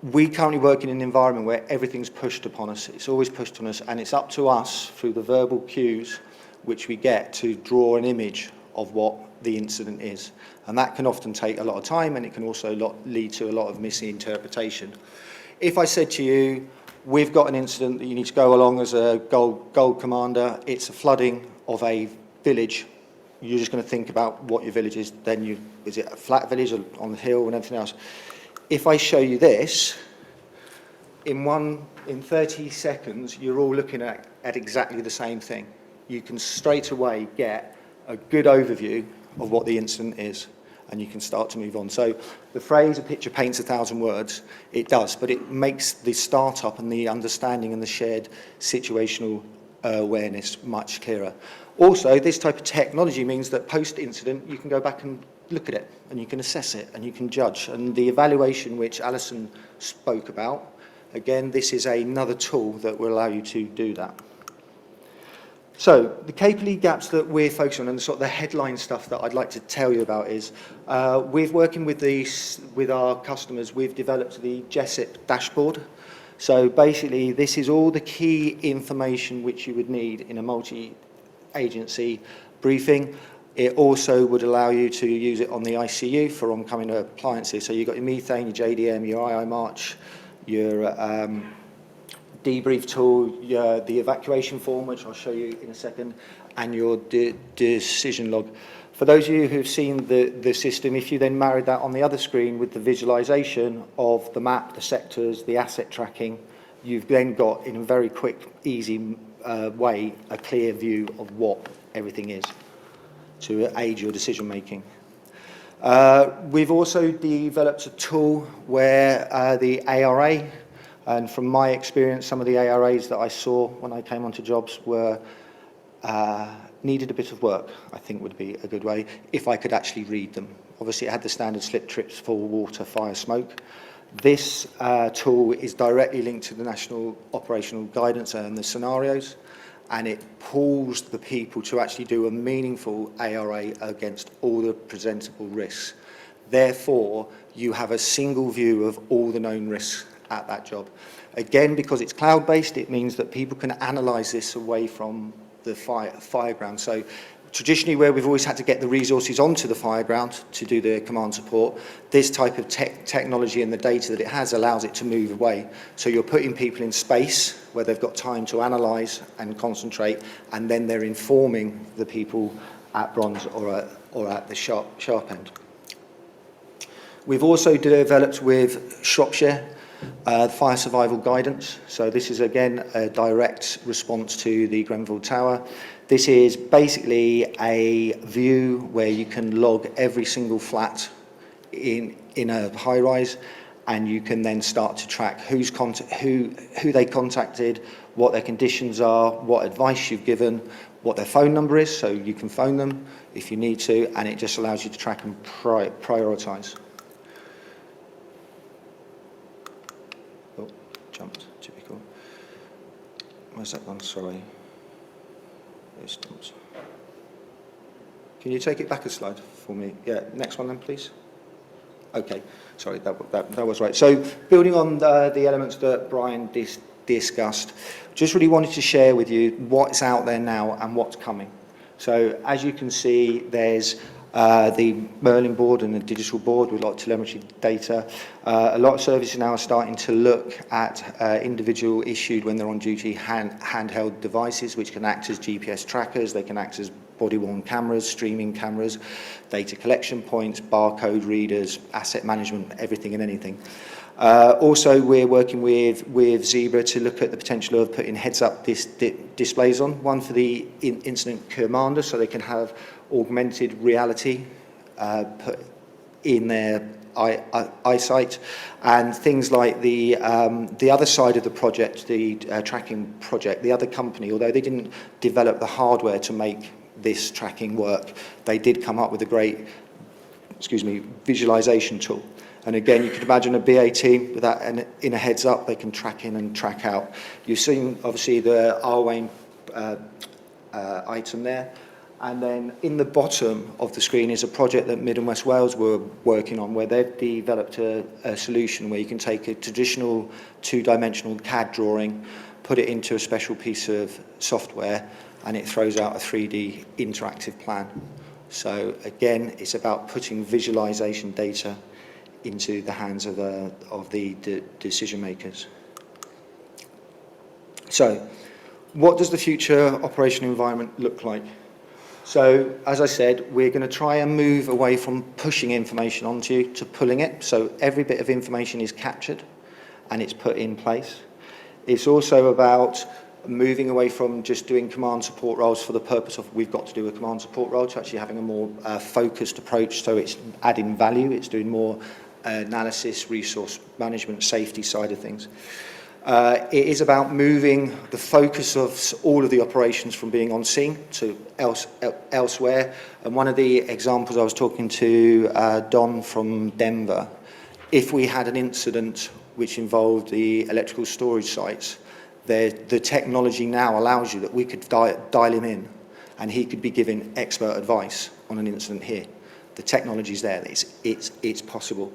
We currently work in an environment where everything's pushed upon us. It's always pushed on us, and it's up to us through the verbal cues which we get to draw an image of what the incident is. And that can often take a lot of time, and it can also lead to a lot of misinterpretation. If I said to you, we've got an incident that you need to go along as a gold commander, it's a flooding of a village, you're just going to think about what your village is, then is it a flat village or on the hill and everything else? If I show you this, in 30 seconds, you're all looking at exactly the same thing. You can straight away get a good overview of what the incident is, and you can start to move on. So the phrase, a picture paints 1,000 words, it does, but it makes the startup and the understanding and the shared situational awareness much clearer. Also, this type of technology means that post-incident, you can go back and look at it, and you can assess it, and you can judge. And the evaluation which Alison spoke about, again, this is another tool that will allow you to do that. So the capability gaps that we're focusing on, and sort of the headline stuff that I'd like to tell you about is, we're working with our customers, we've developed the JESIP dashboard. So basically, this is all the key information which you would need in a multi-agency briefing. It also would allow you to use it on the ICU for oncoming appliances. So you've got your methane, your JDM, your II March, your debrief tool, the evacuation form, which I'll show you in a second, and your decision log. For those of you who've seen the system, if you then married that on the other screen with the visualization of the map, the sectors, the asset tracking, you've then got, in a very quick, easy way, a clear view of what everything is to aid your decision making. We've also developed a tool where the ARA, and from my experience, some of the ARAs that I saw when I came onto jobs were needed a bit of work, I think would be a good way, if I could actually read them. Obviously, it had the standard slip trips for water, fire, smoke. This tool is directly linked to the National Operational Guidance and the scenarios, and it pulls the people to actually do a meaningful ARA against all the presentable risks. Therefore, you have a single view of all the known risks at that job. Again, because it's cloud-based, it means that people can analyse this away from the fireground. So traditionally, where we've always had to get the resources onto the fireground to do the command support, this type of technology and the data that it has allows it to move away. So you're putting people in space where they've got time to analyse and concentrate, and then they're informing the people at bronze or at the sharp end. We've also developed with Shropshire fire survival guidance. So this is again a direct response to the Grenfell Tower. This is basically a view where you can log every single flat in a high rise, and you can then start to track who they contacted, what their conditions are, what advice you've given, what their phone number is, so you can phone them if you need to, and it just allows you to track and prioritise. Oh, jumped, typical. Where's that one? Sorry. Can you take it back a slide for me? Yeah, next one then, please. Okay, sorry, that was right. So building on the elements that Brian discussed, just really wanted to share with you what's out there now and what's coming. So as you can see, there's the Merlin board and the digital board with a lot of telemetry data. A lot of services now are starting to look at individual issued when they're on duty handheld devices, which can act as GPS trackers, they can act as body-worn cameras, streaming cameras, data collection points, barcode readers, asset management, everything and anything. Also, we're working with Zebra to look at the potential of putting heads-up displays on, one for the incident commander, so they can have augmented reality put in their eyesight, and things like the other side of the project, the tracking project, the other company, although they didn't develop the hardware to make this tracking work, they did come up with a great, visualization tool. And again, you could imagine a BA team with that in a heads up, they can track in and track out. You've seen, obviously, the Arwayne item there. And then in the bottom of the screen is a project that Mid and West Wales were working on, where they've developed a solution where you can take a traditional two-dimensional CAD drawing, put it into a special piece of software, and it throws out a 3D interactive plan. So again, it's about putting visualization data into the hands of the decision makers. So, what does the future operational environment look like? So, as I said, we're going to try and move away from pushing information onto you to pulling it. So every bit of information is captured and it's put in place. It's also about moving away from just doing command support roles for the purpose of we've got to do a command support role to actually having a more focused approach. So it's adding value, it's doing more analysis, resource management, safety side of things. It is about moving the focus of all of the operations from being on scene to elsewhere. And one of the examples, I was talking to Don from Denver. If we had an incident which involved the electrical storage sites, the technology now allows you that we could dial him in and he could be given expert advice on an incident here. The technology's there, it's possible.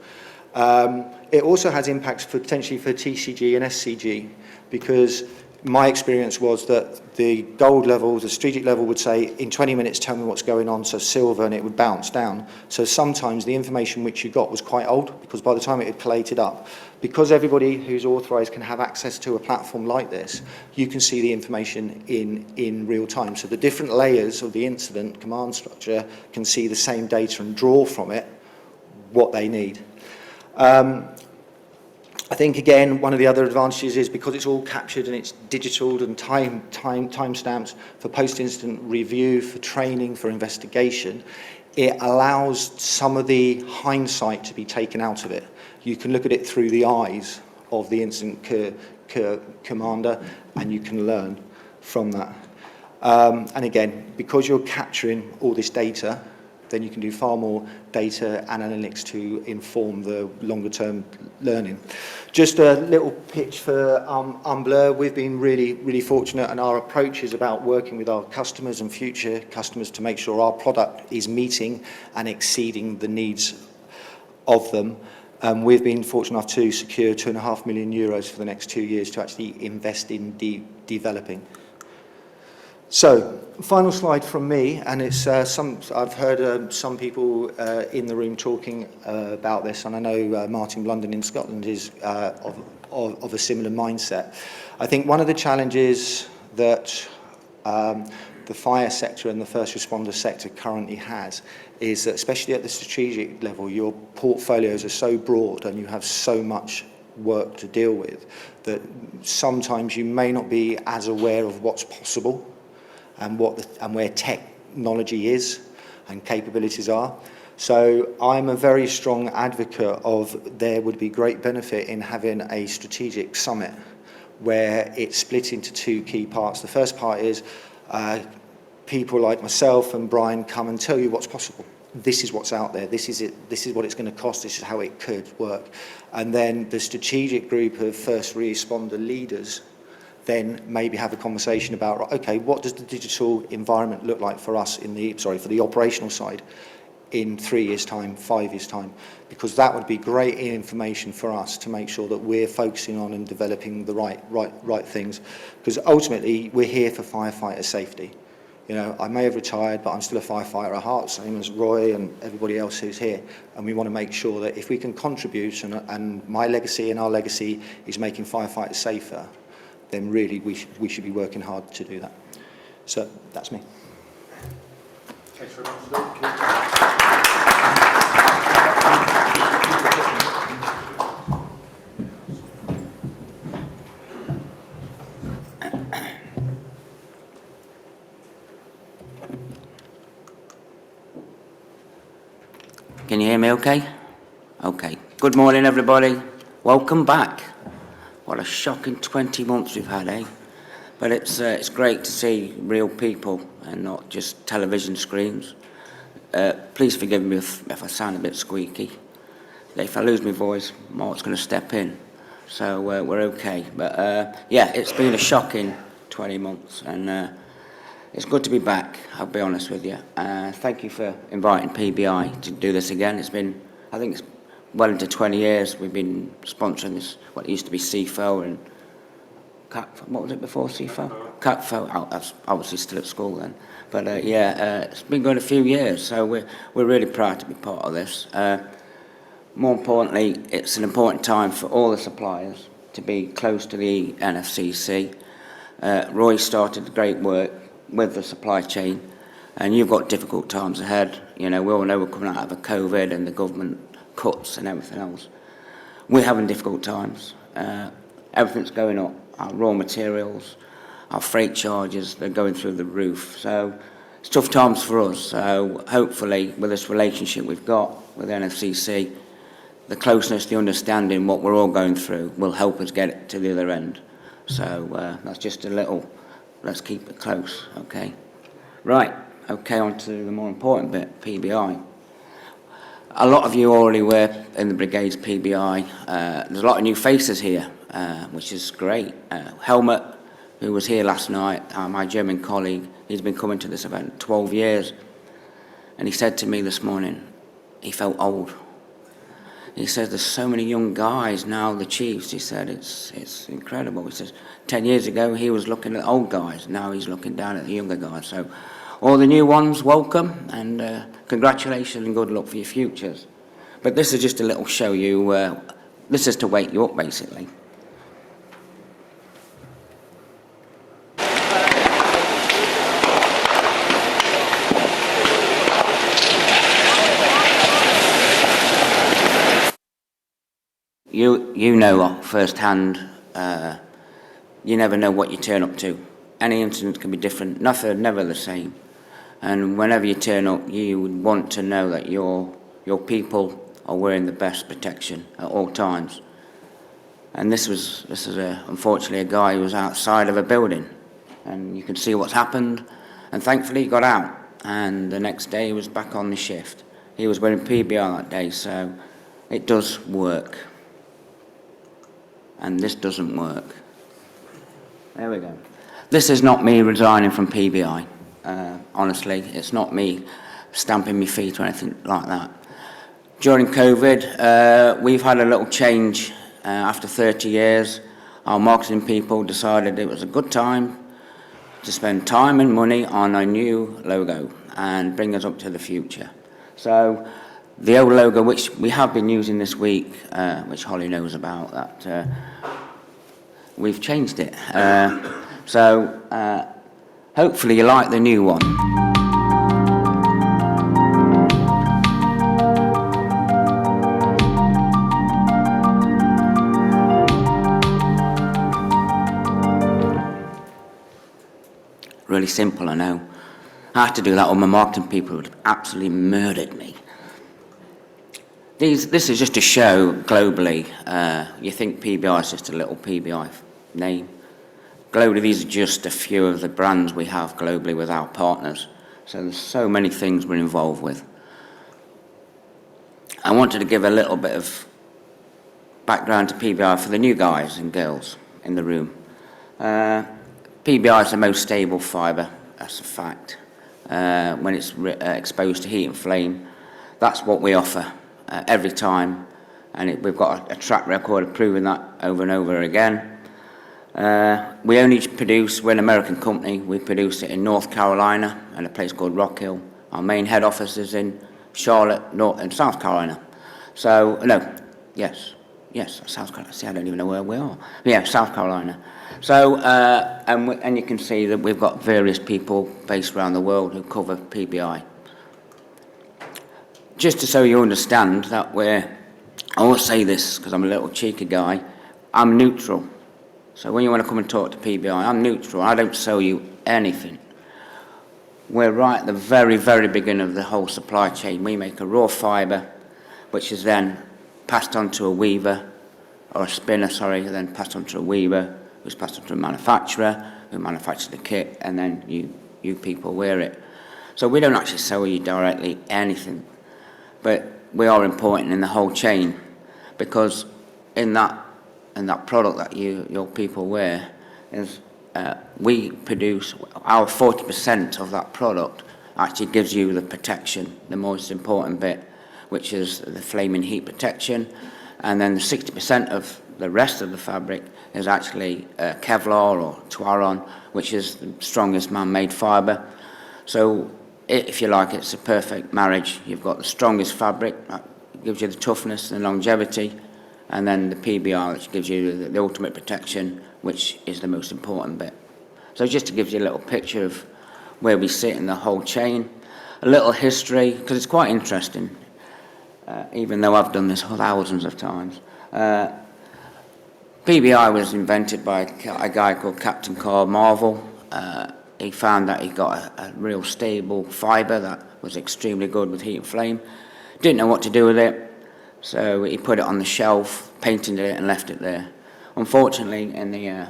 It also has impacts potentially for TCG and SCG, because my experience was that the gold level, the strategic level would say, in 20 minutes tell me what's going on, so silver, and it would bounce down. So sometimes the information which you got was quite old, because by the time it had collated up, because everybody who's authorised can have access to a platform like this, you can see the information in real time. So the different layers of the incident command structure can see the same data and draw from it what they need. I think, again, one of the other advantages is because it's all captured and it's digital and time stamps for post-incident review, for training, for investigation, it allows some of the hindsight to be taken out of it. You can look at it through the eyes of the incident commander, and you can learn from that. And again, because you're capturing all this data, then you can do far more data analytics to inform the longer-term learning. Just a little pitch for Unblur. We've been really fortunate, and our approach is about working with our customers and future customers to make sure our product is meeting and exceeding the needs of them. We've been fortunate enough to secure €2.5 million for the next 2 years to actually invest in developing. So, final slide from me, and it's I've heard some people in the room talking about this, and I know Martin McLinden in Scotland is of a similar mindset. I think one of the challenges that the fire sector and the first responder sector currently has is that, especially at the strategic level, your portfolios are so broad and you have so much work to deal with that sometimes you may not be as aware of what's possible and where technology is and capabilities are. So I'm a very strong advocate of there would be great benefit in having a strategic summit where it's split into two key parts. The first part is people like myself and Brian come and tell you what's possible. This is what's out there, this is it, this is what it's going to cost, this is how it could work. And then the strategic group of first responder leaders then maybe have a conversation about, okay, what does the digital environment look like for us for the operational side in 3 years' time, 5 years' time? Because that would be great information for us to make sure that we're focusing on and developing the right things. Because ultimately, we're here for firefighter safety. You know, I may have retired, but I'm still a firefighter at heart, same as Roy and everybody else who's here. And we want to make sure that if we can contribute, and my legacy and our legacy is making firefighters safer, then really we should be working hard to do that. So that's me. Thanks very much. Can you hear me okay? Okay. Good morning, everybody. Welcome back. What a shocking 20 months we've had, eh? But it's great to see real people and not just television screens. Please forgive me if I sound a bit squeaky. if I lose my voice, Mark's going to step in. So we're okay. But yeah, it's been a shocking 20 months, and it's good to be back, I'll be honest with you. Thank you for inviting PBI to do this again. It's been, I think it's well into 20 years we've been sponsoring this, what used to be CFO and what was it before CFO? CATFO. I was obviously still at school then. But yeah, it's been going a few years, so we're really proud to be part of this. More importantly, it's an important time for all the suppliers to be close to the NFCC. Roy started great work with the supply chain, and you've got difficult times ahead. You know, we all know we're coming out of a COVID and the government cuts and everything else. We're having difficult times. Everything's going up. Our raw materials, our freight charges, they're going through the roof. So it's tough times for us. So hopefully, with this relationship we've got with NFCC, the closeness, the understanding, what we're all going through will help us get it to the other end. So that's just a little, let's keep it close, okay? Right, okay, on to the more important bit, PBI. A lot of you already were in the brigade's PBI. There's a lot of new faces here, which is great. Helmut, who was here last night, my German colleague, he's been coming to this event 12 years. And he said to me this morning, he felt old. He says, there's so many young guys now, the chiefs. He said, it's incredible. He says, 10 years ago, he was looking at old guys. Now he's looking down at the younger guys. So all the new ones, welcome, and congratulations and good luck for your futures. But this is just a little show you, this is to wake you up, basically. You know firsthand, you never know what you turn up to. Any incident can be different, nothing, never the same. And whenever you turn up, you would want to know that your people are wearing the best protection at all times. And this is unfortunately a guy who was outside of a building, and you can see what's happened. And thankfully he got out, and the next day he was back on the shift. He was wearing PBR that day, so it does work. And this doesn't work. There we go. This is not me resigning from PBI. Honestly, it's not me stamping my feet or anything like that. During COVID, we've had a little change. After 30 years, our marketing people decided it was a good time to spend time and money on a new logo and bring us up to the future. So the old logo, which we have been using this week, which Holly knows about, that we've changed it. So hopefully you like the new one. Really simple, I know. I had to do that, or my marketing people would have absolutely murdered me. This is just to show globally, you think PBI is just a little PBI name. Globally, these are just a few of the brands we have globally with our partners. So there's so many things we're involved with. I wanted to give a little bit of background to PBI for the new guys and girls in the room. PBI is the most stable fibre, that's a fact. When it's exposed to heat and flame, that's what we offer every time, and we've got a track record of proving that over and over again. We only produce, we're an American company, we produce it in North Carolina and a place called Rock Hill. Our main head office is in Charlotte, South Carolina. So, South Carolina. See, I don't even know where we are. Yeah, South Carolina. So, and you can see that we've got various people based around the world who cover PBI. Just so you understand that I won't say this because I'm a little cheeky guy, I'm neutral. So when you want to come and talk to PBI, I'm neutral. I don't sell you anything. We're right at the very, very beginning of the whole supply chain. We make a raw fibre, which is then passed on to a weaver, or a spinner, then passed on to a weaver, who's passed on to a manufacturer, who manufactures the kit, and then you people wear it. So we don't actually sell you directly anything. But we are important in the whole chain, because in that product that your people wear is we produce our 40% of that product actually gives you the protection, the most important bit, which is the flaming heat protection, and then the 60% of the rest of the fabric is actually Kevlar or Twaron, which is the strongest man-made fibre. So if you like, it's a perfect marriage. You've got the strongest fabric that gives you the toughness and longevity, and then the PBI, which gives you the ultimate protection, which is the most important bit. So just to give you a little picture of where we sit in the whole chain, a little history, because it's quite interesting, even though I've done this thousands of times. PBI was invented by a guy called Captain Carl Marvel. He found that he got a real stable fibre that was extremely good with heat and flame. Didn't know what to do with it, so he put it on the shelf, painted it and left it there. Unfortunately, in the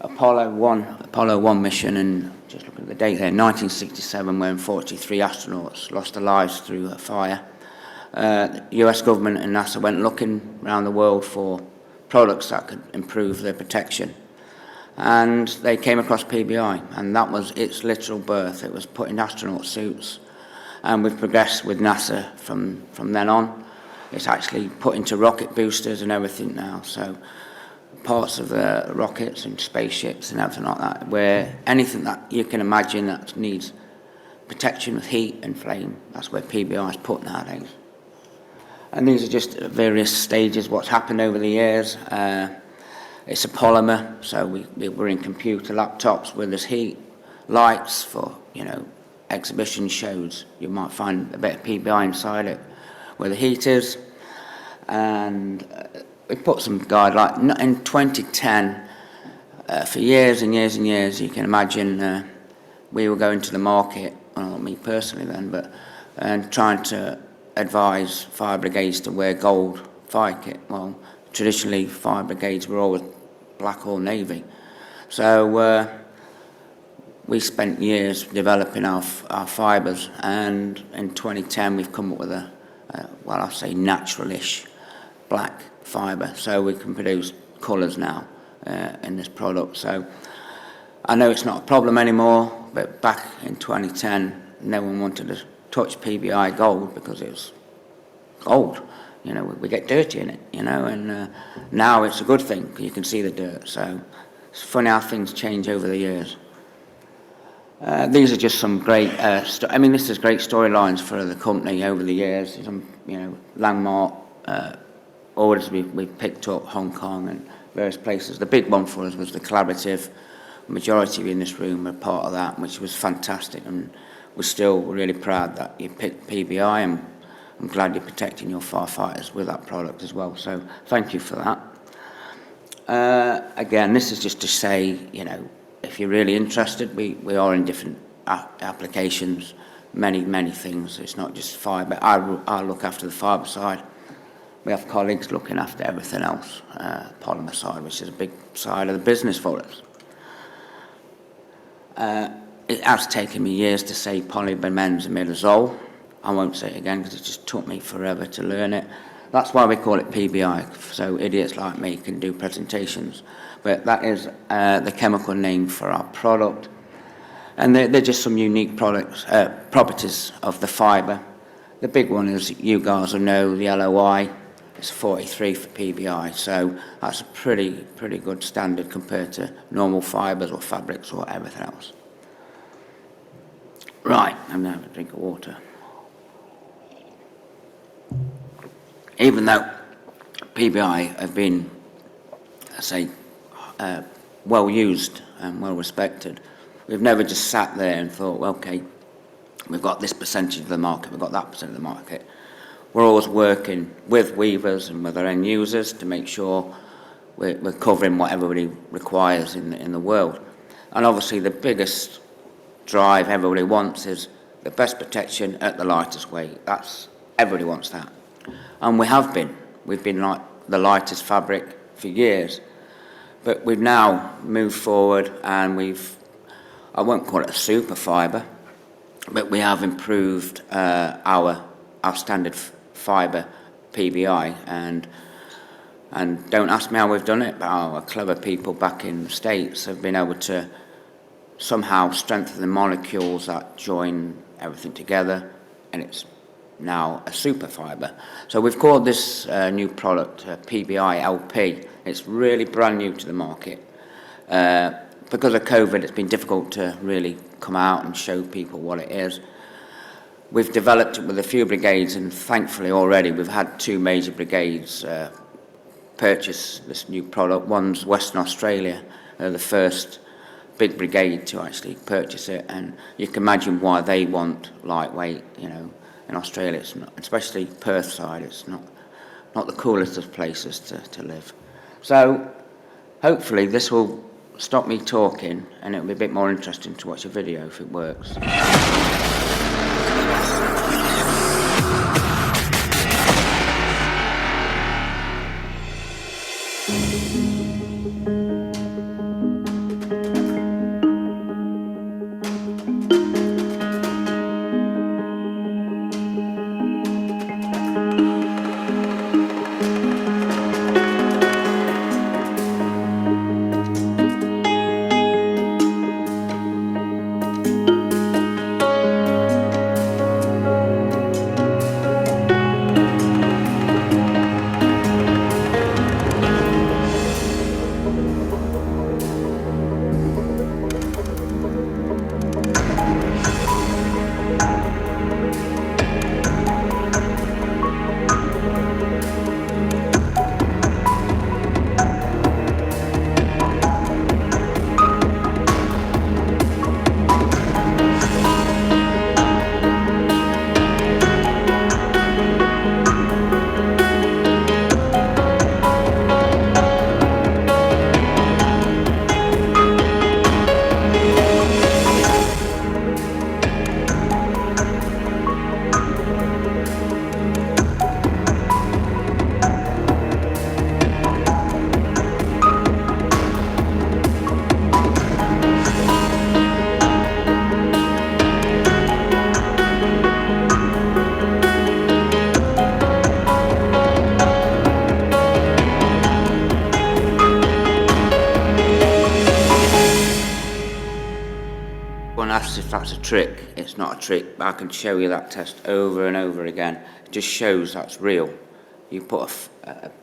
Apollo 1 mission, and just look at the date there, 1967, when 43 astronauts lost their lives through a fire, the US government and NASA went looking around the world for products that could improve their protection. And they came across PBI, and that was its literal birth. It was put in astronaut suits, and we've progressed with NASA from then on. It's actually put into rocket boosters and everything now, so parts of the rockets and spaceships and everything like that, where anything that you can imagine that needs protection with heat and flame, that's where PBI is put nowadays. And these are just various stages, what's happened over the years. It's a polymer, so we're in computer laptops where there's heat, lights for, exhibition shows. You might find a bit of PBI inside it where the heat is. And we put some guidelines. In 2010, for years and years and years, you can imagine we were going to the market, well, not me personally then, but and trying to advise fire brigades to wear gold fire kit. Well, traditionally, fire brigades were always black or navy. So we spent years developing our fibres, and in 2010 we've come up with a I say naturalish black fibre, so we can produce colours now in this product. So I know it's not a problem anymore, but back in 2010 no one wanted to touch PBI gold because it was gold. We get dirty in it, and now it's a good thing because you can see the dirt. So it's funny how things change over the years. These are just some great, this is great storylines for the company over the years. Some, landmark orders we've picked up, Hong Kong and various places. The big one for us was the collaborative. Majority in this room were part of that, which was fantastic, and we're still really proud that you picked PBI, and I'm glad you're protecting your firefighters with that product as well. So thank you for that. Again, this is just to say, if you're really interested, we are in different applications, many things. It's not just fibre. I look after the fibre side. We have colleagues looking after everything else, polymer side, which is a big side of the business for us. It has taken me years to say polybenzimidazole. I won't say it again because it just took me forever to learn it. That's why we call it PBI, so idiots like me can do presentations. But that is the chemical name for our product. And they're just some unique properties of the fibre. The big one is, you guys will know, the LOI. It's 43 for PBI, so that's a pretty good standard compared to normal fibres or fabrics or everything else. Right, I'm going to have a drink of water. Even though PBI have been, well used and well respected, we've never just sat there and thought, well, okay, we've got this percentage of the market, we've got that percent of the market. We're always working with weavers and with our end users to make sure we're covering what everybody requires in the world. And obviously the biggest drive everybody wants is the best protection at the lightest weight. Everybody wants that. And we've been like the lightest fabric for years. But we've now moved forward, and I won't call it a super fibre, but we have improved our standard fibre PBI, and don't ask me how we've done it, but our clever people back in the States have been able to somehow strengthen the molecules that join everything together, and it's now a super fibre. So we've called this new product PBI LP. It's really brand new to the market. Because of COVID, it's been difficult to really come out and show people what it is. We've developed it with a few brigades, and thankfully already we've had 2 major brigades purchase this new product. One's Western Australia, the first big brigade to actually purchase it, and you can imagine why they want lightweight. You know, in Australia, it's not, especially Perth side, it's not the coolest of places to live. So hopefully this will stop me talking, and it'll be a bit more interesting to watch a video if it works. If that's a trick, it's not a trick, but I can show you that test over and over again. It just shows that's real. You put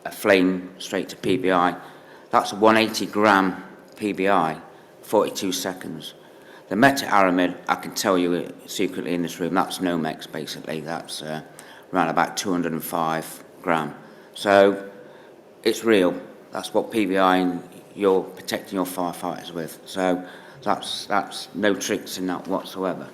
a flame straight to PBI, that's a 180 gram PBI, 42 seconds. The meta-aramid, I can tell you secretly in this room, that's Nomex basically, that's around about 205 gram. So it's real, that's what PBI and you're protecting your firefighters with. So that's no tricks in that whatsoever.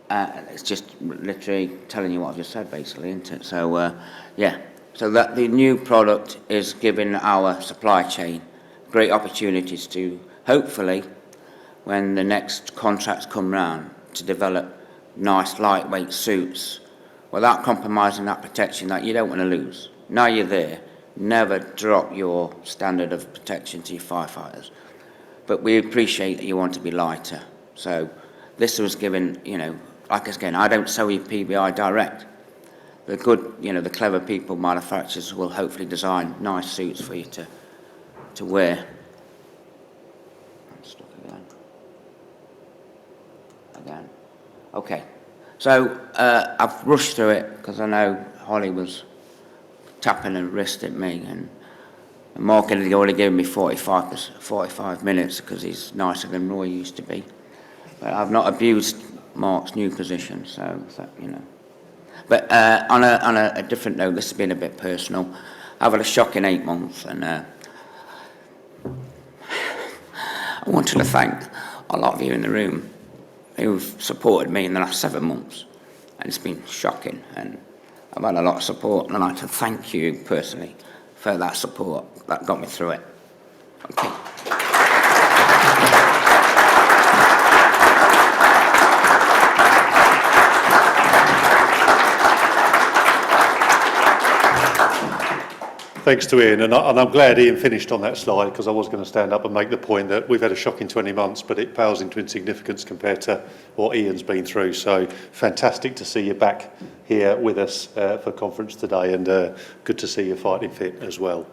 It's just literally telling you what I've just said, basically, isn't it? So, yeah. So that the new product is giving our supply chain great opportunities to, hopefully, when the next contracts come round, to develop nice lightweight suits without compromising that protection that you don't want to lose. Now you're there, never drop your standard of protection to your firefighters. But we appreciate that you want to be lighter. So this was given, you know, like again, I don't sell you PBI direct. The good, you know, the clever people, manufacturers will hopefully design nice suits for you to wear. I'm stuck again. Okay. So I've rushed through it because I know Holly was tapping her wrist at me, and Mark had already given me 45 minutes because he's nicer than Roy used to be. But I've not abused Mark's new position, so you know. But on a different note, this has been a bit personal. I've had a shocking 8 months, and I wanted to thank a lot of you in the room who've supported me in the last 7 months, and it's been shocking, and I've had a lot of support, and I'd like to thank you personally for that support that got me through it. Okay. thanks to Ian, and I'm glad Ian finished on that slide, because I was going to stand up and make the point that we've had a shocking 20 months, but it pales into insignificance compared to what Ian's been through. So fantastic to see you back here with us for conference today, and good to see you fighting fit as well.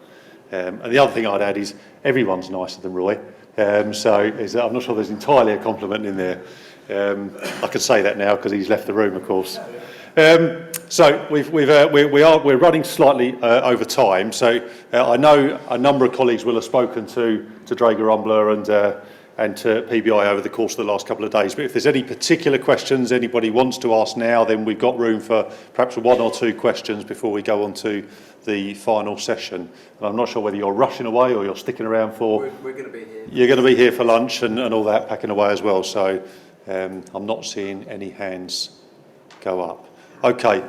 And the other thing I'd add is everyone's nicer than Roy, so I'm not sure there's entirely a compliment in there. I can say that now because he's left the room, of course. So we're running slightly over time. So I know a number of colleagues will have spoken to Dräger, Unblur and to PBI over the course of the last couple of days. But if there's any particular questions anybody wants to ask now, then we've got room for perhaps one or two questions before we go on to the final session. And I'm not sure whether you're rushing away or you're sticking around for... We're going to be here. You're going to be here for lunch and all that, packing away as well. So I'm not seeing any hands go up. Okay,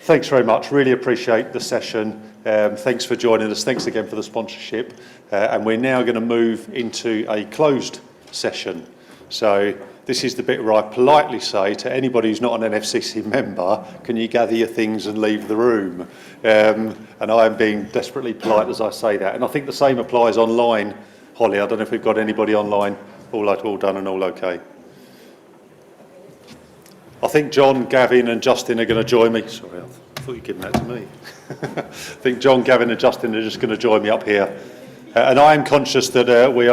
thanks very much. Really appreciate the session. Thanks for joining us. Thanks again for the sponsorship. And we're now going to move into a closed session. So this is the bit where I politely say to anybody who's not an NFCC member, can you gather your things and leave the room? And I am being desperately polite as I say that. And I think the same applies online, Holly. I don't know if we've got anybody online. All done and all okay. I think John, Gavin and Justin are going to join me. Sorry, I thought you'd given that to me. I think John, Gavin and Justin are just going to join me up here. And I am conscious that we're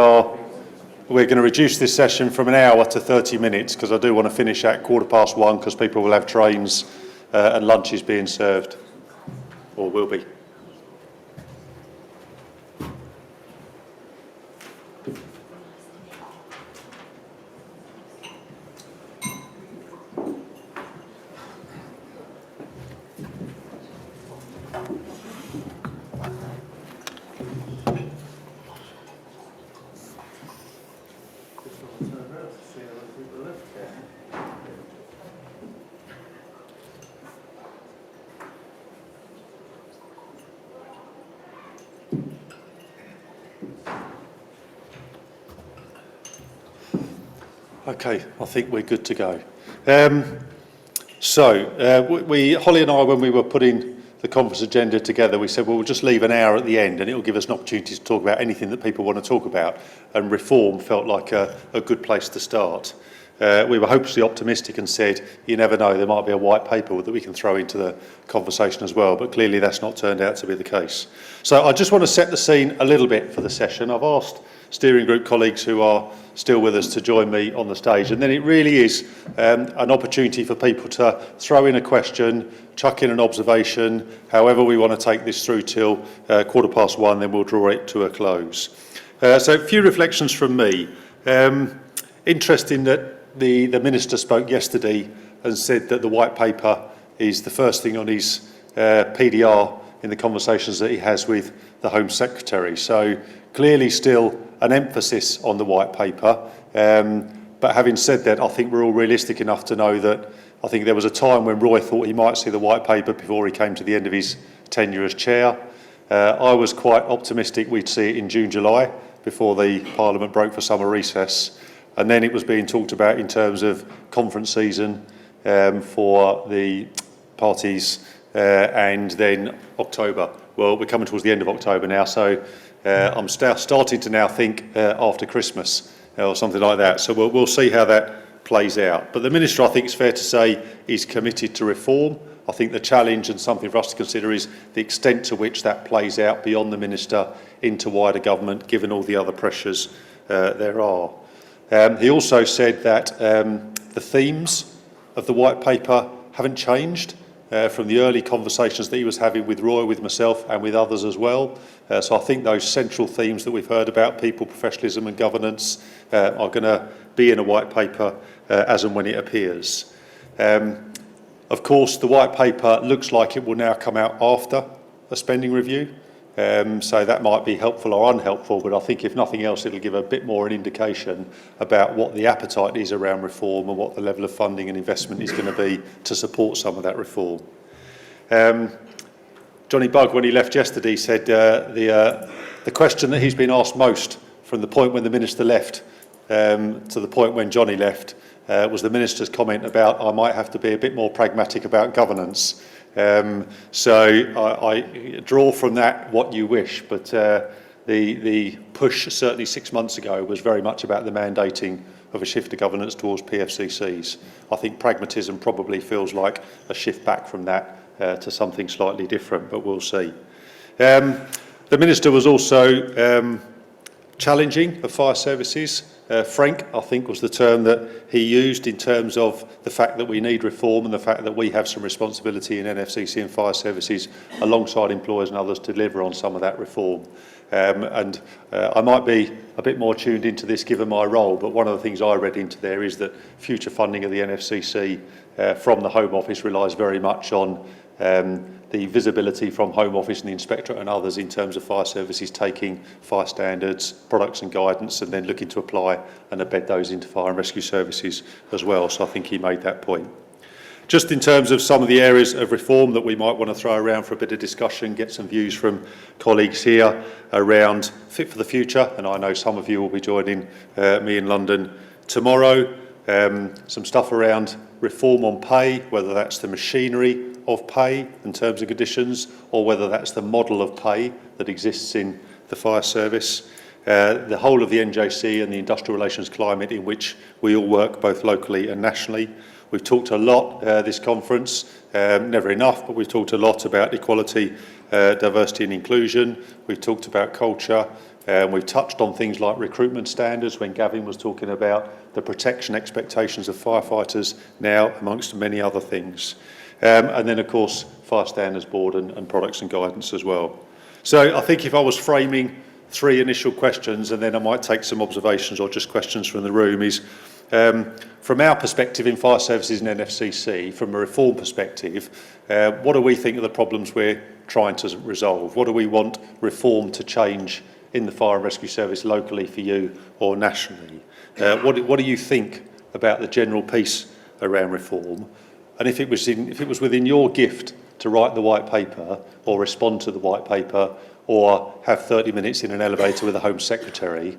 going to reduce this session from an hour to 30 minutes because I do want to finish at 1:15 because people will have trains and lunch is being served, or will be. Okay, I think we're good to go. Holly and I, when we were putting the conference agenda together, we said, well, we'll just leave an hour at the end and it'll give us an opportunity to talk about anything that people want to talk about. And reform felt like a good place to start. We were hopelessly optimistic and said, you never know, there might be a white paper that we can throw into the conversation as well, but clearly that's not turned out to be the case. So I just want to set the scene a little bit for the session. I've asked steering group colleagues who are still with us to join me on the stage, and then it really is an opportunity for people to throw in a question, chuck in an observation, however we want to take this through till 1:15, then we'll draw it to a close. So a few reflections from me. Interesting that the Minister spoke yesterday and said that the white paper is the first thing on his PDR in the conversations that he has with the Home Secretary. So clearly still an emphasis on the white paper. But having said that, I think we're all realistic enough to know that I think there was a time when Roy thought he might see the white paper before he came to the end of his tenure as chair. I was quite optimistic we'd see it in June, July, before the Parliament broke for summer recess. And then it was being talked about in terms of conference season for the parties and then October. Well, we're coming towards the end of October now, so I'm starting to now think after Christmas or something like that. So we'll see how that plays out. But the Minister, I think it's fair to say, is committed to reform. I think the challenge and something for us to consider is the extent to which that plays out beyond the Minister into wider government, given all the other pressures there are. He also said that the themes of the white paper haven't changed from the early conversations that he was having with Roy, with myself and with others as well. So I think those central themes that we've heard about, people, professionalism and governance, are going to be in a white paper as and when it appears. Of course, the white paper looks like it will now come out after a spending review. So that might be helpful or unhelpful, but I think if nothing else, it'll give a bit more an indication about what the appetite is around reform and what the level of funding and investment is going to be to support some of that reform. Johnny Bugg, when he left yesterday, said the question that he's been asked most from the point when the Minister left to the point when Johnny left was the Minister's comment about I might have to be a bit more pragmatic about governance. So I draw from that what you wish, but the push certainly 6 months ago was very much about the mandating of a shift of governance towards PFCCs. I think pragmatism probably feels like a shift back from that to something slightly different, but we'll see. The Minister was also challenging of fire services. Frank, I think, was the term that he used in terms of the fact that we need reform and the fact that we have some responsibility in NFCC and fire services alongside employers and others to deliver on some of that reform. I might be a bit more tuned into this given my role, but one of the things I read into there is that future funding of the NFCC from the Home Office relies very much on the visibility from Home Office and the Inspectorate and others in terms of fire services taking fire standards, products and guidance and then looking to apply and embed those into fire and rescue services as well. So I think he made that point. Just in terms of some of the areas of reform that we might want to throw around for a bit of discussion, get some views from colleagues here around Fit for the Future, and I know some of you will be joining me in London tomorrow. Some stuff around reform on pay, whether that's the machinery of pay and terms and conditions, or whether that's the model of pay that exists in the fire service. The whole of the NJC and the industrial relations climate in which we all work both locally and nationally. We've talked a lot this conference, never enough, but we've talked a lot about equality, diversity and inclusion. We've talked about culture. We've touched on things like recruitment standards when Gavin was talking about the protection expectations of firefighters now, amongst many other things. And then, of course, Fire Standards Board and products and guidance as well. So I think if I was framing 3 initial questions, and then I might take some observations or just questions from the room, is from our perspective in fire services and NFCC, from a reform perspective, what do we think are the problems we're trying to resolve? What do we want reform to change in the fire and rescue service locally for you or nationally? What do you think about the general piece around reform? And if it was within your gift to write the white paper or respond to the white paper or have 30 minutes in an elevator with a Home Secretary,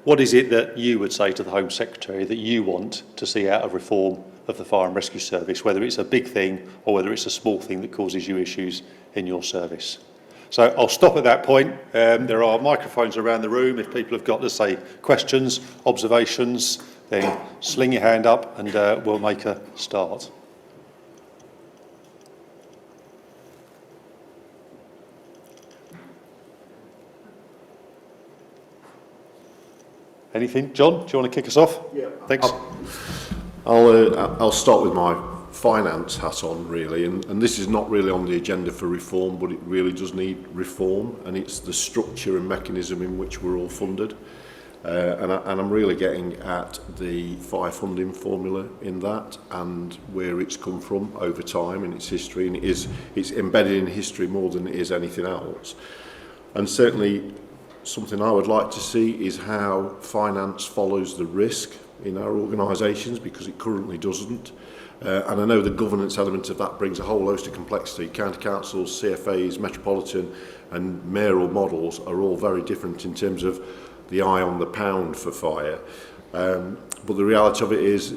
what is it that you would say to the Home Secretary that you want to see out of reform of the fire and rescue service, whether it's a big thing or whether it's a small thing that causes you issues in your service? So I'll stop at that point. There are microphones around the room. If people have got to say questions, observations, then sling your hand up and we'll make a start. Anything? John, do you want to kick us off? Yeah. Thanks. I'll start with my finance hat on, really, and this is not really on the agenda for reform, but it really does need reform, and it's the structure and mechanism in which we're all funded. And I'm really getting at the fire funding formula in that and where it's come from over time in its history, and it's embedded in history more than it is anything else. And certainly something I would like to see is how finance follows the risk in our organisations, because it currently doesn't. And I know the governance element of that brings a whole host of complexity. County councils, CFAs, metropolitan and mayoral models are all very different in terms of the eye on the pound for fire. But the reality of it is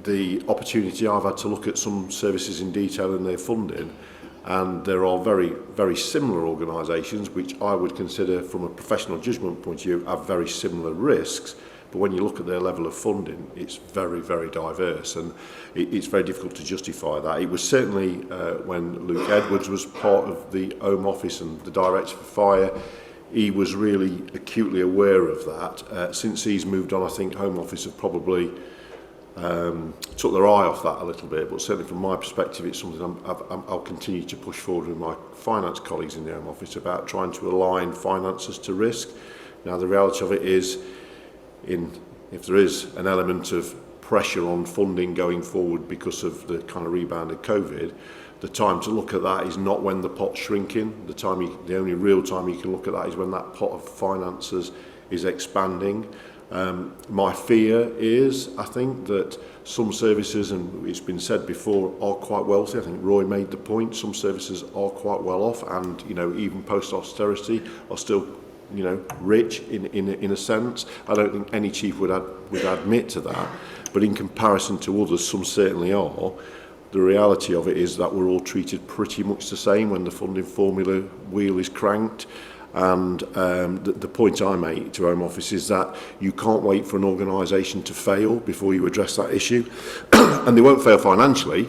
the opportunity I've had to look at some services in detail and their funding, and there are very, very similar organisations which I would consider from a professional judgment point of view have very similar risks. But when you look at their level of funding, it's very, very diverse, and it's very difficult to justify that. It was certainly when Luke Edwards was part of the Home Office and the Director for Fire, he was really acutely aware of that. Since he's moved on, I think Home Office have probably took their eye off that a little bit, but certainly from my perspective, it's something I'll continue to push forward with my finance colleagues in the Home Office about trying to align finances to risk. Now, the reality of it is, if there is an element of pressure on funding going forward because of the kind of rebound of COVID, the time to look at that is not when the pot's shrinking. The only real time you can look at that is when that pot of finances is expanding. My fear is, I think, that some services, and it's been said before, are quite wealthy. I think Roy made the point. Some services are quite well off, and even post austerity are still rich in a sense. I don't think any chief would admit to that, but in comparison to others, some certainly are. the reality of it is that we're all treated pretty much the same when the funding formula wheel is cranked. And the point I make to Home Office is that you can't wait for an organisation to fail before you address that issue. And they won't fail financially.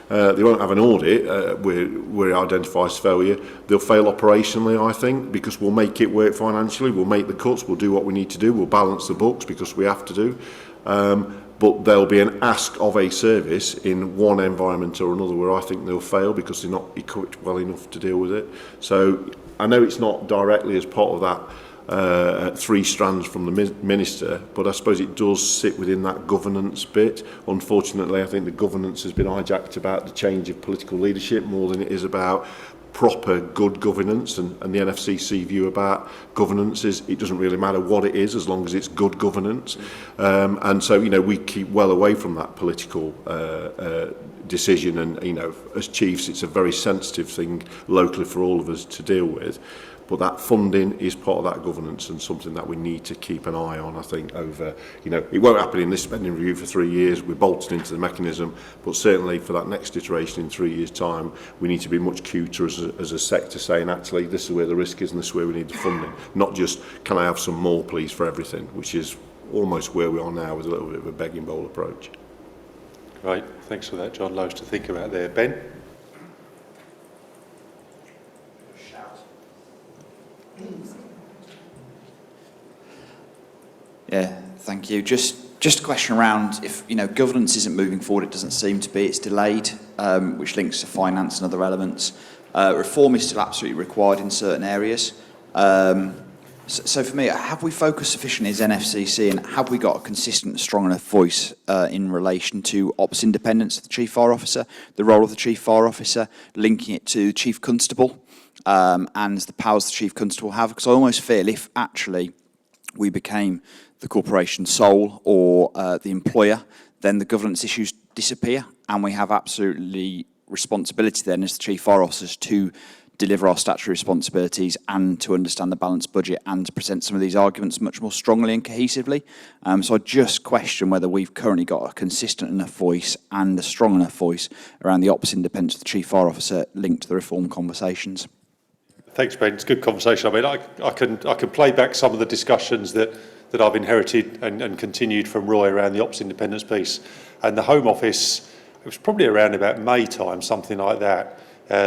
They won't have an audit where it identifies failure. They'll fail operationally, I think, because we'll make it work financially. We'll make the cuts. We'll do what we need to do. We'll balance the books because we have to do. But there'll be an ask of a service in one environment or another where I think they'll fail because they're not equipped well enough to deal with it. So I know it's not directly as part of that 3 strands from the Minister, but I suppose it does sit within that governance bit. Unfortunately, I think the governance has been hijacked about the change of political leadership more than it is about proper good governance, and the NFCC view about governance is it doesn't really matter what it is as long as it's good governance. And so, you know, we keep well away from that political decision, and, you know, as chiefs it's a very sensitive thing locally for all of us to deal with. But that funding is part of that governance and something that we need to keep an eye on, I think, over, you know, it won't happen in this spending review for 3 years, we're bolted into the mechanism, but certainly for that next iteration in 3 years' time, we need to be much cuter as a sector saying, actually, this is where the risk is and this is where we need the funding. Not just, can I have some more, please, for everything, which is almost where we are now with a little bit of a begging bowl approach. Great, thanks for that, John. Loads to think about there. Ben? Yeah, thank you. Just a question around if, you know, governance isn't moving forward, it doesn't seem to be, it's delayed, which links to finance and other elements. Reform is still absolutely required in certain areas. So for me, have we focused sufficiently as NFCC, and have we got a consistent and strong enough voice in relation to ops independence of the Chief Fire Officer, the role of the Chief Fire Officer, linking it to the Chief Constable, and the powers the Chief Constable have? Because I almost feel if actually we became the corporation sole or the employer, then the governance issues disappear, and we have absolutely responsibility then as the Chief Fire Officers to deliver our statutory responsibilities and to understand the balanced budget and to present some of these arguments much more strongly and cohesively. So I just question whether we've currently got a consistent enough voice and a strong enough voice around the ops independence of the Chief Fire Officer linked to the reform conversations. Thanks, Ben. It's a good conversation. I mean, I can play back some of the discussions that I've inherited and continued from Roy around the ops independence piece. And the Home Office, it was probably around about May time, something like that,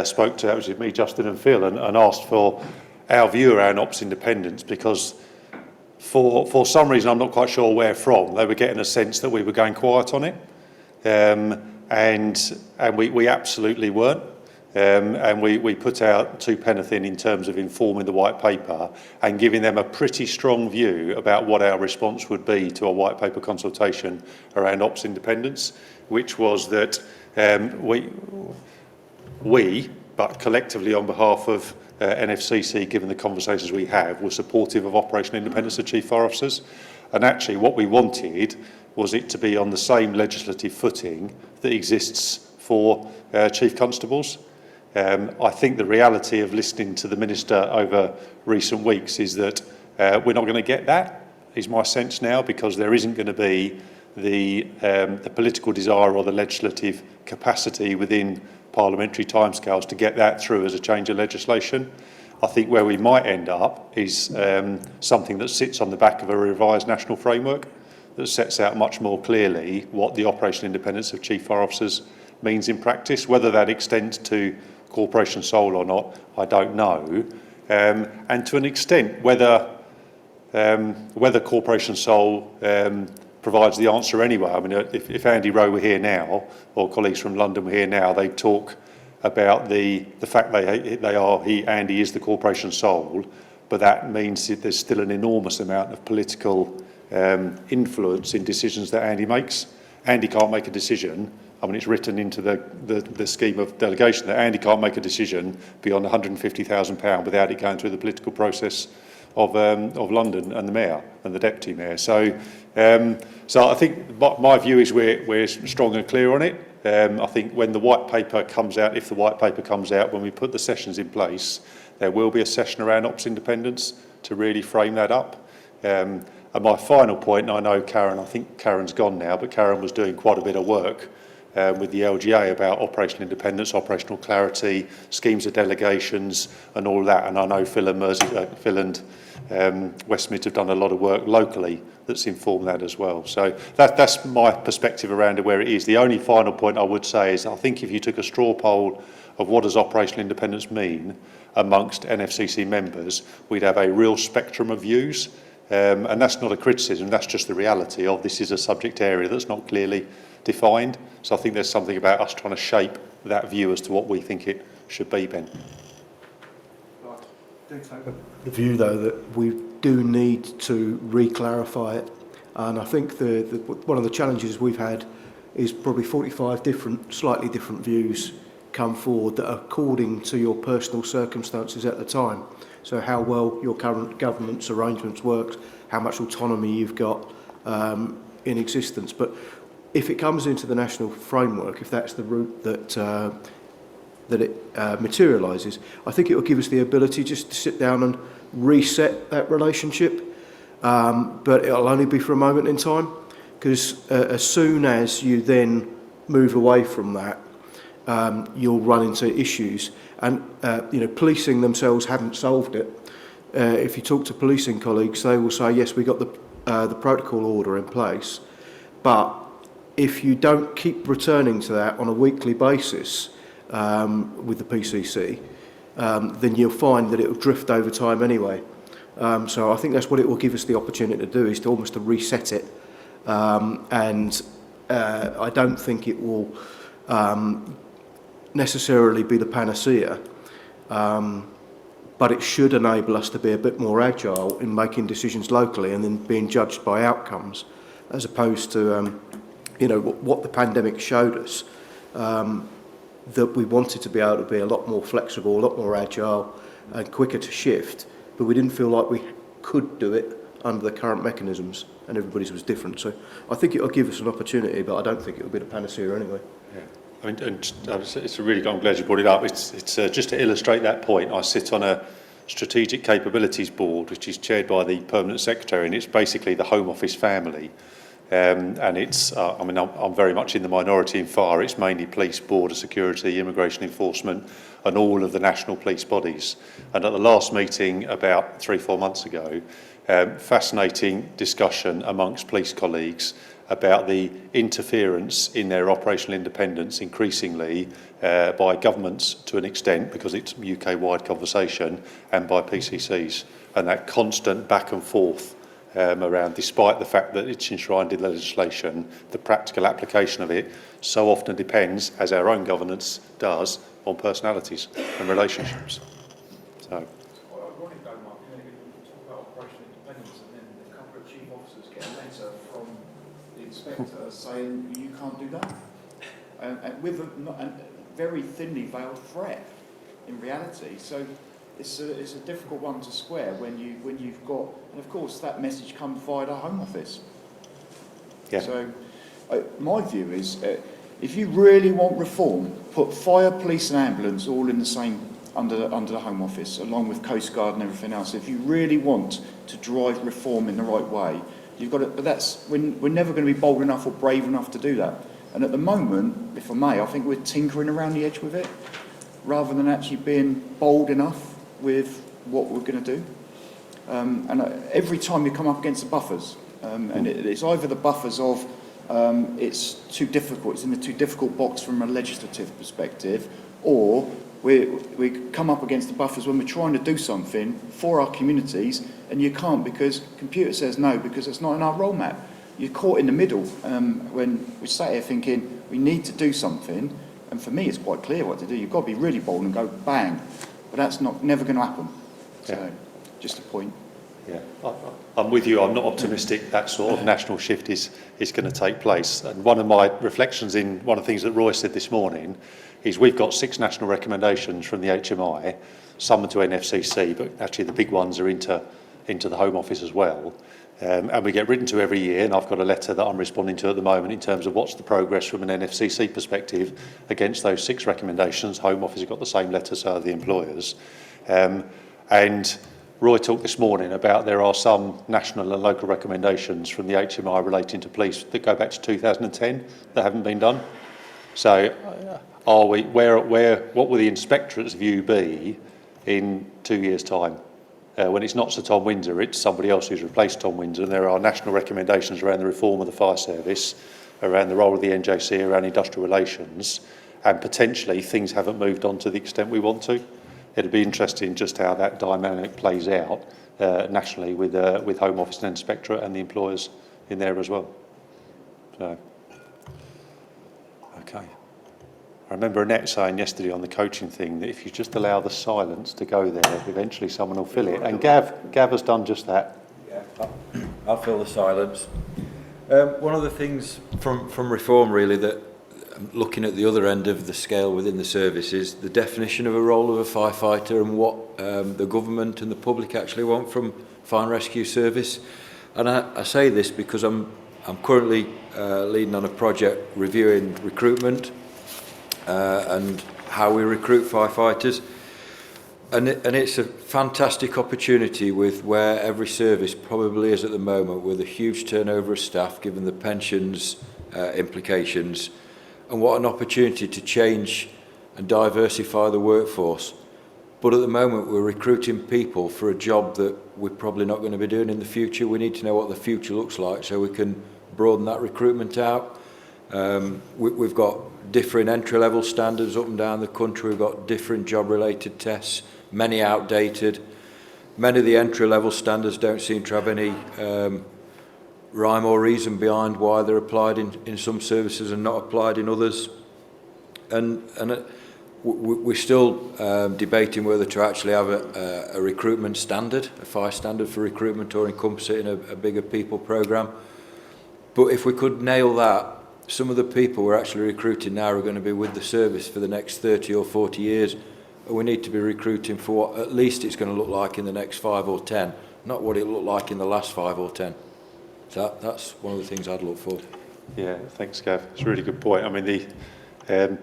spoke to, that was me, Justin and Phil, and asked for our view around ops independence, because for some reason, I'm not quite sure where from, they were getting a sense that we were going quiet on it. And we absolutely weren't. And we put out two penn'orth in terms of informing the white paper and giving them a pretty strong view about what our response would be to a white paper consultation around ops independence, which was that we, but collectively on behalf of NFCC, given the conversations we have, were supportive of operational independence of Chief Fire Officers. And actually what we wanted was it to be on the same legislative footing that exists for Chief Constables. I think the reality of listening to the Minister over recent weeks is that we're not going to get that, is my sense now, because there isn't going to be the political desire or the legislative capacity within parliamentary timescales to get that through as a change of legislation. I think where we might end up is something that sits on the back of a revised national framework that sets out much more clearly what the operational independence of Chief Fire Officers means in practice. Whether that extends to corporation sole or not, I don't know. And to an extent, whether corporation sole provides the answer anyway. I mean, if Andy Rowe were here now, or colleagues from London were here now, they'd talk about the fact Andy is the corporation sole, but that means that there's still an enormous amount of political influence in decisions that Andy makes. Andy can't make a decision. I mean, it's written into the scheme of delegation that Andy can't make a decision beyond £150,000 without it going through the political process of London and the Mayor and the Deputy Mayor. So I think my view is we're strong and clear on it. I think when the white paper comes out, if the white paper comes out, when we put the sessions in place, there will be a session around ops independence to really frame that up. And my final point, and I know Karen, I think Karen's gone now, but Karen was doing quite a bit of work with the LGA about operational independence, operational clarity, schemes of delegations and all that. And I know Phil and West Mids have done a lot of work locally that's informed that as well. So that's my perspective around where it is. The only final point I would say is I think if you took a straw poll of what does operational independence mean amongst NFCC members, we'd have a real spectrum of views. And that's not a criticism, that's just the reality of this is a subject area that's not clearly defined. So I think there's something about us trying to shape that view as to what we think it should be, Ben. I do take the view, though, that we do need to re-clarify it. And I think one of the challenges we've had is probably 45 slightly different views come forward that are according to your personal circumstances at the time. So how well your current government's arrangements works, how much autonomy you've got in existence. But if it comes into the national framework, if that's the route that it materialises, I think it will give us the ability just to sit down and reset that relationship. But it'll only be for a moment in time, because as soon as you then move away from that, you'll run into issues. And policing themselves haven't solved it. If you talk to policing colleagues, they will say, yes, we got the protocol order in place, but if you don't keep returning to that on a weekly basis with the PCC, then you'll find that it will drift over time anyway. So I think that's what it will give us the opportunity to do, is to almost to reset it. And I don't think it will necessarily be the panacea, but it should enable us to be a bit more agile in making decisions locally and then being judged by outcomes, as opposed to what the pandemic showed us, that we wanted to be able to be a lot more flexible, a lot more agile and quicker to shift, but we didn't feel like we could do it under the current mechanisms, and everybody's was different. So I think it'll give us an opportunity, but I don't think it'll be the panacea anyway. Yeah. I mean, and it's a really, I'm glad you brought it up. It's just to illustrate that point. I sit on a strategic capabilities board, which is chaired by the permanent secretary, and it's basically the Home Office family. And it's, I'm very much in the minority in FAR. It's mainly police, border security, immigration enforcement, and all of the national police bodies. And at the last meeting about 3-4 months ago, fascinating discussion amongst police colleagues about the interference in their operational independence increasingly by governments to an extent, because it's UK-wide conversation, and by PCCs. And that constant back and forth around, despite the fact that it's enshrined in legislation, the practical application of it so often depends, as our own governance does, on personalities and relationships. So. Inspector saying you can't do that, and with a very thinly veiled threat in reality. So it's a difficult one to square when you've got, and of course that message comes via the Home Office. Yeah. So my view is, if you really want reform, put fire, police, and ambulance all in the same under the Home Office, along with Coast Guard and everything else. If you really want to drive reform in the right way, you've got to, but we're never going to be bold enough or brave enough to do that. And at the moment, if I may, I think we're tinkering around the edge with it, rather than actually being bold enough with what we're going to do. And every time you come up against the buffers, and it's either the buffers of it's too difficult, it's in the too difficult box from a legislative perspective, or we come up against the buffers when we're trying to do something for our communities, and you can't because computer says no, because it's not in our roadmap. You're caught in the middle when we sat here thinking we need to do something, and for me it's quite clear what to do. You've got to be really bold and go bang, but that's never going to happen. So, just a point. Yeah, I'm with you. I'm not optimistic that sort of national shift is going to take place. And one of my reflections in one of the things that Roy said this morning is we've got 6 national recommendations from the HMI, some to NFCC, but actually the big ones are into the Home Office as well. And we get written to every year, and I've got a letter that I'm responding to at the moment in terms of what's the progress from an NFCC perspective against those 6 recommendations. Home Office have got the same letter, so are the employers. And Roy talked this morning about there are some national and local recommendations from the HMI relating to police that go back to 2010 that haven't been done. So what will the inspectorate's view be in 2 years' time? When it's not Sir Tom Windsor, it's somebody else who's replaced Tom Windsor, and there are national recommendations around the reform of the fire service, around the role of the NJC, around industrial relations, and potentially things haven't moved on to the extent we want to. It'll be interesting just how that dynamic plays out nationally with Home Office and Inspectorate and the employers in there as well. So, okay. I remember Annette saying yesterday on the coaching thing that if you just allow the silence to go there, eventually someone will fill it. And Gav has done just that. Yeah, I'll fill the silence. One of the things from reform really that looking at the other end of the scale within the service is the definition of a role of a firefighter and what the government and the public actually want from fire and rescue service. And I say this because I'm currently leading on a project reviewing recruitment and how we recruit firefighters. And it's a fantastic opportunity with where every service probably is at the moment, with a huge turnover of staff given the pensions implications, and what an opportunity to change and diversify the workforce. But at the moment we're recruiting people for a job that we're probably not going to be doing in the future. We need to know what the future looks like so we can broaden that recruitment out. We've got different entry-level standards up and down the country. We've got different job-related tests, many outdated. Many of the entry-level standards don't seem to have any rhyme or reason behind why they're applied in some services and not applied in others. And we're still debating whether to actually have a recruitment standard, a fire standard for recruitment, or encompass it in a bigger people programme. But if we could nail that, some of the people we're actually recruiting now are going to be with the service for the next 30 or 40 years. And we need to be recruiting for what at least it's going to look like in the next 5 or 10, not what it looked like in the last 5 or 10. So that's one of the things I'd look for. Yeah, thanks, Gav. It's a really good point. I mean,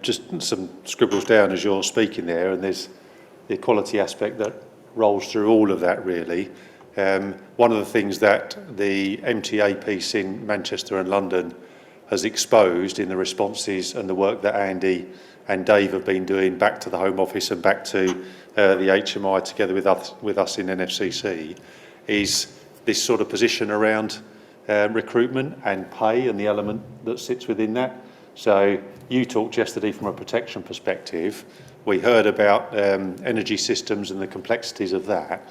just some scribbles down as you're speaking there, and there's the equality aspect that rolls through all of that, really. One of the things that the MTA piece in Manchester and London has exposed in the responses and the work that Andy and Dave have been doing back to the Home Office and back to the HMI together with us in NFCC is this sort of position around recruitment and pay and the element that sits within that. So you talked yesterday from a protection perspective. We heard about energy systems and the complexities of that.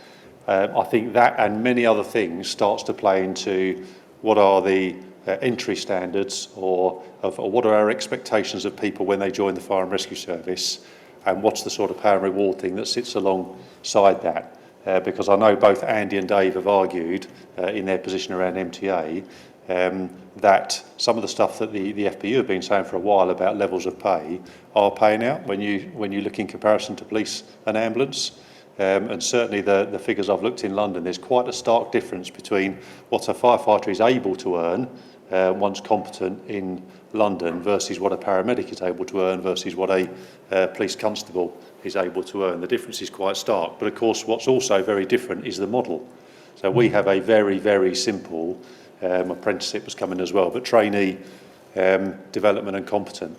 I think that and many other things starts to play into what are the entry standards or what are our expectations of people when they join the fire and rescue service, and what's the sort of power and reward thing that sits alongside that. Because I know both Andy and Dave have argued in their position around MTA that some of the stuff that the FPU have been saying for a while about levels of pay are paying out when you look in comparison to police and ambulance. And certainly the figures I've looked in London, there's quite a stark difference between what a firefighter is able to earn once competent in London versus what a paramedic is able to earn versus what a police constable is able to earn. The difference is quite stark. But of course, what's also very different is the model. So we have a very, very simple apprenticeship was coming as well, but trainee development and competent,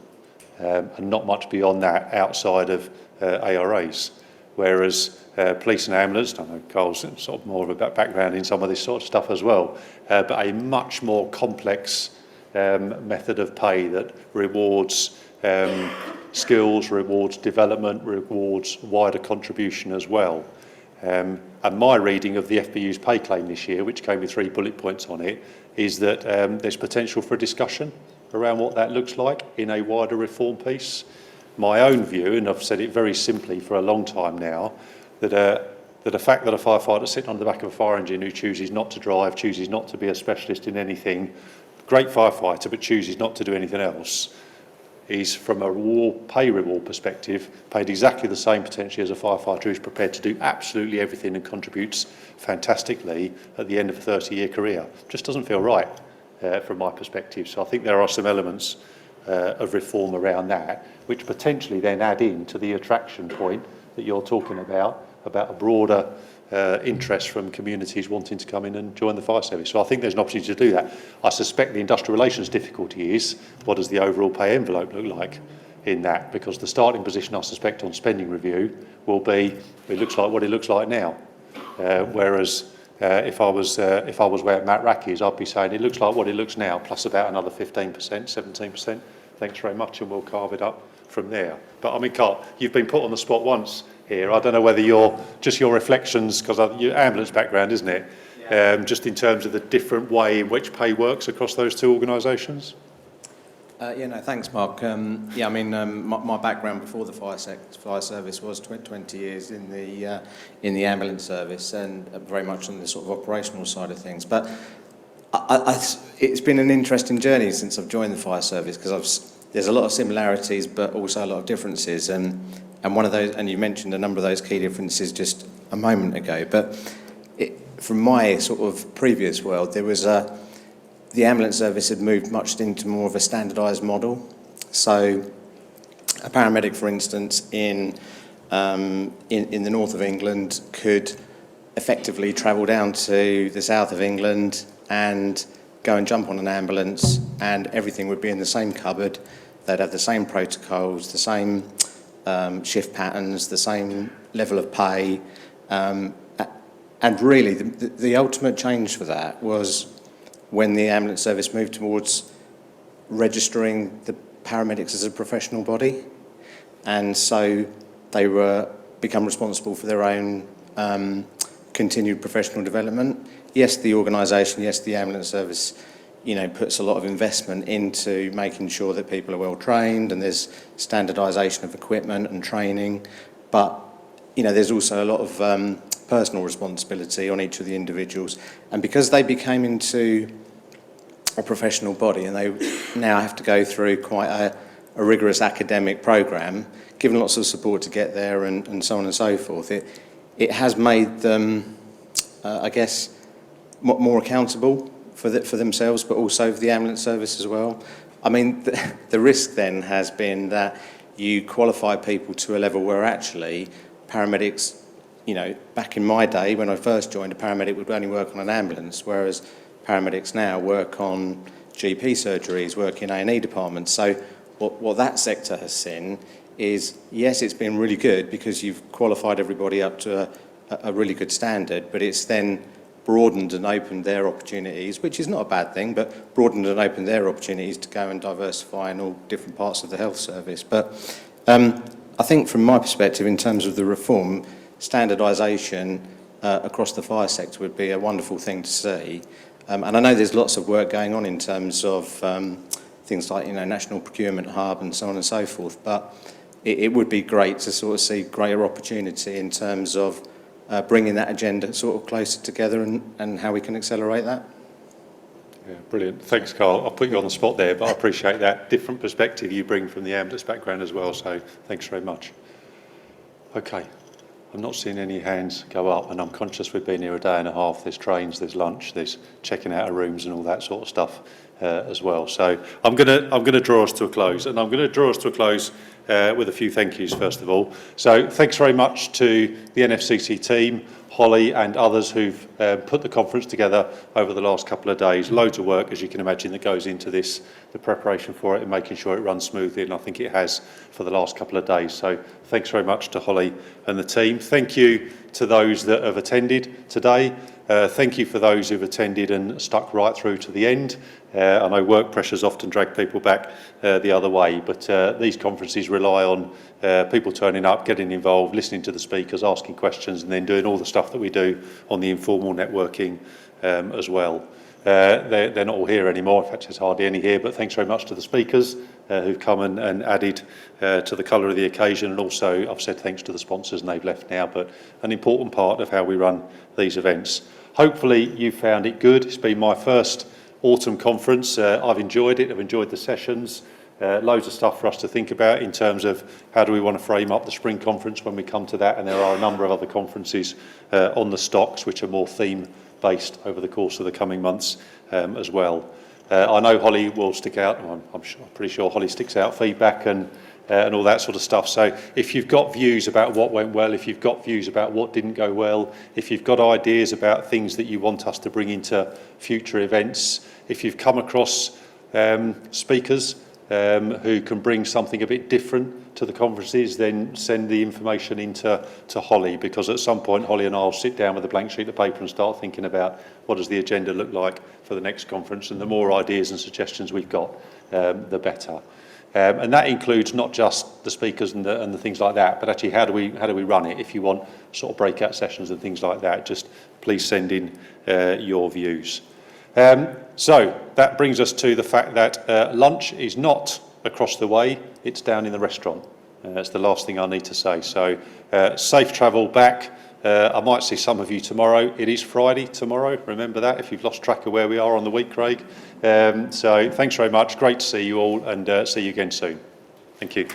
and not much beyond that outside of ARAs. Whereas police and ambulance, I know Carl's sort of more of a background in some of this sort of stuff as well, but a much more complex method of pay that rewards skills, rewards development, rewards wider contribution as well. And my reading of the FBU's pay claim this year, which came with 3 bullet points on it, is that there's potential for a discussion around what that looks like in a wider reform piece. My own view, and I've said it very simply for a long time now, that the fact that a firefighter sitting on the back of a fire engine who chooses not to drive, chooses not to be a specialist in anything, great firefighter but chooses not to do anything else, is from a pay reward perspective paid exactly the same potentially as a firefighter who's prepared to do absolutely everything and contributes fantastically at the end of a 30-year career. Just doesn't feel right from my perspective. So I think there are some elements of reform around that, which potentially then add in to the attraction point that you're talking about a broader interest from communities wanting to come in and join the fire service. So I think there's an opportunity to do that. I suspect the industrial relations difficulty is, what does the overall pay envelope look like in that? Because the starting position, I suspect, on spending review will be, it looks like what it looks like now. Whereas if I was where Matt Rack is, I'd be saying it looks like what it looks now, plus about another 15%, 17%. Thanks very much, and we'll carve it up from there. But I mean, Carl, you've been put on the spot once here. I don't know whether your reflections, because your ambulance background, isn't it? Yeah. Just in terms of the different way in which pay works across those two organisations. Thanks, Mark. My background before the fire service was 20 years in the ambulance service, and very much on the sort of operational side of things. But it's been an interesting journey since I've joined the fire service, because there's a lot of similarities, but also a lot of differences. And one of those, and you mentioned a number of those key differences just a moment ago. But from my sort of previous world, there was the ambulance service had moved much into more of a standardised model. So a paramedic, for instance, in the north of England could effectively travel down to the south of England and go and jump on an ambulance, and everything would be in the same cupboard. They'd have the same protocols, the same shift patterns, the same level of pay. And really, the ultimate change for that was when the ambulance service moved towards registering the paramedics as a professional body. And so they become responsible for their own continued professional development. Yes, the organisation, yes, the ambulance service, puts a lot of investment into making sure that people are well trained, and there's standardisation of equipment and training. But, there's also a lot of personal responsibility on each of the individuals. And because they became into a professional body, and they now have to go through quite a rigorous academic programme, given lots of support to get there and so on and so forth, it has made them, more accountable for themselves, but also for the ambulance service as well. I mean, the risk then has been that you qualify people to a level where actually paramedics, back in my day when I first joined, a paramedic would only work on an ambulance, whereas paramedics now work on GP surgeries, work in A&E departments. So what that sector has seen is, yes, it's been really good because you've qualified everybody up to a really good standard, but it's then broadened and opened their opportunities, which is not a bad thing, but broadened and opened their opportunities to go and diversify in all different parts of the health service. But I think from my perspective, in terms of the reform, standardisation across the fire sector would be a wonderful thing to see. And I know there's lots of work going on in terms of things like, National Procurement Hub and so on and so forth, but it would be great to sort of see greater opportunity in terms of bringing that agenda sort of closer together and how we can accelerate that. Yeah, brilliant. Thanks, Carl. I'll put you on the spot there, but I appreciate that different perspective you bring from the ambulance background as well, so thanks very much. Okay, I'm not seeing any hands go up, and I'm conscious we've been here a day and a half. There's trains, there's lunch, there's checking out of rooms and all that sort of stuff as well. So I'm gonna draw us to a close, and I'm going to draw us to a close with a few thank yous first of all. So thanks very much to the NFCC team, Holly and others who've put the conference together over the last couple of days. Loads of work, as you can imagine, that goes into this, the preparation for it and making sure it runs smoothly, and I think it has for the last couple of days. So thanks very much to Holly and the team. Thank you to those that have attended today. Thank you for those who've attended and stuck right through to the end. I know work pressures often drag people back the other way, but these conferences rely on people turning up, getting involved, listening to the speakers, asking questions, and then doing all the stuff that we do on the informal networking as well. They're not all here anymore. In fact, there's hardly any here, but thanks very much to the speakers who've come and added to the colour of the occasion. And also, I've said thanks to the sponsors, and they've left now, but an important part of how we run these events. Hopefully you found it good. It's been my first autumn conference. I've enjoyed it. I've enjoyed the sessions. Loads of stuff for us to think about in terms of how do we want to frame up the spring conference when we come to that, and there are a number of other conferences on the stocks which are more theme-based over the course of the coming months as well. I know Holly will stick out. I'm pretty sure Holly sticks out feedback and and all that sort of stuff. So if you've got views about what went well, if you've got views about what didn't go well, if you've got ideas about things that you want us to bring into future events, if you've come across speakers who can bring something a bit different to the conferences, then send the information into Holly, because at some point Holly and I will sit down with a blank sheet of paper and start thinking about what does the agenda look like for the next conference, and the more ideas and suggestions we've got, the better. And that includes not just the speakers and the things like that, but actually how do we run it? If you want sort of breakout sessions and things like that, just please send in your views. So that brings us to the fact that lunch is not across the way, it's down in the restaurant. That's the last thing I need to say. So safe travel back. I might see some of you tomorrow. It is Friday tomorrow, remember that, if you've lost track of where we are on the week, Craig. So thanks very much, great to see you all, and see you again soon. Thank you.